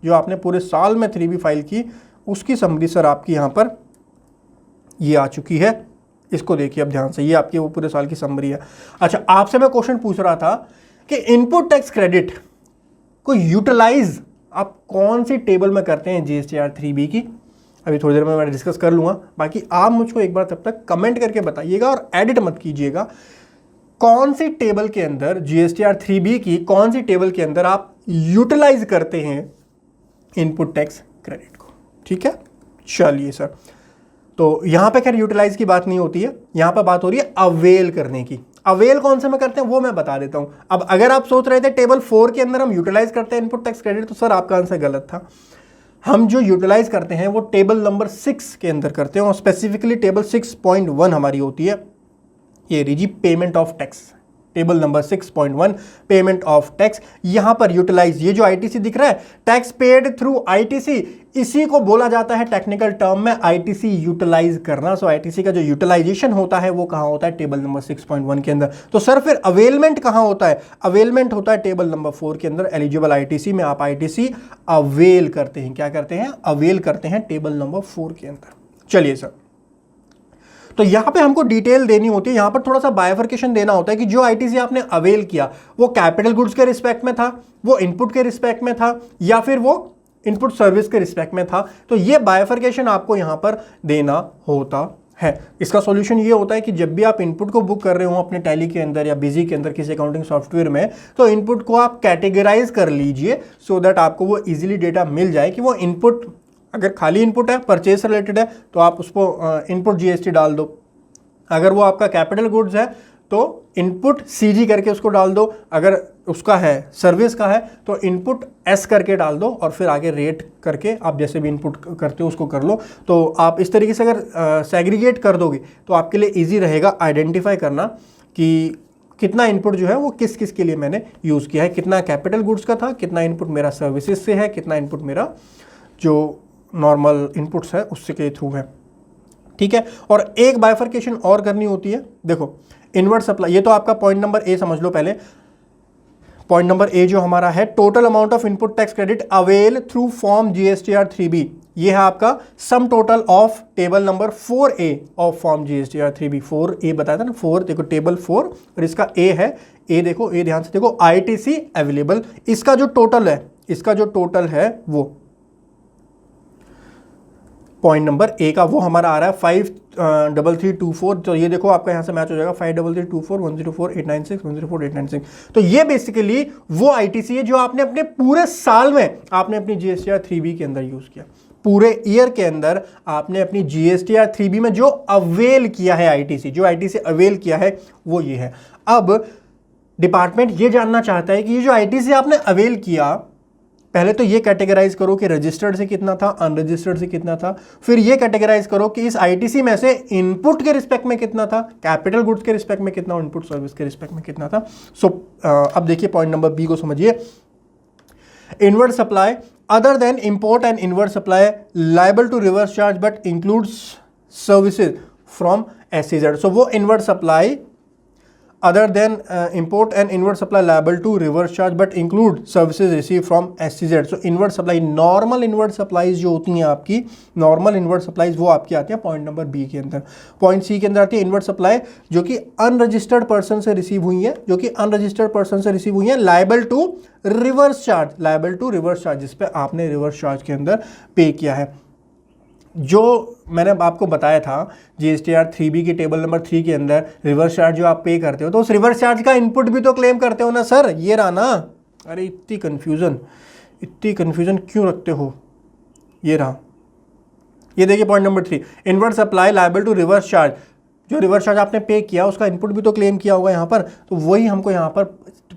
जो आपने पूरे साल में 3B फाइल की उसकी समरी सर आपकी यहां पर ये आ चुकी है। इसको देखिए अब ध्यान से, ये आपकी वो पूरे साल की समरी है। अच्छा, आपसे मैं क्वेश्चन पूछ रहा था कि इनपुट टैक्स क्रेडिट को यूटिलाइज आप कौन सी टेबल में करते हैं जीएसटीआर 3B की। अभी थोड़ी देर में मैं डिस्कस कर लूंगा, बाकी आप मुझको एक बार तब तक कमेंट करके बताइएगा और एडिट मत कीजिएगा। कौन सी टेबल के अंदर जीएसटीआर 3B की कौन सी टेबल के अंदर आप यूटिलाइज करते हैं इनपुट टैक्स क्रेडिट को। ठीक है, चलिए सर, तो यहां पे खैर यूटिलाइज की बात नहीं होती है, यहां पर बात हो रही है अवेल करने की। अवेल कौन से में करते हैं वो मैं बता देता हूं। अब अगर आप सोच रहे थे टेबल 4 के अंदर हम यूटिलाइज करते हैं इनपुट टैक्स क्रेडिट, तो सर आपका आंसर गलत था। हम जो यूटिलाइज करते हैं वो टेबल नंबर 6 के अंदर करते हैं, और स्पेसिफिकली टेबल 6.1 हमारी होती है, ये Reiji payment of tax. Table number 6.1 payment of tax, यहां पर यूटिलाइज, ये जो आईटीसी दिख रहा है टैक्स पेड थ्रू आईटीसी, इसी को बोला जाता है टेक्निकल टर्म में आईटीसी यूटिलाइज करना। सो आईटीसी का जो यूटिलाइजेशन होता है वो कहां होता है? टेबल नंबर 6.1 के अंदर। तो सर फिर अवेलमेंट कहां होता है? अवेलमेंट होता है टेबल नंबर 4 के अंदर। एलिजिबल आईटीसी में आप आईटीसी अवेल करते हैं। क्या करते हैं? अवेल करते हैं टेबल नंबर 4 के अंदर। चलिए सर, तो यहां पे हमको डिटेल देनी होती है, यहां पर थोड़ा सा बाइफर्केशन देना होता है कि जो आईटीसी आपने अवेल किया वो कैपिटल गुड्स के रिस्पेक्ट में था, वो इनपुट के रिस्पेक्ट में था, या फिर वो इनपुट सर्विस के रिस्पेक्ट में था। तो ये बाइफर्केशन आपको यहां पर देना होता है। इसका सॉल्यूशन ये होता है कि जब भी आप इनपुट को बुक कर रहे हो अपने टैली के अंदर या बिजी के अंदर किसी अकाउंटिंग सॉफ्टवेयर में, तो इनपुट को आप कैटेगराइज कर लीजिए सो दैट आपको वो इजीली डेटा मिल जाए कि वो इनपुट, अगर खाली इनपुट है परचेज रिलेटेड है तो आप उसको इनपुट जीएसटी डाल दो, अगर वो आपका कैपिटल गुड्स है तो इनपुट सीजी करके उसको डाल दो, अगर उसका है सर्विस का है तो इनपुट एस करके डाल दो, और फिर आगे रेट करके आप जैसे भी इनपुट करते हो उसको कर लो। तो आप इस तरीके से अगर सेग्रीगेट कर दोगे तो आपके लिए ईजी रहेगा आइडेंटिफाई करना कि कितना इनपुट जो है वो किस किस के लिए मैंने यूज़ किया है, कितना कैपिटल गुड्स का था, कितना इनपुट मेरा सर्विसेज से है, कितना इनपुट मेरा जो नॉर्मल इनपुट्स है उससे के थ्रू है। ठीक है, और एक बाइफर्केशन और करनी होती है। देखो इनवर्ट सप्लाई, ये तो आपका पॉइंट नंबर ए समझ लो पहले। पॉइंट नंबर ए जो हमारा है, total amount of input tax credit avail through form GSTR 3B, ये है आपका सम total of table number 4A of form GSTR 3B। 4A बताया था ना, 4 देखो टेबल 4 और इसका ए है, ए देखो, ए ध्यान से देखो, आईटीसी अवेलेबल, इसका जो टोटल है वो पॉइंट नंबर ए का वो हमारा आ रहा है 53324। तो ये देखो आपका यहाँ से मैच हो जाएगा 53324 104 896 104 896। तो ये बेसिकली वो आईटीसी है जो आपने अपने पूरे साल में आपने अपनी जीएसटीआर 3B के अंदर यूज किया। पूरे ईयर के अंदर आपने अपनी जीएसटीआर 3B में जो अवेल किया है आईटीसी, जो आईटीसी अवेल किया है वो ये है। अब डिपार्टमेंट ये जानना चाहता है कि ये जो आईटीसी आपने अवेल किया, पहले तो ये कैटेगराइज करो कि रजिस्टर्ड से कितना था, अनरजिस्टर्ड से कितना था, फिर ये कैटेगराइज करो कि इस आईटीसी में से इनपुट के रिस्पेक्ट में कितना था, कैपिटल गुड्स के रिस्पेक्ट में कितना और इनपुट सर्विस के रिस्पेक्ट में कितना था। सो अब देखिए पॉइंट नंबर बी को समझिए। Inward supply other than import and inward supply liable to reverse charge but includes services from SEZ. So वो inward supply other than import and inward supply liable to reverse charge but include services received from SEZ. So inward supply, normal inward supplies जो होती हैं आपकी, normal inward supplies वो आपकी आती हैं point number B के अंदर. पॉइंट सी के अंदर आती है इनवर्ड सप्लाई जो कि अनरजिस्टर्ड पर्सन से रिसीव हुई है, जो कि अनरजिस्टर्ड पर्सन से रिसीव हुई है, liable to reverse charge, liable to reverse charge, जिस पे आपने रिवर्स चार्ज के अंदर पे किया है. जो मैंने आपको बताया था GSTR 3B की टेबल नंबर 3 के अंदर रिवर्स चार्ज जो आप पे करते हो तो उस रिवर्स चार्ज का इनपुट भी तो क्लेम करते हो ना सर. ये रहा ना. अरे इतनी कन्फ्यूजन क्यों रखते हो. ये रहा, ये देखिए point number 3, inward supply liable to reverse charge. जो रिवर्स चार्ज आपने पे किया उसका इनपुट भी तो क्लेम किया होगा यहाँ पर, तो वही हमको यहाँ पर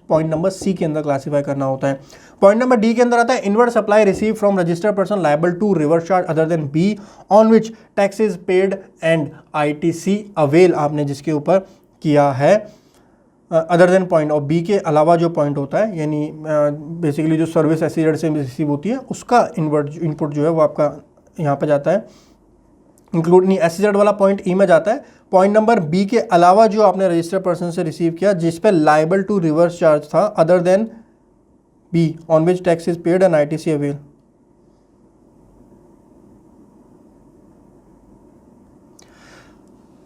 पॉइंट नंबर सी के अंदर क्लासीफाई करना होता है. पॉइंट नंबर डी के अंदर आता है inward supply receive from registered person liable to reverse charge other than B on which tax is paid and ITC avail, आपने जिसके ऊपर किया है अदर देन पॉइंट, और बी के अलावा जो पॉइंट होता है यानी बेसिकली जो सर्विस SEZ से रिसीव होती है उसका इनपुट जो है वो आपका यहाँ पर जाता है, इंक्लूड नहीं, SEZ वाला पॉइंट ई में जाता है. पॉइंट नंबर बी के अलावा जो आपने रजिस्टर्ड पर्सन से रिसीव किया जिस पे लायबल टू रिवर्स चार्ज था other than B on which tax is paid and ITC avail.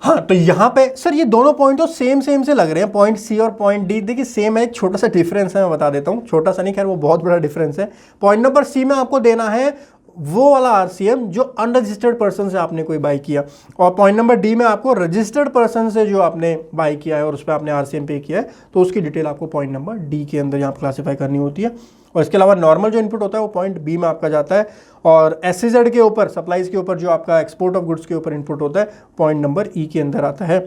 हाँ, तो यहां पे सर ये दोनों पॉइंट तो सेम से लग रहे हैं, पॉइंट सी और पॉइंट डी देखिए सेम है, एक छोटा सा डिफरेंस है, मैं बता देता हूं, छोटा सा नहीं, खैर वो बहुत बड़ा डिफरेंस है. पॉइंट नंबर सी में आपको देना है वो वाला RCM जो अनरजिस्टर्ड पर्सन से आपने कोई बाई किया, और पॉइंट नंबर डी में आपको रजिस्टर्ड पर्सन से जो आपने बाई किया है और उस पर आपने RCM पे किया है तो उसकी डिटेल आपको पॉइंट नंबर डी के अंदर यहाँ क्लासीफाई करनी होती है. और इसके अलावा नॉर्मल जो इनपुट होता है वो पॉइंट बी में आपका जाता है, और SEZ के ऊपर सप्लाईज के ऊपर जो आपका एक्सपोर्ट ऑफ गुड्स के ऊपर इनपुट होता है पॉइंट नंबर ई के अंदर आता है.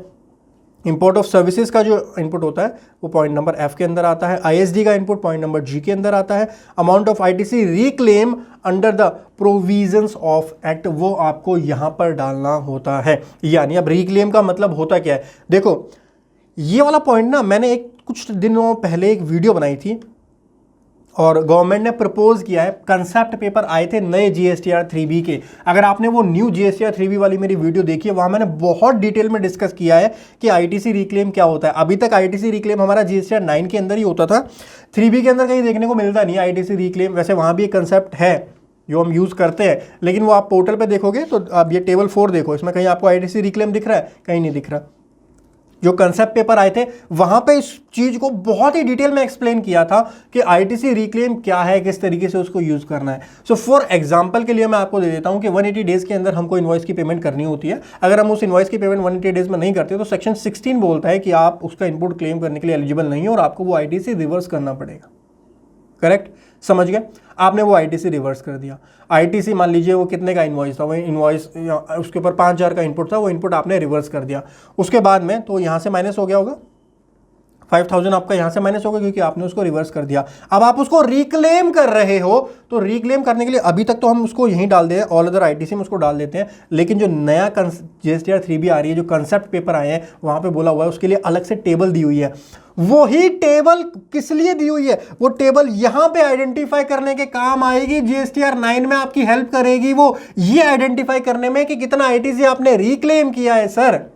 इंपोर्ट ऑफ सर्विसेज का जो इनपुट होता है वो पॉइंट नंबर एफ के अंदर आता है. ISD का इनपुट पॉइंट नंबर जी के अंदर आता है. Amount of ITC reclaim under the provisions of act वो आपको यहां पर डालना होता है. यानी अब रिक्लेम का मतलब होता क्या है, देखो ये वाला पॉइंट ना मैंने एक कुछ दिनों पहले एक वीडियो बनाई थी और गवर्नमेंट ने प्रपोज किया है, कंसेप्ट पेपर आए थे नए GSTR 3B के. अगर आपने वो न्यू GSTR 3B वाली मेरी वीडियो देखी है वहां मैंने बहुत डिटेल में डिस्कस किया है कि ITC रिक्लेम क्या होता है. अभी तक ITC रिक्लेम हमारा GSTR 9 के अंदर ही होता था, 3B के अंदर कहीं देखने को मिलता नहीं है ITC रिक्लेम. वैसे वहां भी एक कंसेप्ट है जो हम यूज़ करते हैं, लेकिन वो आप पोर्टल पर देखोगे तो आप ये टेबल 4 देखो, इसमें कहीं आपको ITC रिक्लेम दिख रहा है, कहीं नहीं दिख रहा. जो कंसेप्ट पेपर आए थे वहां पे इस चीज को बहुत ही डिटेल में एक्सप्लेन किया था कि ITC रिक्लेम क्या है, किस तरीके से उसको यूज करना है. सो फॉर एग्जांपल के लिए मैं आपको दे देता हूं कि 180 डेज के अंदर हमको इनवॉइस की पेमेंट करनी होती है. अगर हम उस इनवॉइस की पेमेंट 180 डेज में नहीं करते तो सेक्शन 16 बोलता है कि आप उसका इनपुट क्लेम करने के लिए एलिजिबल नहीं है और आपको वो ITC रिवर्स करना पड़ेगा. करेक्ट, समझ गए. आपने वो ITC रिवर्स कर दिया. ITC मान लीजिए वो कितने का इनवॉइस था, वो इनवॉइस उसके ऊपर 5000 का इनपुट था, वो इनपुट आपने रिवर्स कर दिया. उसके बाद में तो यहाँ से माइनस हो गया होगा 5000, आपका यहाँ से माइनस होगा क्योंकि आपने उसको रिवर्स कर दिया. अब आप उसको रिक्लेम कर रहे हो तो रिक्लेम करने के लिए अभी तक तो हम उसको यहीं डाल दें, ऑल अदर ITC में उसको डाल देते हैं, लेकिन जो नया GSTR 3B आ रही है, जो कंसेप्ट पेपर आए हैं वहाँ पे बोला हुआ है उसके लिए अलग से टेबल दी हुई है. वही टेबल किस लिए दी हुई है, वो टेबल यहां पे आइडेंटिफाई करने के काम आएगी. GSTR 9 में आपकी हेल्प करेगी वो ये आइडेंटिफाई करने में कि कितना ITC आपने रिक्लेम किया है. सर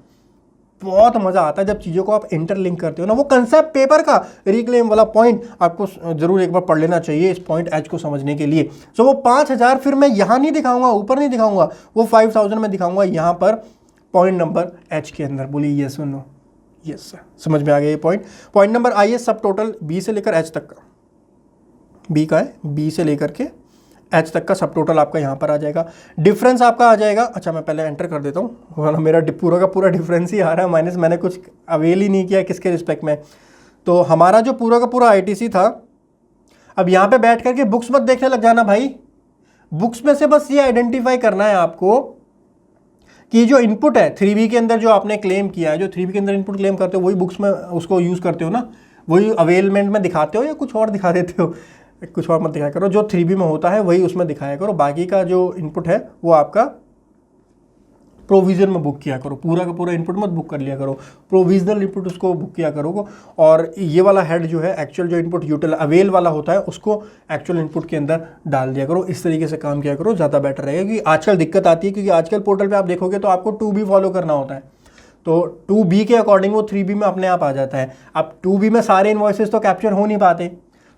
बहुत मजा आता है जब चीजों को आप इंटरलिंक करते हो ना. वो कंसेप्ट पेपर का रिक्लेम वाला पॉइंट आपको जरूर एक बार पढ़ लेना चाहिए इस पॉइंट H को समझने के लिए. सो वो 5000 फिर मैं यहां नहीं दिखाऊंगा, ऊपर नहीं दिखाऊंगा, वो 5000 में दिखाऊंगा यहां पर पॉइंट नंबर H के अंदर. बोलिए यस और नो. यस सर, समझ में आ गया ये पॉइंट. पॉइंट नंबर आई है सब टोटल B से लेकर H तक का. B का है, B से लेकर के H तक का सब टोटल आपका यहाँ पर आ जाएगा. डिफरेंस आपका आ जाएगा, अच्छा मैं पहले एंटर कर देता हूँ वरना मेरा पूरा का पूरा डिफरेंस ही आ रहा है माइनस, मैंने कुछ अवेल ही नहीं किया किसके रिस्पेक्ट में. तो हमारा जो पूरा का पूरा ITC था, अब यहाँ पे बैठ करके बुक्स मत देखने लग जाना भाई. बुक्स में से बस ये आइडेंटिफाई करना है आपको कि जो इनपुट है 3B के अंदर जो आपने क्लेम किया है, जो 3B के अंदर इनपुट क्लेम करते हो वही बुक्स में उसको यूज़ करते हो ना, वही अवेलमेंट में दिखाते हो या कुछ और दिखा देते हो. कुछ और मत दिखाया करो, जो 3B में होता है वही उसमें दिखाया करो. बाकी का जो इनपुट है वो आपका प्रोविजन में बुक किया करो, पूरा का पूरा इनपुट मत बुक कर लिया करो, प्रोविजनल इनपुट उसको बुक किया करो। और ये वाला हेड जो है एक्चुअल जो इनपुट यूटिल अवेल वाला होता है उसको एक्चुअल इनपुट के अंदर डाल दिया करो। इस तरीके से काम किया करो, ज़्यादा बेटर रहेगा। क्योंकि आजकल दिक्कत आती है, क्योंकि आजकल पोर्टल पर आप देखोगे तो आपको 2B फॉलो करना होता है, तो 2B के अकॉर्डिंग वो 3B में अपने आप आ जाता है। अब 2B में सारे इन्वॉइसेस तो कैप्चर हो नहीं पाते,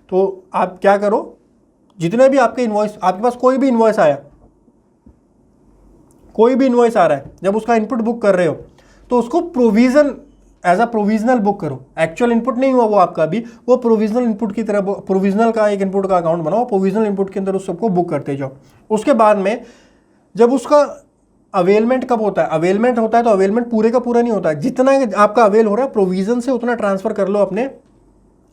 तो आप क्या करो, जितने भी आपके इन्वॉइस, आपके पास कोई भी इन्वॉइस आया, कोई भी इन्वॉइस आ रहा है, जब उसका इनपुट बुक कर रहे हो तो उसको provision as a provisional book करो। एक्चुअल इनपुट नहीं हुआ वो आपका अभी, वो प्रोविजनल इनपुट की तरह, प्रोविजनल का एक इनपुट का अकाउंट बनाओ, प्रोविजनल इनपुट के अंदर उस सबको बुक करते जाओ। उसके बाद में जब उसका अवेलमेंट कब होता है, अवेलमेंट होता है तो अवेलमेंट पूरे का पूरा नहीं होता है, जितना आपका अवेल हो रहा है प्रोविजन से उतना ट्रांसफर कर लो अपने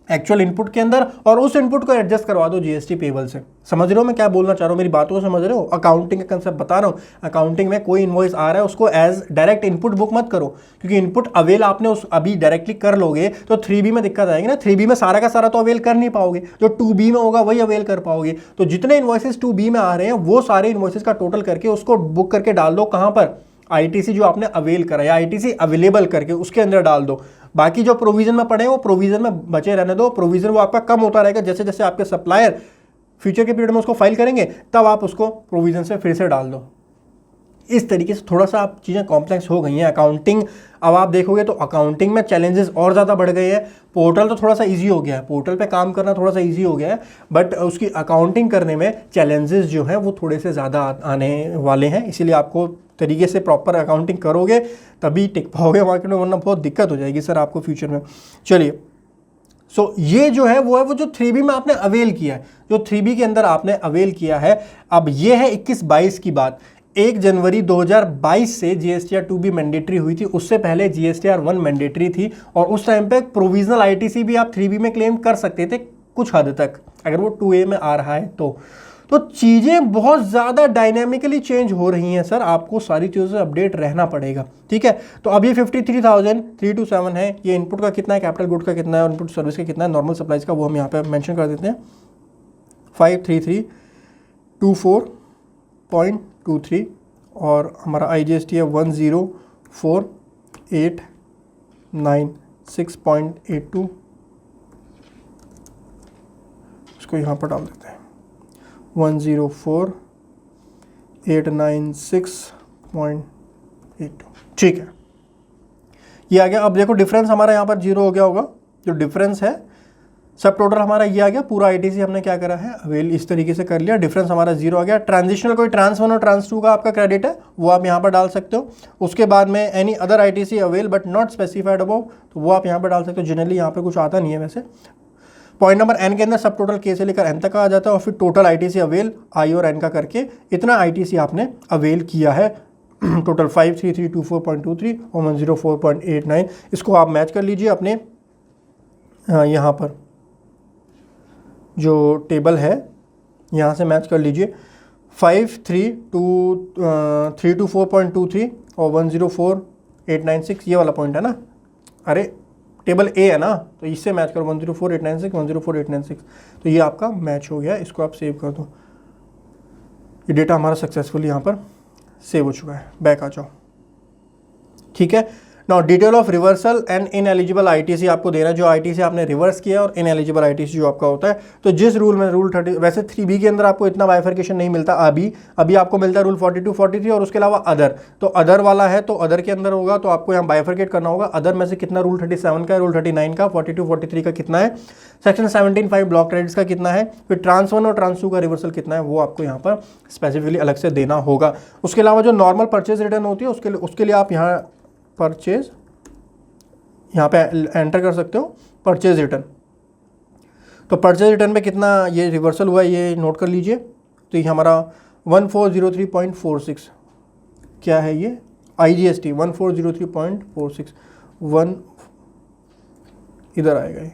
एक्चुअल इनपुट के अंदर, और उस इनपुट को एडजस्ट करवा दो जीएसटी पेबल से। समझ रहे हो मैं क्या बोलना चाह रहा हूँ, मेरी बातों को समझ रहे हो? अकाउंटिंग का कंसेप्ट बता रहा हूँ। अकाउंटिंग में कोई इनवॉइस आ रहा है उसको एज डायरेक्ट इनपुट बुक मत करो, क्योंकि इनपुट अवेल आपने उस अभी डायरेक्टली कर लोगे तो 3B में दिक्कत आएगी ना। 3B में सारा का सारा तो अवेल कर नहीं पाओगे, जो 2B में होगा वही अवेल कर पाओगे। तो जितने इनवॉइसेस 2B में आ रहे हैं वो सारे इनवॉइसेस का टोटल करके उसको बुक करके डाल दो। कहाँ पर? आईटीसी जो आपने अवेल करा या आईटीसी अवेलेबल करके उसके अंदर डाल दो। बाकी जो प्रोविजन में पड़े हैं वो प्रोविजन में बचे रहने दो। प्रोविजन वो आपका कम होता रहेगा, जैसे जैसे आपके सप्लायर फ्यूचर के पीरियड में उसको फाइल करेंगे तब आप उसको प्रोविजन से फिर से डाल दो। इस तरीके से थोड़ा सा आप चीज़ें कॉम्प्लेक्स हो गई हैं अकाउंटिंग। अब आप देखोगे तो अकाउंटिंग में चैलेंजेस और ज़्यादा बढ़ गए हैं। पोर्टल तो थोड़ा सा इजी हो गया है, पोर्टल पे काम करना थोड़ा सा इजी हो गया है, बट उसकी अकाउंटिंग करने में चैलेंजेस जो हैं वो थोड़े से ज़्यादा आने वाले हैं। इसीलिए आपको तरीके से प्रॉपर अकाउंटिंग करोगे तभी टिक पाओगे मार्केट में, वरना बहुत दिक्कत हो जाएगी सर आपको फ्यूचर में। चलिए, सो ये जो है वो जो 3B में आपने अवेल किया है, जो 3B के अंदर आपने अवेल किया है। अब ये है 21-22 की बात। 1 जनवरी 2022 से GSTR 2B मैंडेटरी हुई थी, उससे पहले GSTR 1 मैंडेटरी थी, और उस टाइम पे प्रोविजनल ITC भी आप 3B में क्लेम कर सकते थे कुछ हद तक, अगर वो 2A में आ रहा है तो चीज़ें बहुत ज़्यादा डायनेमिकली चेंज हो रही हैं सर, आपको सारी चीज़ों से अपडेट रहना पड़ेगा। ठीक है, तो अब ये 53,327 है। ये इनपुट का कितना है, कैपिटल गुड का कितना है, और इनपुट सर्विस का कितना है, नॉर्मल सप्लाईज का वो हम यहाँ पे मेंशन कर देते हैं 53324.23, और हमारा IGST है 104,896.82। इसको यहाँ पर डाल देते हैं 104,896.82। ठीक है, ये आ गया। अब देखो डिफरेंस हमारा यहाँ पर 0 हो गया होगा, जो डिफरेंस है सब टोटल हमारा ये आ गया। पूरा ITC हमने क्या करा है, अवेल इस तरीके से कर लिया, डिफरेंस हमारा 0 आ गया। ट्रांजिशनल कोई ट्रांस 1 और ट्रांस 2 का आपका क्रेडिट है वो आप यहाँ पर डाल सकते हो। उसके बाद में any other ITC avail but not specified above, तो वो आप यहाँ पर डाल सकते हो। जनरली यहाँ पे कुछ आता नहीं है वैसे। पॉइंट नंबर N के अंदर सब टोटल K से लेकर N तक आ जाता है, और फिर टोटल ITC अवेल I और N का करके इतना ITC आपने अवेल किया है। टोटल 53324.23 और 104.89। इसको आप मैच कर लीजिए अपने यहाँ पर जो टेबल है यहाँ से मैच कर लीजिए। 53324.23 और 104,896 ये वाला पॉइंट है ना, अरे टेबल A है ना, तो इससे मैच करो 104,896 104,896, तो ये आपका मैच हो गया। इसको आप सेव कर दो। ये डेटा हमारा सक्सेसफुली यहाँ पर सेव हो चुका है। बैक आ जाओ। ठीक है, now detail of reversal and ineligible ITC आपको देना है, जो ITC आपने रिवर्स किया और इनएलिजिबल ITC जो आपका होता है। तो जिस रूल में रूल 30, वैसे 3B के अंदर आपको इतना बाइफर्केशन नहीं मिलता अभी आपको मिलता है रूल 42, 43 और उसके अलावा अदर। तो अदर वाला है तो अदर के अंदर होगा, तो आपको यहाँ बाइफर्केट करना होगा। अदर में से कितना रूल 37 का है, रूल 39 का, 42, 43 का कितना है, सेक्शन 17(5) ब्लॉक क्रेडिट्स का कितना है, फिर ट्रांस 1 और ट्रांस 2 का रिवर्सल कितना है, वो आपको यहाँ पर स्पेसिफिकली अलग से देना होगा। उसके अलावा जो नॉर्मल परचेज रिटर्न होती है उसके लिए आप यहाँ परचेज यहाँ पे एंटर कर सकते हो परचेज रिटर्न। तो परचेज रिटर्न पे कितना ये रिवर्सल हुआ है ये नोट कर लीजिए। तो ये हमारा 1403.46 क्या है, ये IGST 1403.46 1 इधर आएगा ये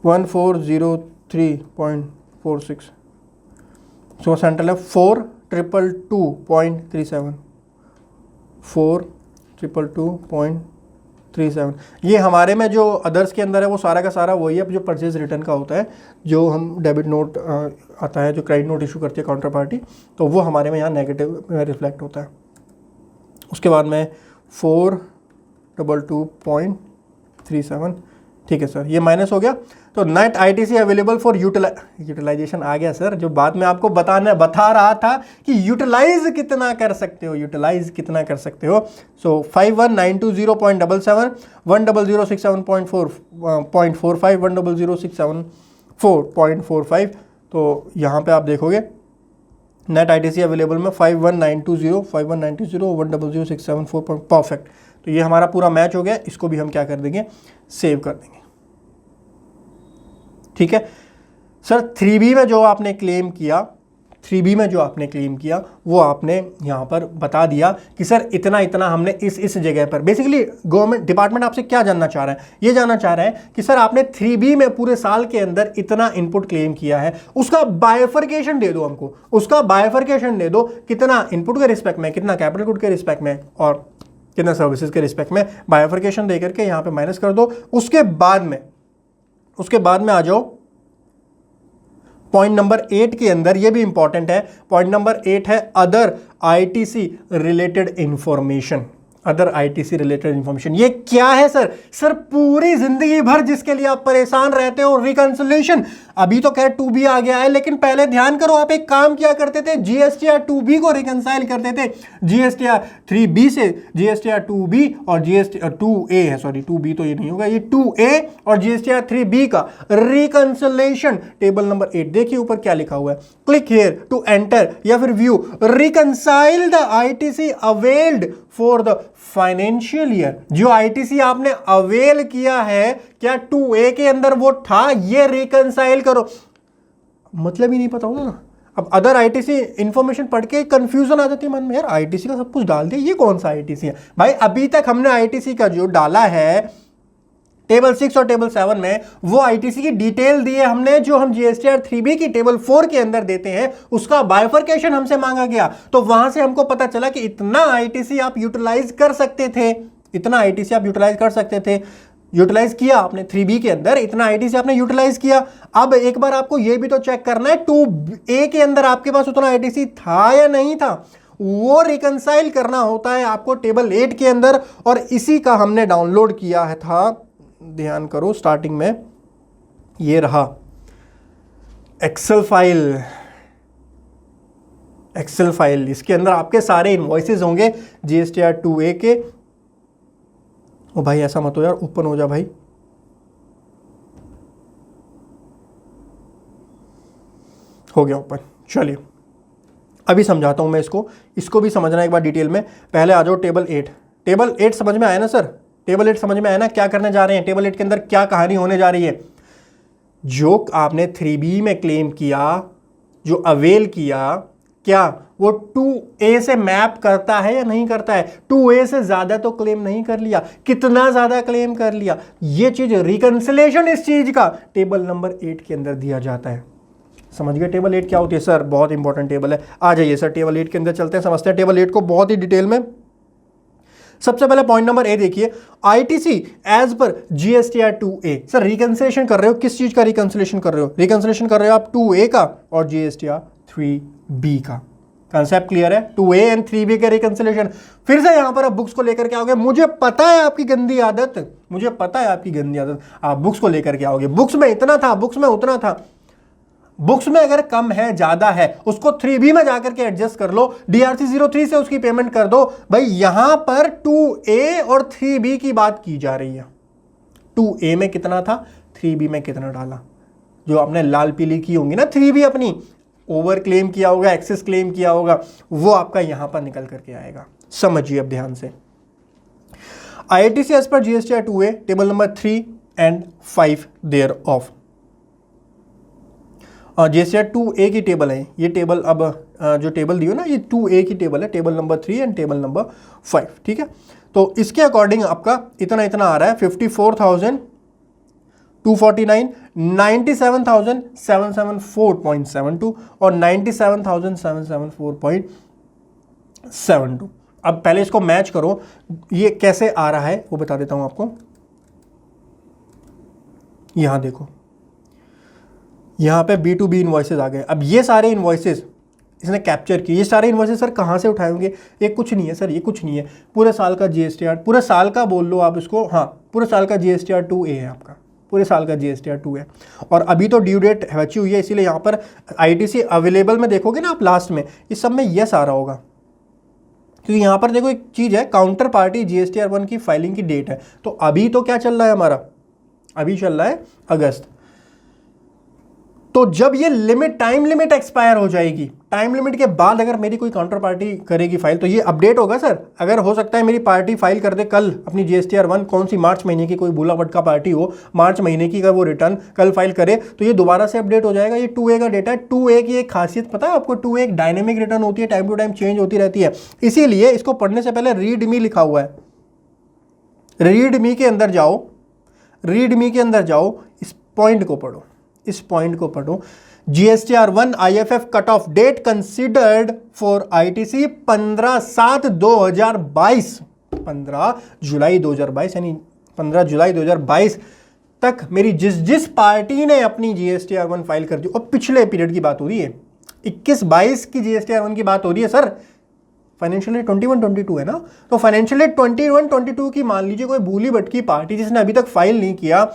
1403.46। सो सेंट्रल है 4,222.37 4,222.37। ये हमारे में जो अदर्स के अंदर है वो सारा का सारा वही है जो परचेज रिटर्न का होता है, जो हम डेबिट नोट आता है, जो क्रेडिट नोट इशू करती है काउंटर पार्टी, तो वो हमारे में यहाँ नेगेटिव रिफ्लेक्ट होता है। उसके बाद में 422.37, ठीक है सर, ये माइनस हो गया। तो net ITC available for utilisation आ गया सर, जो बात मैं आपको बता रहा था कि यूटिलाइज कितना कर सकते हो, यूटिलाइज कितना कर सकते हो। सो 51920.77, 10067.45, 10067.45। तो यहाँ पे आप देखोगे नेट आईटीसी अवेलेबल में 51920, 10067.4 परफेक्ट। तो ये हमारा पूरा मैच हो गया, इसको भी हम क्या कर देंगे, सेव कर देंगे। ठीक है सर, 3B में जो आपने क्लेम किया, 3B में जो आपने क्लेम किया वो आपने यहाँ पर बता दिया कि सर इतना इतना हमने इस जगह पर, बेसिकली गवर्नमेंट डिपार्टमेंट आपसे क्या जानना चाह रहा है, ये जानना चाह रहा है कि सर आपने 3B में पूरे साल के अंदर इतना इनपुट क्लेम किया है, उसका बायफर्केशन दे दो हमको, उसका बायफर्केशन दे दो, कितना इनपुट के रिस्पेक्ट में, कितना कैपिटल गुड के रिस्पेक्ट में और कितना सर्विसेज के रिस्पेक्ट में, बायफर्केशन दे करके यहाँ पे माइनस कर दो। उसके बाद में आ जाओ पॉइंट नंबर 8 के अंदर, ये भी इंपॉर्टेंट है, पॉइंट नंबर 8 है other ITC related information, other ITC related information. ये क्या है सर? सर पूरी जिंदगी भर जिसके लिए आप परेशान रहते हो, रिकंसिलिएशन। अभी तो खैर 2B आ गया है, लेकिन पहले ध्यान करो, आप एक काम किया करते थे, जीएसटीआर 2B को रिकंसाइल करते थे जीएसटीआर 3B से, जीएसटीआर 2B और जीएसटीआर 2A है, सॉरी 2B तो ये नहीं होगा, ये 2A और जीएसटीआर 3B का रिकंसिलिएशन। टेबल नंबर 8 देखिए ऊपर क्या लिखा हुआ है, क्लिक हियर टू एंटर या फिर view reconcile the ITC availed for the financial year. जो आईटीसी आपने अवेल किया है, क्या 2A के अंदर वो था, ये रिकंसाइल करो। मतलब ही नहीं पता होगा ना। अब अदर आईटीसी इंफॉर्मेशन पढ़ के कंफ्यूजन आ जाती है मन में, यार आईटीसी का सब कुछ डाल दिया, ये कौन सा आईटीसी है भाई? अभी तक हमने आईटीसी का जो डाला है टेबल 6 और टेबल 7 में, वो आईटीसी की डिटेल दी है हमने, जो हम जीएसटीआर 3B की टेबल 4 के अंदर देते हैं, उसका बाइफर्केशन हमसे मांगा गया। तो वहां से हमको पता चला कि इतना आईटीसी आप यूटिलाइज कर सकते थे, इतना आईटीसी आप यूटिलाइज कर सकते थे, यूटिलाइज किया आपने 3B के अंदर, इतना आईटीसी आपने यूटिलाइज किया। अब एक बार आपको यह भी तो चेक करना है 2A के अंदर आपके पास उतना आईटीसी था या नहीं था, वो रिकंसाइल करना होता है आपको टेबल 8 के अंदर, और इसी का हमने डाउनलोड किया है था। ध्यान करो, स्टार्टिंग में ये रहा एक्सेल फाइल, इसके अंदर आपके सारे इनवॉइसेस होंगे जीएसटीआर 2A के। ओ भाई ऐसा मत हो यार, ओपन हो जा भाई। हो गया ओपन। चलिए अभी समझाता हूं मैं इसको भी समझना एक बार डिटेल में। पहले आ जाओ टेबल 8। टेबल 8 समझ में आया ना सर? टेबल 8 समझ में आया ना, क्या करने जा रहे हैं टेबल 8 के अंदर, क्या कहानी होने जा रही है? जो आपने 3B में क्लेम किया, जो अवेल किया, क्या वो 2A से मैप करता है या नहीं करता है? 2A से ज्यादा तो क्लेम नहीं कर लिया, कितना ज्यादा क्लेम कर लिया, ये चीज रिकंसिलिएशन इस चीज का टेबल नंबर 8 के अंदर दिया जाता है। समझ गए टेबल 8 क्या होती है? सर बहुत इंपॉर्टेंट टेबल है, आ जाइए सर टेबल 8 के अंदर चलते हैं, समझते हैं टेबल 8 को बहुत ही डिटेल में। सबसे पहले पॉइंट नंबर ए देखिए, ITC as per GSTR 2A। Sir reconciliation कर रहे हो, किस चीज का रिकंसिलिएशन कर रहे हो? रिकंसिलिएशन कर रहे हो आप 2A का और जीएसटीआर 3B का। कंसेप्ट क्लियर है? 2A एंड 3B के रिकंसिलिएशन। फिर से यहां पर आप बुक्स को लेकर के आओगे, मुझे पता है आपकी गंदी आदत, मुझे पता है आपकी गंदी आदत, आप बुक्स को लेकर के आओगे, बुक्स में इतना था, बुक्स में उतना था। बुक्स में अगर कम है ज्यादा है, उसको 3B में जाकर के एडजस्ट कर लो, DRC 03 से उसकी पेमेंट कर दो। भाई यहां पर 2A और 3B की बात की जा रही है। 2A में कितना था, 3B में कितना डाला, जो आपने लाल पीली की होंगी ना 3B अपनी, ओवर क्लेम किया होगा, एक्सेस क्लेम किया होगा, वो आपका यहां पर निकल करके आएगा। समझिए अब ध्यान से। ITC as per GSTR 2A table number 3 and 5 thereof. GSTR 2A की टेबल है ये टेबल, अब जो टेबल दी हो ना, ये 2A की टेबल है, table number 3 and table number 5, ठीक है। तो इसके अकॉर्डिंग आपका इतना इतना आ रहा है, 54,249, 97,774.72 और 97,774.72। अब पहले इसको मैच करो, ये कैसे आ रहा है वो बता देता हूं आपको। यहां देखो, यहां पे B2B इनवॉइसेस आ गए। अब ये सारे इनवॉइसेस इसने कैप्चर की। ये सारे इन्वॉइसेस सर कहाँ से उठाए होंगे? ये कुछ नहीं है सर, ये कुछ नहीं है, पूरे साल का जीएसटीआर, पूरे साल का बोल लो आप इसको, हाँ पूरे साल का जीएसटीआर 2A है आपका, पूरे साल का जीएसटीआर 2 है। और अभी तो ड्यू डेट बची हुई है, इसीलिए यहाँ पर आईटीसी अवेलेबल में देखोगे ना आप लास्ट में, इस सब में यस आ रहा होगा, क्योंकि यहाँ पर देखो एक चीज़ है, काउंटर पार्टी जीएसटीआर 1 की फाइलिंग की डेट है। तो अभी तो क्या चल रहा है हमारा, अभी चल रहा है अगस्त। तो जब ये लिमिट, टाइम लिमिट एक्सपायर हो जाएगी, टाइम लिमिट के बाद अगर मेरी कोई काउंटर पार्टी करेगी फाइल, तो ये अपडेट होगा सर। अगर हो सकता है मेरी पार्टी फाइल कर दे कल अपनी जीएसटीआर 1, कौन सी, मार्च महीने की कोई बुलावट का पार्टी हो, मार्च महीने की, अगर वो रिटर्न कल फाइल करे तो ये दोबारा से अपडेट हो जाएगा। ये 2A का डेटा है। 2A की एक खासियत पता है आपको, 2A एक डायनेमिक रिटर्न होती है, टाइम टू टाइम चेंज होती रहती है, इसीलिए इसको पढ़ने से पहले रीड मी लिखा हुआ है, रीड मी के अंदर जाओ, रीड मी के अंदर जाओ, इस पॉइंट को पढ़ो, इस पॉइंट को पढ़ो। GSTR 1 IFF cut off date considered for ITC 15/7/2022, 15 जुलाई 2022, यानी 15 जुलाई 2022 तक मेरी जिस पार्टी ने अपनी जीएसटीआर 1 फाइल कर दी, और पिछले पीरियड की बात हो रही है, 21-22 की जीएसटीआर 1 की बात हो रही है सर। फाइनेंशियल ईयर 21-22 है ना, तो फाइनेंशियल ईयर 21-22 की मान लीजिए कोई भूली भटकी पार्टी जिसने अभी तक फाइल नहीं किया,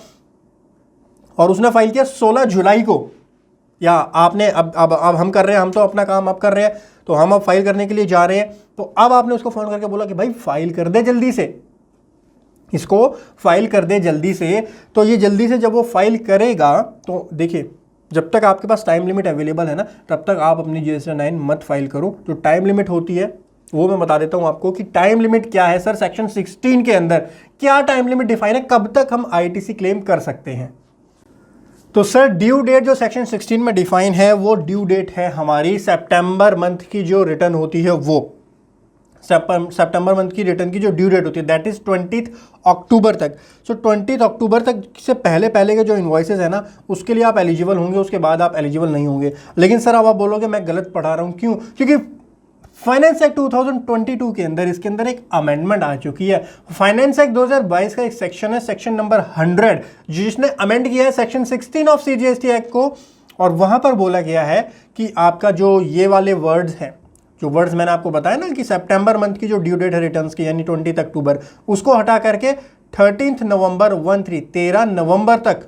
और उसने फाइल किया 16 जुलाई को, या आपने अब हम कर रहे हैं, हम तो अपना काम अब कर रहे हैं, तो हम अब फाइल करने के लिए जा रहे हैं, तो अब आपने उसको फोन करके बोला कि भाई फाइल कर दे जल्दी से, इसको फाइल कर दे जल्दी से। तो ये जल्दी से जब वो फाइल करेगा, तो देखिए जब तक आपके पास टाइम लिमिट अवेलेबल है ना, तब तक आप अपनी जीएसटीआर 9 मत फाइल करो। जो टाइम लिमिट होती है वो मैं बता देता हूं आपको कि टाइम लिमिट क्या है सर। सेक्शन 16 के अंदर क्या टाइम लिमिट डिफाइन है, कब तक हम आईटीसी क्लेम कर सकते हैं। तो सर ड्यू डेट जो सेक्शन 16 में डिफाइन है, वो ड्यू डेट है हमारी सितंबर मंथ की जो रिटर्न होती है, वो सितंबर मंथ की रिटर्न की जो ड्यू डेट होती है, दैट इज 20 अक्टूबर तक। सो 20 अक्टूबर तक से पहले पहले के जो इन्वॉइसेस है ना, उसके लिए आप एलिजिबल होंगे, उसके बाद आप एलिजिबल नहीं होंगे। लेकिन सर अब आप बोलोगे मैं गलत पढ़ा रहा हूँ, क्यों? क्योंकि फाइनेंस एक्ट 2022 के अंदर, इसके अंदर एक अमेंडमेंट आ चुकी है। फाइनेंस एक्ट 2022 का एक सेक्शन है, सेक्शन नंबर 100, जिसने अमेंड किया है सेक्शन 16 ऑफ सीजीएसटी एक्ट को, और वहां पर बोला गया है कि आपका जो ये वाले वर्ड्स हैं, जो वर्ड्स मैंने आपको बताया ना कि सितंबर मंथ की जो ड्यू डेट है रिटर्न्स की, यानी 20 अक्टूबर, उसको हटा करके 13 नवंबर 13 नवंबर तक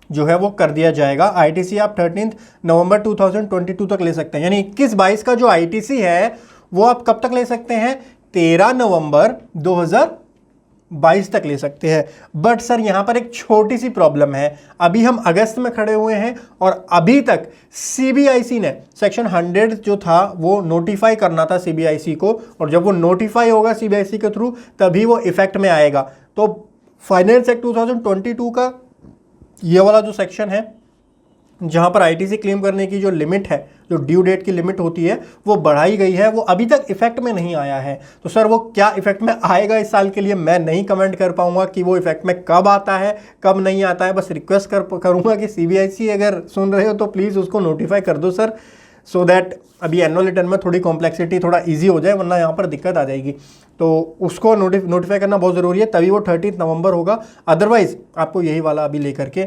जो है वो कर दिया जाएगा। आईटीसी आप 13 नवंबर 2022 तक ले सकते हैं, यानी 21-22 का जो आईटीसी है वो आप कब तक ले सकते हैं, 13 नवंबर 2022 तक ले सकते हैं। बट सर यहाँ पर एक छोटी सी प्रॉब्लम है, अभी हम अगस्त में खड़े हुए हैं और अभी तक सीबीआईसी ने सेक्शन 100 जो था वो नोटिफाई करना था सीबीआईसी को, और जब वो नोटिफाई होगा सीबीआईसी के थ्रू तभी वो इफेक्ट में आएगा। तो फाइनेंस एक्ट 2022 का ये वाला जो सेक्शन है, जहां पर आईटीसी क्लेम करने की जो लिमिट है, जो ड्यू डेट की लिमिट होती है, वो बढ़ाई गई है, वो अभी तक इफेक्ट में नहीं आया है। तो सर वो क्या इफेक्ट में आएगा इस साल के लिए, मैं नहीं कमेंट कर पाऊंगा कि वो इफेक्ट में कब आता है कब नहीं आता है। बस रिक्वेस्ट करूंगा कि सीबीआईसी अगर सुन रहे हो तो प्लीज़ उसको नोटिफाई कर दो सर, सो दैट अभी एनुअल रिटर्न में थोड़ी कॉम्प्लेक्सिटी थोड़ा ईजी हो जाए, वरना यहाँ पर दिक्कत आ जाएगी। तो उसको नोटिफाई करना बहुत ज़रूरी है, तभी वो 13 नवंबर होगा, अदरवाइज आपको यही वाला अभी लेकर के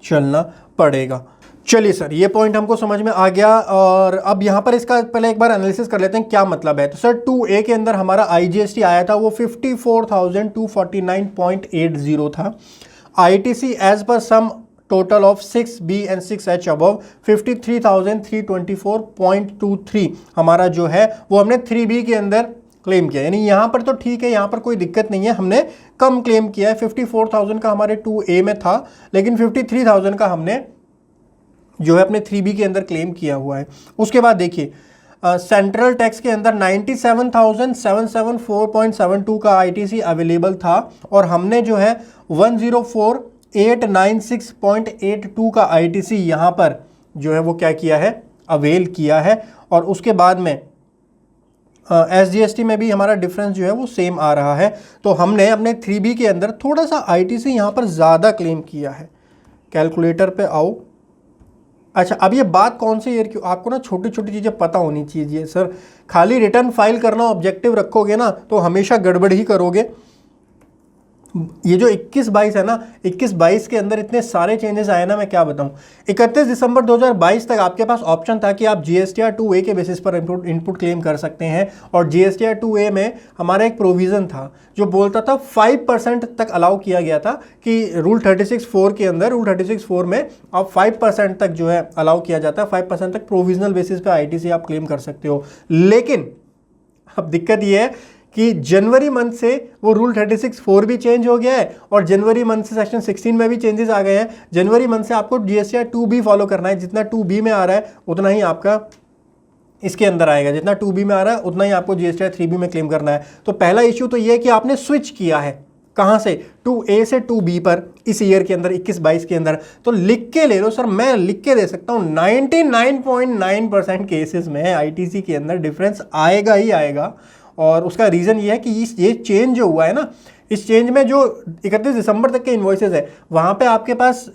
चलना पड़ेगा। चलिए सर, ये पॉइंट हमको समझ में आ गया, और अब यहाँ पर इसका पहले एक बार एनालिसिस कर लेते हैं क्या मतलब है। तो सर 2A के अंदर हमारा आईजीएसटी आया था वो 54,249.80 था। ITC as per sum total of 6B and 6H above 53,324.23 हमारा जो है वो हमने 3B के अंदर क्लेम किया, यानी यहाँ पर तो ठीक है, यहाँ पर कोई दिक्कत नहीं है, हमने कम क्लेम किया है। 54,000 का हमारे 2A में था, लेकिन 53,000 का हमने जो है अपने 3B के अंदर क्लेम किया हुआ है। उसके बाद देखिए सेंट्रल टैक्स के अंदर 97,774.72 का आईटीसी अवेलेबल था, और हमने जो है 104,896.82 का आईटीसी यहाँ पर जो है वो क्या किया है, अवेल किया है। और उसके बाद में एसजीएसटी में भी हमारा डिफरेंस जो है वो सेम आ रहा है। तो हमने अपने 3B के अंदर थोड़ा सा आईटीसी यहाँ पर ज़्यादा क्लेम किया है। कैलकुलेटर पे आओ। अच्छा, अब ये बात कौन सी ईयर की, आपको ना छोटी छोटी चीज़ें पता होनी चाहिए सर। खाली रिटर्न फाइल करना ऑब्जेक्टिव रखोगे ना तो हमेशा गड़बड़ ही करोगे। ये जो 21-22 है ना, 21-22 के अंदर इतने सारे चेंजेस आए ना, मैं क्या बताऊं। 31 दिसंबर 2022 तक आपके पास ऑप्शन था कि आप GSTR 2A के बेसिस पर इनपुट क्लेम कर सकते हैं, और GSTR 2A में हमारा एक प्रोविज़न था जो बोलता था 5% तक अलाउ किया गया था कि रूल 36(4) के अंदर, रूल 36(4) में आप 5% तक जो है अलाउ किया जाता है, 5% तक प्रोविजनल बेसिस पे ITC आप क्लेम कर सकते हो। लेकिन अब दिक्कत ये है कि जनवरी मंथ से वो रूल 36(4) भी चेंज हो गया है, और जनवरी मंथ से सेक्शन 16 में भी चेंजेस आ गए हैं। जनवरी मंथ से आपको GSTR 2B फॉलो करना है, जितना 2B में आ रहा है उतना ही आपका इसके अंदर आएगा, जितना 2B में आ रहा है उतना ही आपको GSTR 3B में क्लेम करना है। तो पहला इश्यू तो ये है कि आपने स्विच किया है, कहाँ से, 2A से 2B पर इस ईयर के अंदर 21-22 के अंदर। तो लिख के ले लो सर, मैं लिख के दे सकता हूँ 99.9% केसेस में ITC के अंदर डिफरेंस आएगा ही आएगा। और उसका रीज़न ये है कि ये चेंज जो हुआ है ना, इस चेंज में जो 31 दिसंबर तक के इन्वॉइसेस है वहाँ पे आपके पास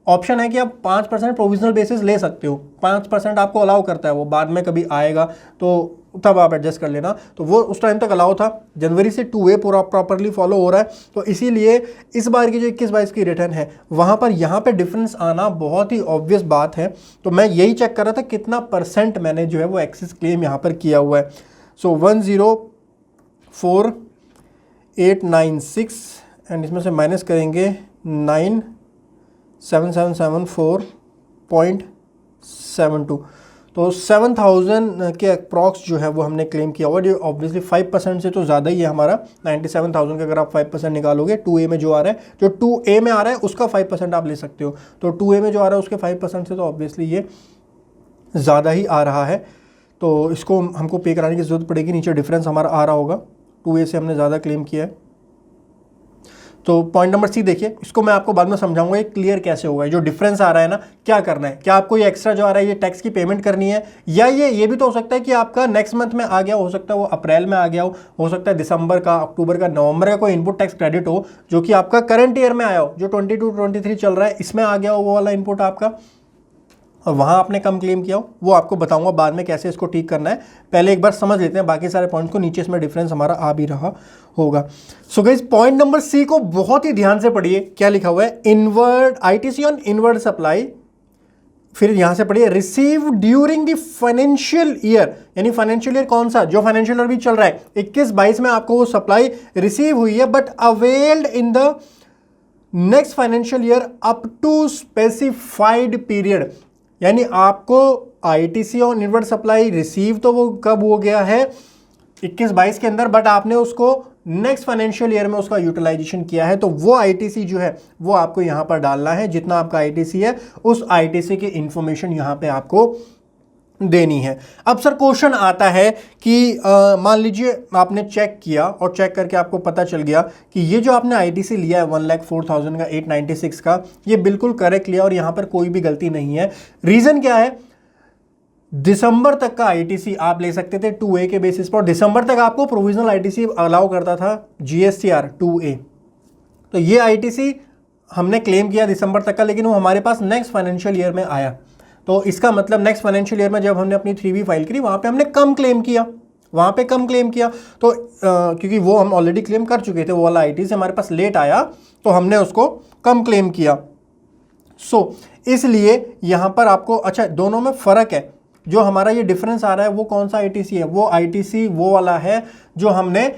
ऑप्शन है कि आप 5% प्रोविजनल बेसिस ले सकते हो, 5% आपको अलाउ करता है। वो बाद में कभी आएगा तो तब आप एडजस्ट कर लेना, तो वो उस टाइम तक अलाउ था। जनवरी से 2A पूरा प्रॉपरली फॉलो हो रहा है, तो इसीलिए इस बार की जो 21-22 की रिटर्न है वहाँ पर यहाँ पे डिफरेंस आना बहुत ही ऑब्वियस बात है। तो मैं यही चेक कर रहा था कितना परसेंट मैंने जो है वो एक्सेस क्लेम यहाँ पर किया हुआ है। सो 104,896 एंड इसमें से माइनस करेंगे 9,7774.72, तो 7,000 के अप्रॉक्स जो है वो हमने क्लेम किया हुआ। जो ऑब्वियसली 5% से तो ज़्यादा ही है हमारा, 97,000 का अगर आप 5% निकालोगे, 2A में जो आ रहा है, जो 2A में आ रहा है उसका 5% आप ले सकते हो, तो 2A में जो आ रहा है उसके 5% से तो ऑब्वियसली ये ज़्यादा ही आ रहा है, तो इसको हमको पे कराने की ज़रूरत पड़ेगी। नीचे डिफरेंस हमारा आ रहा होगा, 2A से हमने ज़्यादा क्लेम किया है। तो पॉइंट नंबर C देखिए, इसको मैं आपको बाद में समझाऊंगा ये क्लियर कैसे होगा। जो डिफरेंस आ रहा है ना, क्या करना है, क्या आपको ये एक्स्ट्रा जो आ रहा है ये टैक्स की पेमेंट करनी है, या ये भी तो हो सकता है कि आपका नेक्स्ट मंथ में आ गया, हो सकता है वो अप्रैल में आ गया हो सकता है दिसंबर का, अक्टूबर का, नवंबर का कोई इनपुट टैक्स क्रेडिट हो जो कि आपका करंट ईयर में आया हो, जो 22-23 चल रहा है इसमें आ गया हो वो वाला इनपुट आपका, और वहाँ आपने कम क्लेम किया हो। वो आपको बताऊंगा बाद में कैसे इसको ठीक करना है, पहले एक बार समझ लेते हैं बाकी सारे पॉइंट्स को। नीचे इसमें डिफरेंस हमारा आ भी रहा होगा। So guys point number C को बहुत ही ध्यान से पढ़िए, क्या लिखा हुआ है, inward ITC on inward supply, फिर यहां से पढ़िए receive during the financial year, यानी फाइनेंशियल ईयर कौन सा, जो फाइनेंशियल ईयर भी चल रहा है 21-22 में आपको वो सप्लाई रिसीव हुई है, but availed in the next financial year up to specified period. यानी आपको ITC on inward supply receive तो वो कब हो गया है 21-22 के अंदर, बट आपने उसको नेक्स्ट फाइनेंशियल ईयर में उसका यूटिलाइजेशन किया है, तो वो ITC जो है वो आपको यहां पर डालना है। जितना आपका ITC है उस ITC की इंफॉर्मेशन यहां पे आपको देनी है। अब सर क्वेश्चन आता है कि मान लीजिए आपने चेक किया और चेक करके आपको पता चल गया कि ये जो आपने ITC लिया है 1,04,000 का 896 का, ये बिल्कुल करेक्ट लिया और यहाँ पर कोई भी गलती नहीं है। रीज़न क्या है, दिसंबर तक का ITC आप ले सकते थे 2A के बेसिस पर, दिसंबर तक आपको प्रोविजनल ITC अलाउ करता था GSTR 2A, तो ये ITC हमने क्लेम किया दिसंबर तक का, लेकिन वो हमारे पास नेक्स्ट फाइनेंशियल ईयर में आया। तो इसका मतलब नेक्स्ट फाइनेंशियल ईयर में जब हमने अपनी 3B फाइल करी वहाँ पे हमने कम क्लेम किया, वहाँ पे कम क्लेम किया, तो क्योंकि वो हम ऑलरेडी क्लेम कर चुके थे, वो वाला ITC हमारे पास लेट आया तो हमने उसको कम क्लेम किया। सो इसलिए यहाँ पर आपको, अच्छा दोनों में फ़र्क है, जो हमारा ये डिफरेंस आ रहा है वो कौन सा ITC है, वो ITC वो वाला है जो हमने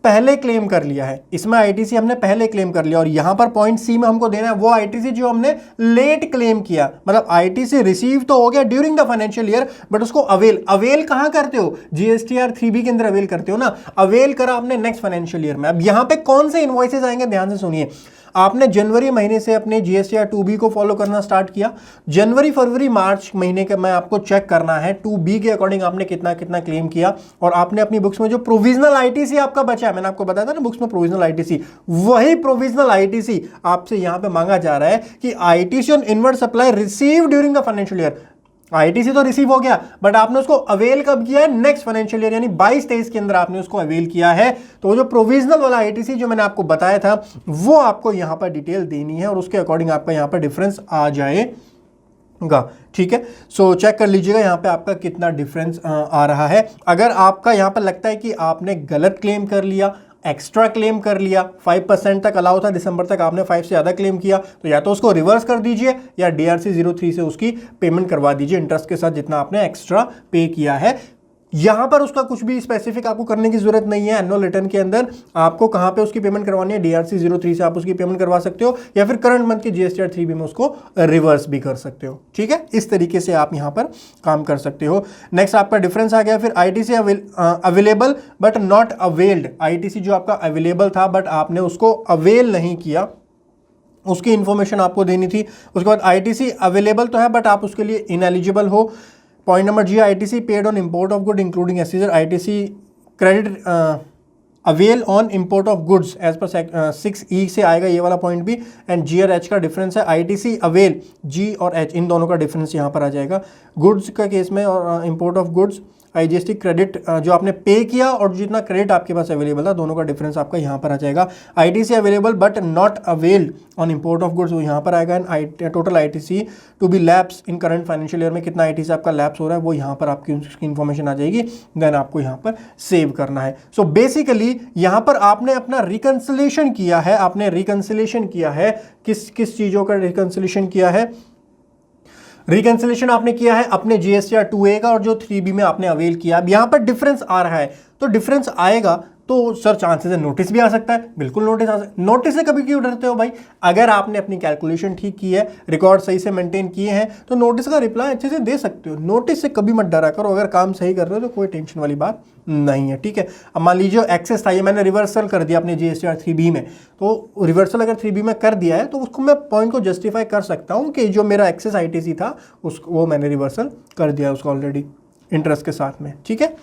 पहले क्लेम कर लिया है, इसमें ITC हमने पहले क्लेम कर लिया, और यहां पर पॉइंट C में हमको देना है वो ITC जो हमने लेट क्लेम किया। मतलब ITC रिसीव तो हो गया during the financial year, but उसको अवेल कहां करते हो, GSTR 3B के अंदर अवेल करते हो ना, अवेल करा आपने नेक्स्ट फाइनेंशियल ईयर में। अब यहां पे कौन से इनवॉइसेस आएंगे, ध्यान से सुनिए। आपने जनवरी महीने से अपने GSTR 2B को फॉलो करना स्टार्ट किया, जनवरी फरवरी मार्च महीने का मैं आपको चेक करना है 2B के अकॉर्डिंग आपने कितना कितना क्लेम किया, और आपने अपनी बुक्स में जो प्रोविजनल ITC आपका बचा है, मैंने आपको बताया था ना बुक्स में प्रोविजनल ITC, वही प्रोविजनल ITC आपसे यहां पे मांगा जा रहा है कि ITC on inward supply receive during the financial year. ITC तो रिसीव हो गया, बट आपने उसको अवेल कब किया है, नेक्स्ट फाइनेंशियल ईयर यानी 22-23 के अंदर आपने उसको अवेल किया है। तो जो प्रोविजनल वाला ITC जो मैंने आपको बताया था वो आपको यहां पर डिटेल देनी है, और उसके अकॉर्डिंग आपका यहां पर डिफरेंस आ जाएगा। ठीक है, सो चेक कर लीजिएगा यहां पे आपका कितना डिफरेंस आ रहा है। अगर आपका यहां पर लगता है कि आपने गलत क्लेम कर लिया, एक्स्ट्रा क्लेम कर लिया, 5% तक अलाउ था, दिसंबर तक आपने 5 से ज़्यादा क्लेम किया, तो या तो उसको रिवर्स कर दीजिए या DRC 03 से उसकी पेमेंट करवा दीजिए इंटरेस्ट के साथ जितना आपने एक्स्ट्रा पे किया है। यहां पर उसका कुछ भी स्पेसिफिक आपको करने की जरूरत नहीं है। एनुअल रिटर्न के अंदर आपको कहां पे उसकी पेमेंट करवानी है, DRC 03 से आप उसकी पेमेंट करवा सकते हो या फिर करंट मंथ की GSTR 3B में उसको रिवर्स भी कर सकते हो। ठीक है, इस तरीके से आप यहां पर काम कर सकते हो। नेक्स्ट आपका डिफरेंस आ गया फिर ITC available but not availed. ITC जो आपका अवेलेबल था बट आपने उसको अवेल नहीं किया, उसकी इंफॉर्मेशन आपको देनी थी। उसके बाद ITC अवेलेबल तो है बट आप उसके लिए इनएलिजिबल हो। Point number G, ITC paid on import of good including एसीजर, ITC credit avail on import of goods as per 6E से आएगा ये वाला पॉइंट भी। एंड G और H का डिफरेंस है। ITC अवेल G और H इन दोनों का डिफरेंस यहाँ पर आ जाएगा। गुड्स का केस में और import of goods IGST credit जो आपने पे किया और जितना क्रेडिट आपके पास अवेलेबल था दोनों का डिफरेंस आपका यहाँ पर आ जाएगा। ITC available but not availed on import of goods वो यहाँ पर आएगा। And total ITC to be lapse in current financial year में कितना ITC आपका लैप्स हो रहा है वो यहाँ पर आपकी उसकी इन्फॉर्मेशन आ जाएगी। देन आपको यहाँ पर सेव करना है। सो बेसिकली यहाँ पर आपने अपना रिकंसिलेशन किया है। आपने रिकंसिलेशन किया है किस किस चीज़ों का रिकंसिलेशन किया है? रिकंसिलेशन आपने किया है अपने GSTR 2A का और जो 3B में आपने अवेल किया। अब यहां पर डिफरेंस आ रहा है तो डिफरेंस आएगा तो सर चांसेस है नोटिस भी आ सकता है। बिल्कुल नोटिस आ सकता है। नोटिस से कभी क्यों डरते हो भाई? अगर आपने अपनी कैलकुलेशन ठीक की है, रिकॉर्ड सही से मेंटेन किए हैं तो नोटिस का रिप्लाई अच्छे से दे सकते हो। नोटिस से कभी मत डरा करो। अगर काम सही कर रहे हो तो कोई टेंशन वाली बात नहीं है। ठीक है, अब मान लीजिए एक्सेस था, ये मैंने रिवर्सल कर दिया अपने GSTR 3B में, तो रिवर्सल अगर 3B में कर दिया है तो उसको मैं पॉइंट को जस्टिफाई कर सकता हूँ कि जो मेरा एक्सेस ITC था उसको वो मैंने रिवर्सल कर दिया उसको ऑलरेडी इंटरेस्ट के साथ में। ठीक है,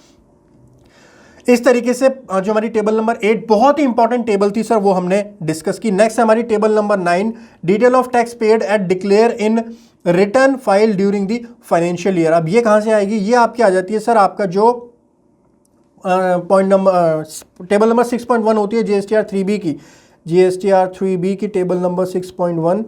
इस तरीके से जो हमारी टेबल नंबर 8 बहुत ही इंपॉर्टेंट टेबल थी सर वो हमने डिस्कस की। नेक्स्ट हमारी table number 9 detail of tax paid at declare in return file during the financial year. अब ये कहां से आएगी? ये आपकी आ जाती है सर आपका जो पॉइंट नंबर टेबल नंबर 6.1 होती है GSTR 3B की। GSTR 3B की टेबल नंबर 6.1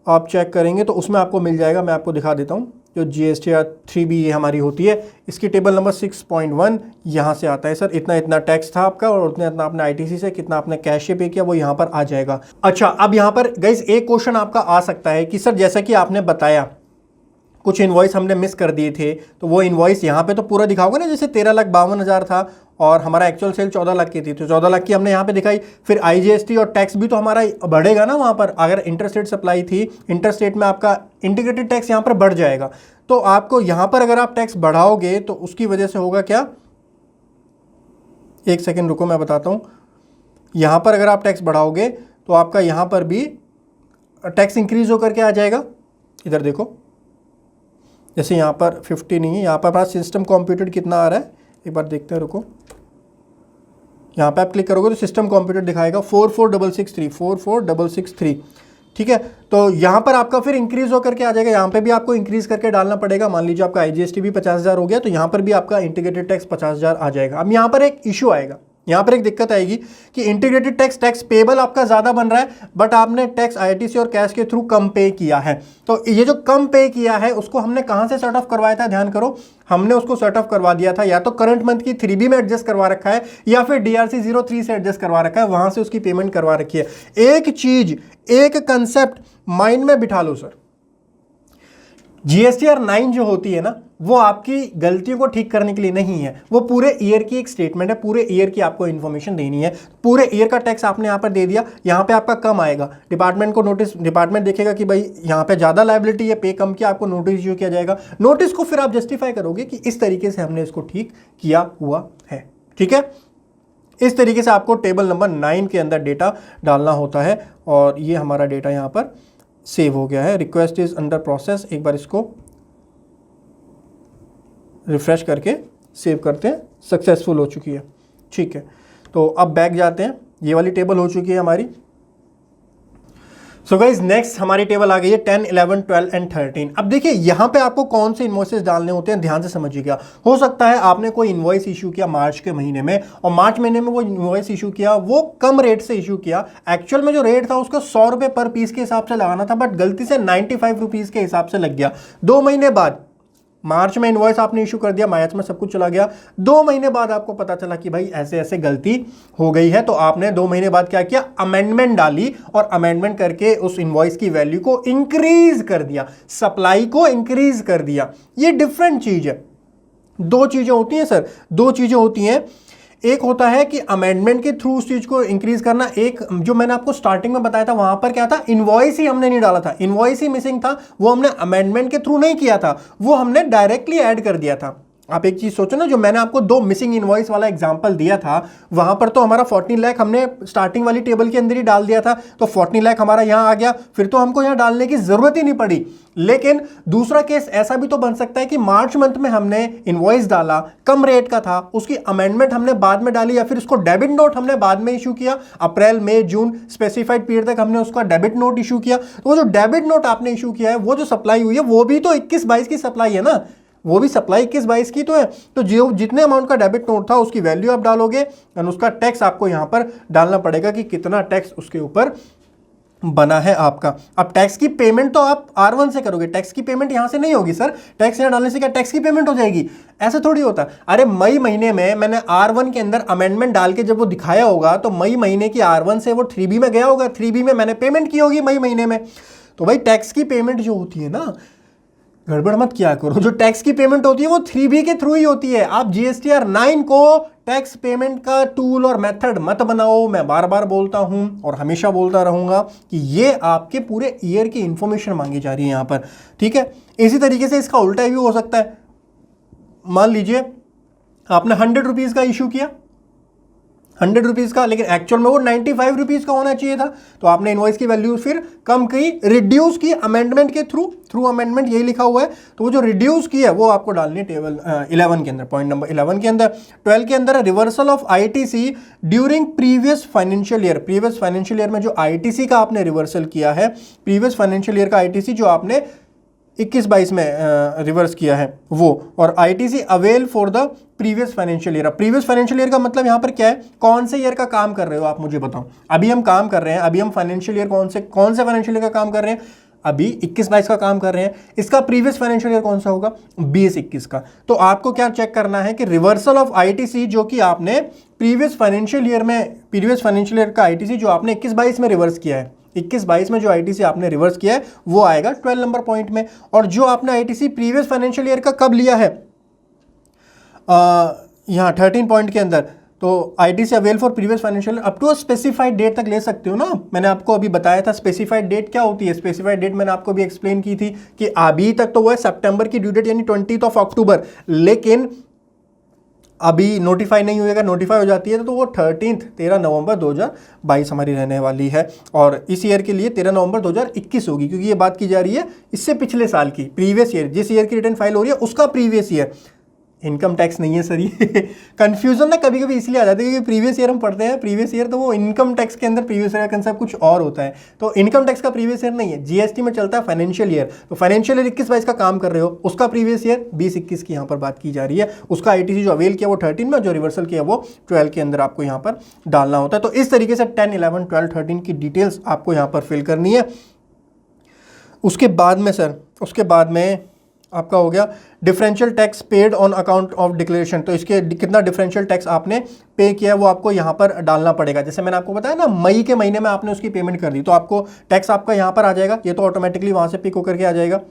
आप चेक करेंगे तो उसमें आपको मिल जाएगा। मैं आपको दिखा देता हूँ जो GSTR 3B ये हमारी होती है, इसकी टेबल नंबर 6.1 यहाँ से आता है सर। इतना इतना टैक्स था आपका और उतना इतना आपने ITC से कितना आपने कैश से पे किया वो यहाँ पर आ जाएगा। अच्छा, अब यहाँ पर गाइस एक क्वेश्चन आपका आ सकता है कि सर जैसा कि आपने बताया कुछ इनवॉइस हमने मिस कर दिए थे तो वो इनवॉइस यहाँ पे तो पूरा दिखाओगे ना, जैसे 13,52,000 था और हमारा एक्चुअल सेल 14 लाख की थी तो 14 लाख की हमने यहाँ पे दिखाई। फिर IGST और टैक्स भी तो हमारा बढ़ेगा ना वहाँ पर। अगर इंटरस्टेट सप्लाई थी, इंटरस्टेट में आपका इंटीग्रेटेड टैक्स यहाँ पर बढ़ जाएगा। तो आपको यहाँ पर अगर आप टैक्स बढ़ाओगे तो उसकी वजह से होगा क्या? एक सेकेंड रुको मैं बताता हूँ। यहाँ पर अगर आप टैक्स बढ़ाओगे तो आपका यहाँ पर भी टैक्स इंक्रीज होकर के आ जाएगा। इधर देखो, जैसे यहाँ पर 50 नहीं है, यहाँ पर हमारा सिस्टम कंप्यूटेड कितना आ रहा है एक बार देखते हैं, रुको। यहाँ पे आप क्लिक करोगे तो सिस्टम कंप्यूटेड दिखाएगा 44,663। ठीक है, तो यहाँ पर आपका फिर इंक्रीज होकर के आ जाएगा। यहाँ पे भी आपको इंक्रीज करके डालना पड़ेगा। मान लीजिए आपका IGST भी 50,000 हो गया तो यहाँ पर भी आपका इंटीग्रेटेड टैक्स 50,000 आ जाएगा। अब यहाँ पर एक इशू आएगा, यहाँ पर एक दिक्कत आएगी कि इंटीग्रेटेड टैक्स पेबल आपका ज़्यादा बन रहा है बट आपने टैक्स ITC और कैश के थ्रू कम पे किया है। तो ये जो कम पे किया है उसको हमने कहाँ से सर्ट ऑफ करवाया था? ध्यान करो, हमने उसको सर्ट ऑफ करवा दिया था या तो करंट मंथ की 3B में एडजस्ट करवा रखा है या फिर DRC 03 से एडजस्ट करवा रखा है, वहाँ से उसकी पेमेंट करवा रखी है। एक चीज़, एक कंसेप्ट माइंड में बिठा लो सर, GSTR 9 जो होती है ना वो आपकी गलतियों को ठीक करने के लिए नहीं है, वो पूरे ईयर की एक स्टेटमेंट है। पूरे ईयर की आपको इन्फॉर्मेशन देनी है। पूरे ईयर का टैक्स आपने यहाँ पर दे दिया, यहाँ पे आपका कम आएगा, डिपार्टमेंट को नोटिस, डिपार्टमेंट देखेगा कि भाई यहाँ पे ज़्यादा लायबिलिटी है, पे कम किया, आपको नोटिस इशू किया जाएगा। नोटिस को फिर आप जस्टिफाई करोगे कि इस तरीके से हमने इसको ठीक किया हुआ है। ठीक है, इस तरीके से आपको टेबल नंबर 9 के अंदर डेटा डालना होता है और ये हमारा डेटा यहाँ पर सेव हो गया है। रिक्वेस्ट इज अंडर प्रोसेस, एक बार इसको रिफ्रेश करके सेव करते हैं, सक्सेसफुल हो चुकी है। ठीक है, तो अब बैक जाते हैं, ये वाली टेबल हो चुकी है हमारी। सो गाइज नेक्स्ट हमारी टेबल आ गई है 10, 11, 12 एंड 13। अब देखिए यहाँ पे आपको कौन से इन्वॉइसेस डालने होते हैं, ध्यान से समझिएगा। हो सकता है आपने कोई इन्वॉइस इशू किया मार्च के महीने में और मार्च महीने में वो इन्वॉइस इशू किया, वो कम रेट से इशू किया। एक्चुअल में जो रेट था उसका 100 रुपये पर पीस के हिसाब से लगाना था बट गलती से 95 रुपीज़ के हिसाब से लग गया। 2 महीने बाद मार्च में इनवॉइस आपने इशू कर दिया, मार्च में सब कुछ चला गया, 2 महीने बाद आपको पता चला कि भाई ऐसे ऐसे गलती हो गई है, तो आपने 2 महीने बाद क्या किया, अमेंडमेंट डाली और अमेंडमेंट करके उस इनवॉइस की वैल्यू को इंक्रीज कर दिया, सप्लाई को इंक्रीज कर दिया। ये डिफरेंट चीज है। 2 चीजें होती हैं सर, 2 चीजें होती हैं। एक होता है कि अमेंडमेंट के थ्रू उस चीज को इंक्रीज करना, एक जो मैंने आपको स्टार्टिंग में बताया था वहां पर क्या था, इनवॉइस ही हमने नहीं डाला था, इनवॉइस ही मिसिंग था, वो हमने अमेंडमेंट के थ्रू नहीं किया था, वो हमने डायरेक्टली ऐड कर दिया था। आप एक चीज सोचो ना, जो मैंने आपको 2 मिसिंग इनवॉइस वाला एग्जांपल दिया था, वहां पर तो हमारा 14 लाख हमने स्टार्टिंग वाली टेबल के अंदर ही डाल दिया था, तो 14 लाख हमारा यहां आ गया, फिर तो हमको यहां डालने की जरूरत ही नहीं पड़ी। लेकिन दूसरा केस ऐसा भी तो बन सकता है कि मार्च मंथ में हमने इनवॉइस डाला, कम रेट का था, उसकी अमेंडमेंट हमने बाद में डाली, या फिर उसको डेबिट नोट हमने बाद में इशू किया, अप्रैल मई जून स्पेसिफाइड पीरियड तक हमने उसका डेबिट नोट इशू किया। तो वो जो डेबिट नोट आपने इशू किया है, वो जो सप्लाई हुई है, वो भी तो 21-22 की सप्लाई है ना, वो भी सप्लाई 21-22 की तो है। तो जो जितने अमाउंट का डेबिट नोट था उसकी वैल्यू आप डालोगे और उसका टैक्स आपको यहां पर डालना पड़ेगा कि कितना टैक्स उसके ऊपर बना है आपका। अब टैक्स की पेमेंट तो आप R1 से करोगे, टैक्स की पेमेंट यहां से नहीं होगी सर, टैक्स यहां डालने से क्या टैक्स की पेमेंट हो जाएगी, ऐसे थोड़ी होता। अरे मई महीने में मैंने R1 के अंदर अमेंडमेंट डाल के जब वो दिखाया होगा, तो मई महीने की R1 से वो 3B में गया होगा, 3B में मैंने पेमेंट की होगी मई महीने में। तो भाई टैक्स की पेमेंट जो होती है ना, गड़बड़ मत किया करो, जो टैक्स की पेमेंट होती है वो 3B के थ्रू ही होती है। आप GSTR 9 को टैक्स पेमेंट का टूल और मेथड मत बनाओ। मैं बार बार बोलता हूं और हमेशा बोलता रहूंगा कि ये आपके पूरे ईयर की इंफॉर्मेशन मांगी जा रही है यहां पर, ठीक है। इसी तरीके से इसका उल्टा भी हो सकता है। मान लीजिए आपने 100 रुपीज का इशू किया, 100 रुपीज का, लेकिन एक्चुअल में वो 95 रुपीज का होना चाहिए था, तो आपने इनवॉइस की वैल्यू फिर कम की, रिड्यूस की अमेंडमेंट के थ्रू अमेंडमेंट यही लिखा हुआ है, तो वो जो रिड्यूस की है वो आपको डालनी है टेबल 11 के अंदर, पॉइंट नंबर 11 के अंदर। 12 के अंदर reversal of ITC during previous financial year. Previous financial year में जो ITC का आपने रिवर्सल किया है, प्रीवियस फाइनेंशियल ईयर का ITC जो आपने 21-22 में रिवर्स किया है वो, और ITC avail for the previous financial year. Previous financial year का मतलब यहां पर क्या है, कौन से ईयर का काम कर रहे हो आप मुझे बताओ। अभी हम काम कर रहे हैं, अभी हम फाइनेंशियल ईयर कौन से फाइनेंशियल ईयर का काम कर रहे हैं, अभी 21-22 का काम कर रहे हैं। इसका प्रीवियस फाइनेंशियल ईयर कौन सा होगा, 20-21 का। तो आपको क्या चेक करना है कि रिवर्सल ऑफ ITC जो कि आपने प्रीवियस फाइनेंशियल ईयर में, प्रीवियस फाइनेंशियल ईयर का ITC जो आपने 21-22 में रिवर्स किया है, 21-22 में जो ITC आपने रिवर्स किया है वो आएगा 12 नंबर पॉइंट में। और जो आपने ITC प्रीवियस फाइनेंशियल ईयर का कब लिया है, यहाँ 13 पॉइंट के अंदर, तो ITC avail for previous financial up to specified date तक ले सकते हो ना। मैंने आपको अभी बताया था स्पेसिफाइड डेट क्या होती है। स्पेसिफाइड डेट मैंने आपको भी एक्सप्लेन की थी कि अभी तक तो वो है सितंबर की ड्यू डेट यानी 20 अक्टूबर, लेकिन अभी नोटिफाई नहीं होएगा, नोटिफाई हो जाती है तो वो 13 नवंबर 2022 हमारी रहने वाली है। और इस ईयर के लिए 13 नवंबर 2021 होगी, क्योंकि ये बात की जा रही है इससे पिछले साल की, प्रीवियस ईयर, जिस ईयर की रिटर्न फाइल हो रही है उसका प्रीवियस ईयर। इनकम टैक्स नहीं है सर ये कंफ्यूजन ना कभी कभी इसलिए आ जाती है क्योंकि प्रीवियस ईयर हम पढ़ते हैं, प्रीवियस ईयर तो वो इनकम टैक्स के अंदर प्रीवियस ईयर का कंसेप्ट कुछ और होता है, तो इनकम टैक्स का प्रीवियस ईयर नहीं है। GST में चलता है फाइनेंशियल ईयर, तो फाइनेंशियल ईयर 21-22 का काम कर रहे हो, उसका प्रीवियस ईयर 20-21 की यहाँ पर बात की जा रही है। उसका ITC जो अवेल किया वो 13 में, जो रिवर्सल किया वो 12 के अंदर आपको यहाँ पर डालना होता है। तो इस तरीके से 10, 11, 12, 13 की डिटेल्स आपको यहाँ पर फिल करनी है। उसके बाद में सर, उसके बाद में आपका हो गया differential tax paid on account of declaration. तो इसके कितना डिफरेंशियल टैक्स आपने पे किया है वो आपको यहाँ पर डालना पड़ेगा। जैसे मैंने आपको बताया ना, मई के महीने में आपने उसकी पेमेंट कर दी तो आपको टैक्स आपका यहाँ पर आ जाएगा, ये तो ऑटोमेटिकली वहाँ से पिक होकर के आ जाएगा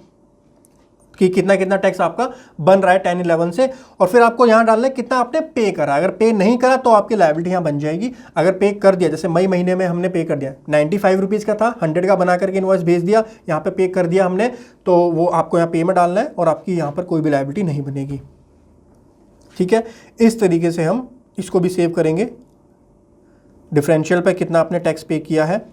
कि कितना कितना टैक्स आपका बन रहा है 10, 11 से। और फिर आपको यहाँ डालना है कितना आपने पे करा। अगर पे नहीं करा तो आपकी लायबिलिटी यहाँ बन जाएगी। अगर पे कर दिया, जैसे मई महीने में हमने पे कर दिया, 95 रुपीज़ का था, 100 का बना करके इनवॉइस भेज दिया, यहाँ पे कर दिया हमने, तो वो आपको यहाँ पे में डालना है और आपकी यहाँ पर कोई भी लायबिलिटी नहीं बनेगी। ठीक है, इस तरीके से हम इसको भी सेव करेंगे, डिफरेंशियल पे कितना आपने टैक्स पे किया है।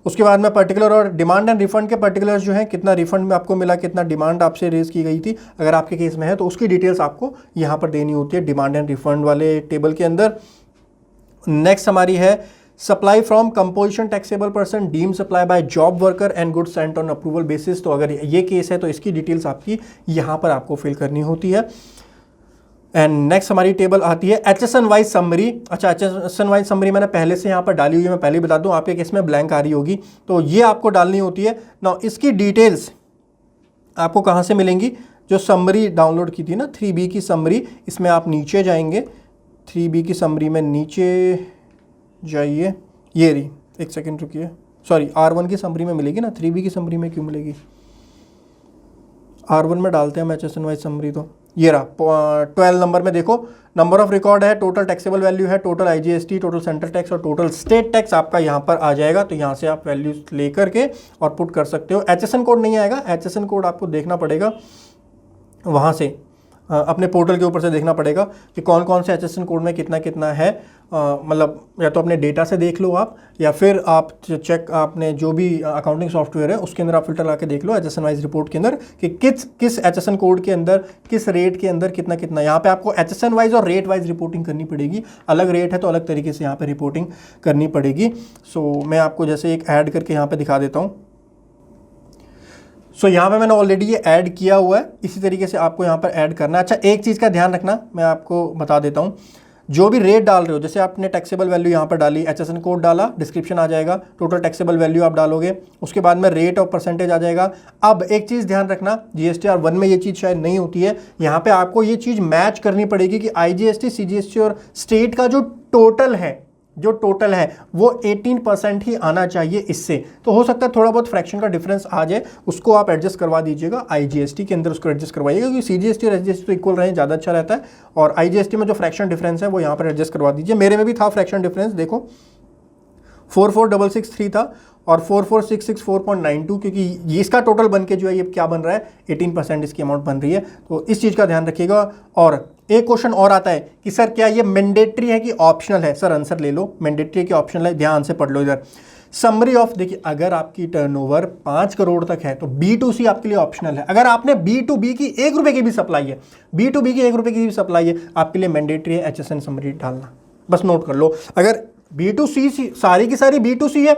उसके बाद में पर्टिकुलर और डिमांड एंड रिफंड के पर्टिकुलर्स जो है, कितना रिफंड में आपको मिला, कितना डिमांड आपसे रेज की गई थी, अगर आपके केस में है तो उसकी डिटेल्स आपको यहाँ पर देनी होती है डिमांड एंड रिफंड वाले टेबल के अंदर। नेक्स्ट हमारी है supply from composition taxable person deem supply by job worker and goods sent on approval basis. तो अगर ये केस है तो इसकी डिटेल्स आपकी यहाँ पर आपको फिल करनी होती है। एंड नेक्स्ट हमारी टेबल आती है HSN वाइज समरी। अच्छा, HSN वाइज समरी मैंने पहले से यहाँ पर डाली हुई है, मैं पहले बता दूँ, आपके केस में ब्लैंक आ रही होगी तो ये आपको डालनी होती है ना। इसकी डिटेल्स आपको कहाँ से मिलेंगी, जो समरी डाउनलोड की थी ना 3B की समरी, इसमें आप नीचे जाएंगे, 3B की समरी में नीचे जाइए, ये रही, एक सेकेंड रुकिए, सॉरी R1 की समरी में मिलेगी ना, 3B की समरी में क्यों मिलेगी, R1 में डालते हैं हम HSN वाइज समरी, तो ये रहा 12 नंबर में देखो, नंबर ऑफ रिकॉर्ड है, टोटल टैक्सेबल वैल्यू है, total IGST, total central tax और टोटल स्टेट टैक्स आपका यहाँ पर आ जाएगा। तो यहाँ से आप वैल्यूज लेकर के और पुट कर सकते हो। HSN कोड नहीं आएगा, HSN कोड आपको देखना पड़ेगा वहाँ से, अपने पोर्टल के ऊपर से देखना पड़ेगा कि कौन कौन से HSN कोड में कितना कितना है, मतलब या तो अपने डेटा से देख लो आप, या फिर आप चेक आपने जो भी अकाउंटिंग सॉफ्टवेयर है उसके अंदर आप फिल्टर ला के देख लो HSN वाइज रिपोर्ट के अंदर कि किस HSN कोड के अंदर किस रेट के अंदर कितना कितना। यहाँ पे आपको HSN वाइज और रेट वाइज रिपोर्टिंग करनी पड़ेगी, अलग रेट है तो अलग तरीके से यहाँ पे रिपोर्टिंग करनी पड़ेगी। सो मैं आपको जैसे एक ऐड करके यहाँ पे दिखा देता हूँ। सो यहाँ पे मैंने ऑलरेडी ये ऐड किया हुआ है, इसी तरीके से आपको यहाँ पर ऐड करना है। अच्छा, एक चीज़ का ध्यान रखना, मैं आपको बता देता हूँ, जो भी रेट डाल रहे हो, जैसे आपने टैक्सेबल वैल्यू यहाँ पर डाली, HSN कोड डाला, डिस्क्रिप्शन आ जाएगा, टोटल टैक्सेबल वैल्यू आप डालोगे, उसके बाद में रेट और परसेंटेज आ जाएगा। अब एक चीज़ ध्यान रखना, GSTR 1 में ये चीज़ शायद नहीं होती है, यहाँ पे आपको ये चीज़ मैच करनी पड़ेगी कि IGST, CGST और स्टेट का जो टोटल है वो 18% ही आना चाहिए इससे। तो हो सकता है थोड़ा बहुत फ्रैक्शन का डिफरेंस आ जाए, उसको आप एडजस्ट करवा दीजिएगा, IGST के अंदर उसको एडजस्ट करवाइएगा, क्योंकि CGST और SGST तो इक्वल रहे ज़्यादा अच्छा रहता है, और IGST में जो फ्रैक्शन डिफरेंस है वो यहाँ पर एडजस्ट करवा दीजिए। मेरे में भी था फ्रैक्शन डिफरेंस, देखो 44663 था और 44664.92, क्योंकि ये इसका टोटल बन के जो है ये क्या बन रहा है, 18% इसकी अमाउंट बन रही है। तो इस चीज़ का ध्यान रखिएगा। और एक क्वेश्चन और आता है कि सर क्या ये मैंडेटरी है कि ऑप्शनल है? सर आंसर ले लो, मैंडेटरी है कि ऑप्शनल है, ध्यान से पढ़ लो इधर। समरी ऑफ, देखिए अगर आपकी टर्नओवर 5 करोड़ तक है तो B2C आपके लिए ऑप्शनल है। अगर आपने B2B की 1 रुपये की भी सप्लाई है, B2B की 1 रुपये की भी सप्लाई है, आपके लिए मैंडेटरी है HSN समरी डालना, बस नोट कर लो। अगर B2C सारी की सारी B2C है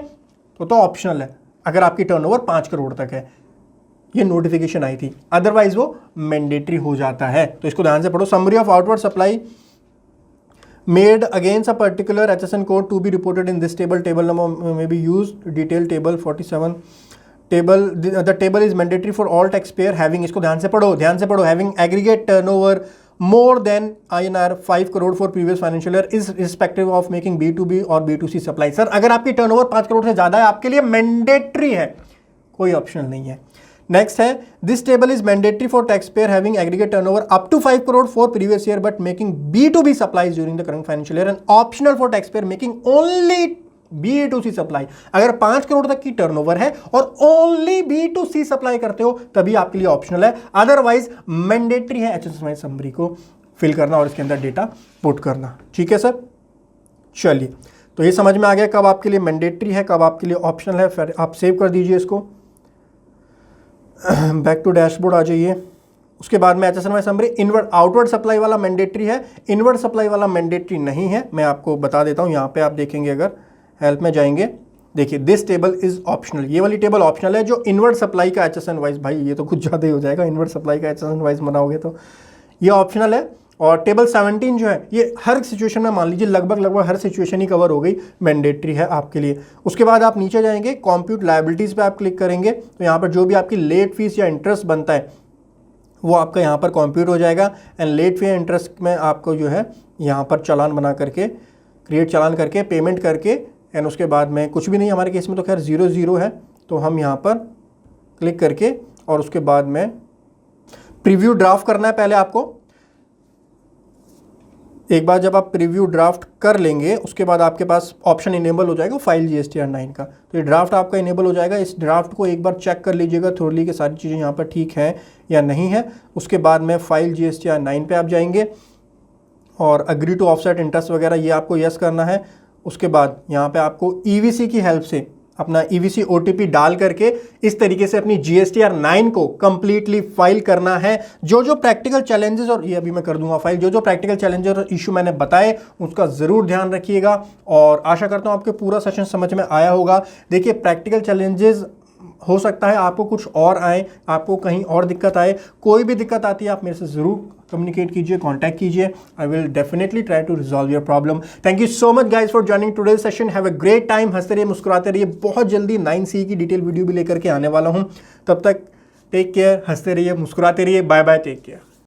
तो ऑप्शनल है, अगर आपकी टर्नओवर 5 करोड़ तक है, ये नोटिफिकेशन आई थी, अदरवाइज वो मैंडेटरी हो जाता है। तो इसको ध्यान से पढ़ो। Summary of outward supply made against a particular HSN code to be reported in this table number may be used, detail table 47 table, the table is mandatory for all tax payer having, इसको ध्यान से पढ़ो, having aggregate turnover more than INR 5 crore for previous financial year is irrespective of making B2B और B2C supply। Sir अगर आपकी turnover 5 crore से ज़्यादा है, आपके लिए मैंडेटरी है, कोई ऑप्शनल नहीं है। नेक्स्ट है, this table is mandatory for tax payer having aggregate turnover up to 5 crore for previous year but making B2B supplies during the current financial year and optional for tax payer making only B2C supply. अगर 5 करोड़ तक की turnover है और only B2C supply करते हो तभी आपके लिए ऑप्शनल है, अदरवाइज मैंडेटरी है HSN समरी को फिल करना और इसके अंदर डेटा पुट करना। ठीक है सर, चलिए तो ये समझ में आ गया कब आपके लिए मैंडेटरी है, कब आपके लिए ऑप्शनल है। फिर आप सेव कर दीजिए इसको, बैक टू डैशबोर्ड आ जाइए। उसके बाद में HSN summary inward outward supply वाला मैंडेटरी है, इनवर्ड सप्लाई वाला मैंडेटरी नहीं है। मैं आपको बता देता हूँ, यहाँ पे आप देखेंगे, अगर हेल्प में जाएंगे, देखिए दिस टेबल इज ऑप्शनल, ये वाली टेबल ऑप्शनल है। जो इनवर्ड सप्लाई का HSN वाइज, भाई ये तो कुछ ज़्यादा ही हो जाएगा, इनवर्ड सप्लाई का HSN वाइज बनाओगे तो ये ऑप्शनल है। और टेबल 17 जो है ये हर सिचुएशन में, मान लीजिए लगभग हर सिचुएशन ही कवर हो गई, मैंडेटरी है आपके लिए। उसके बाद आप नीचे जाएंगे, कॉम्प्यूट लायबिलिटीज़ पे आप क्लिक करेंगे तो यहाँ पर जो भी आपकी लेट फीस या इंटरेस्ट बनता है वो आपका यहाँ पर कॉम्प्यूट हो जाएगा। एंड लेट फी इंटरेस्ट में आपको जो है यहाँ पर चालान बना करके, क्रिएट चालान करके, पेमेंट करके, एंड उसके बाद में कुछ भी नहीं, हमारे केस में तो खैर 0 है, तो हम यहाँ पर क्लिक करके और उसके बाद में प्रीव्यू ड्राफ्ट करना है पहले आपको। एक बार जब आप प्रीव्यू ड्राफ्ट कर लेंगे उसके बाद आपके पास ऑप्शन इनेबल हो जाएगा फाइल GSTR 9 का, तो ये ड्राफ्ट आपका इनेबल हो जाएगा। इस ड्राफ्ट को एक बार चेक कर लीजिएगा थोरली कि सारी चीज़ें यहाँ पर ठीक हैं या नहीं है। उसके बाद में फाइल GSTR 9 पे आप जाएंगे और अग्री टू ऑफसेट इंटरेस्ट वगैरह ये आपको यस करना है। उसके बाद यहाँ पे आपको EVC की हेल्प से अपना EVC OTP डाल करके इस तरीके से अपनी GSTR 9 को कंप्लीटली फाइल करना है। जो जो प्रैक्टिकल चैलेंजेस, और ये अभी मैं कर दूंगा फाइल, जो प्रैक्टिकल चैलेंजेस और इशू मैंने बताए उसका ज़रूर ध्यान रखिएगा। और आशा करता हूँ आपके पूरा सेशन समझ में आया होगा। देखिए प्रैक्टिकल चैलेंजेस हो सकता है आपको कुछ और आए, आपको कहीं और दिक्कत आए, कोई भी दिक्कत आती है आप मेरे से ज़रूर कम्युनिकेट कीजिए, कांटेक्ट कीजिए। I will definitely try to resolve your problem. Thank you so much guys for joining today's session. Have a great time, हंसते रहिए, मुस्कुराते रहिए। बहुत जल्दी 9C की डिटेल वीडियो भी लेकर के आने वाला हूँ, तब तक टेक केयर, हंसते रहिए, मुस्कुराते रहिए, बाय बाय, टेक केयर।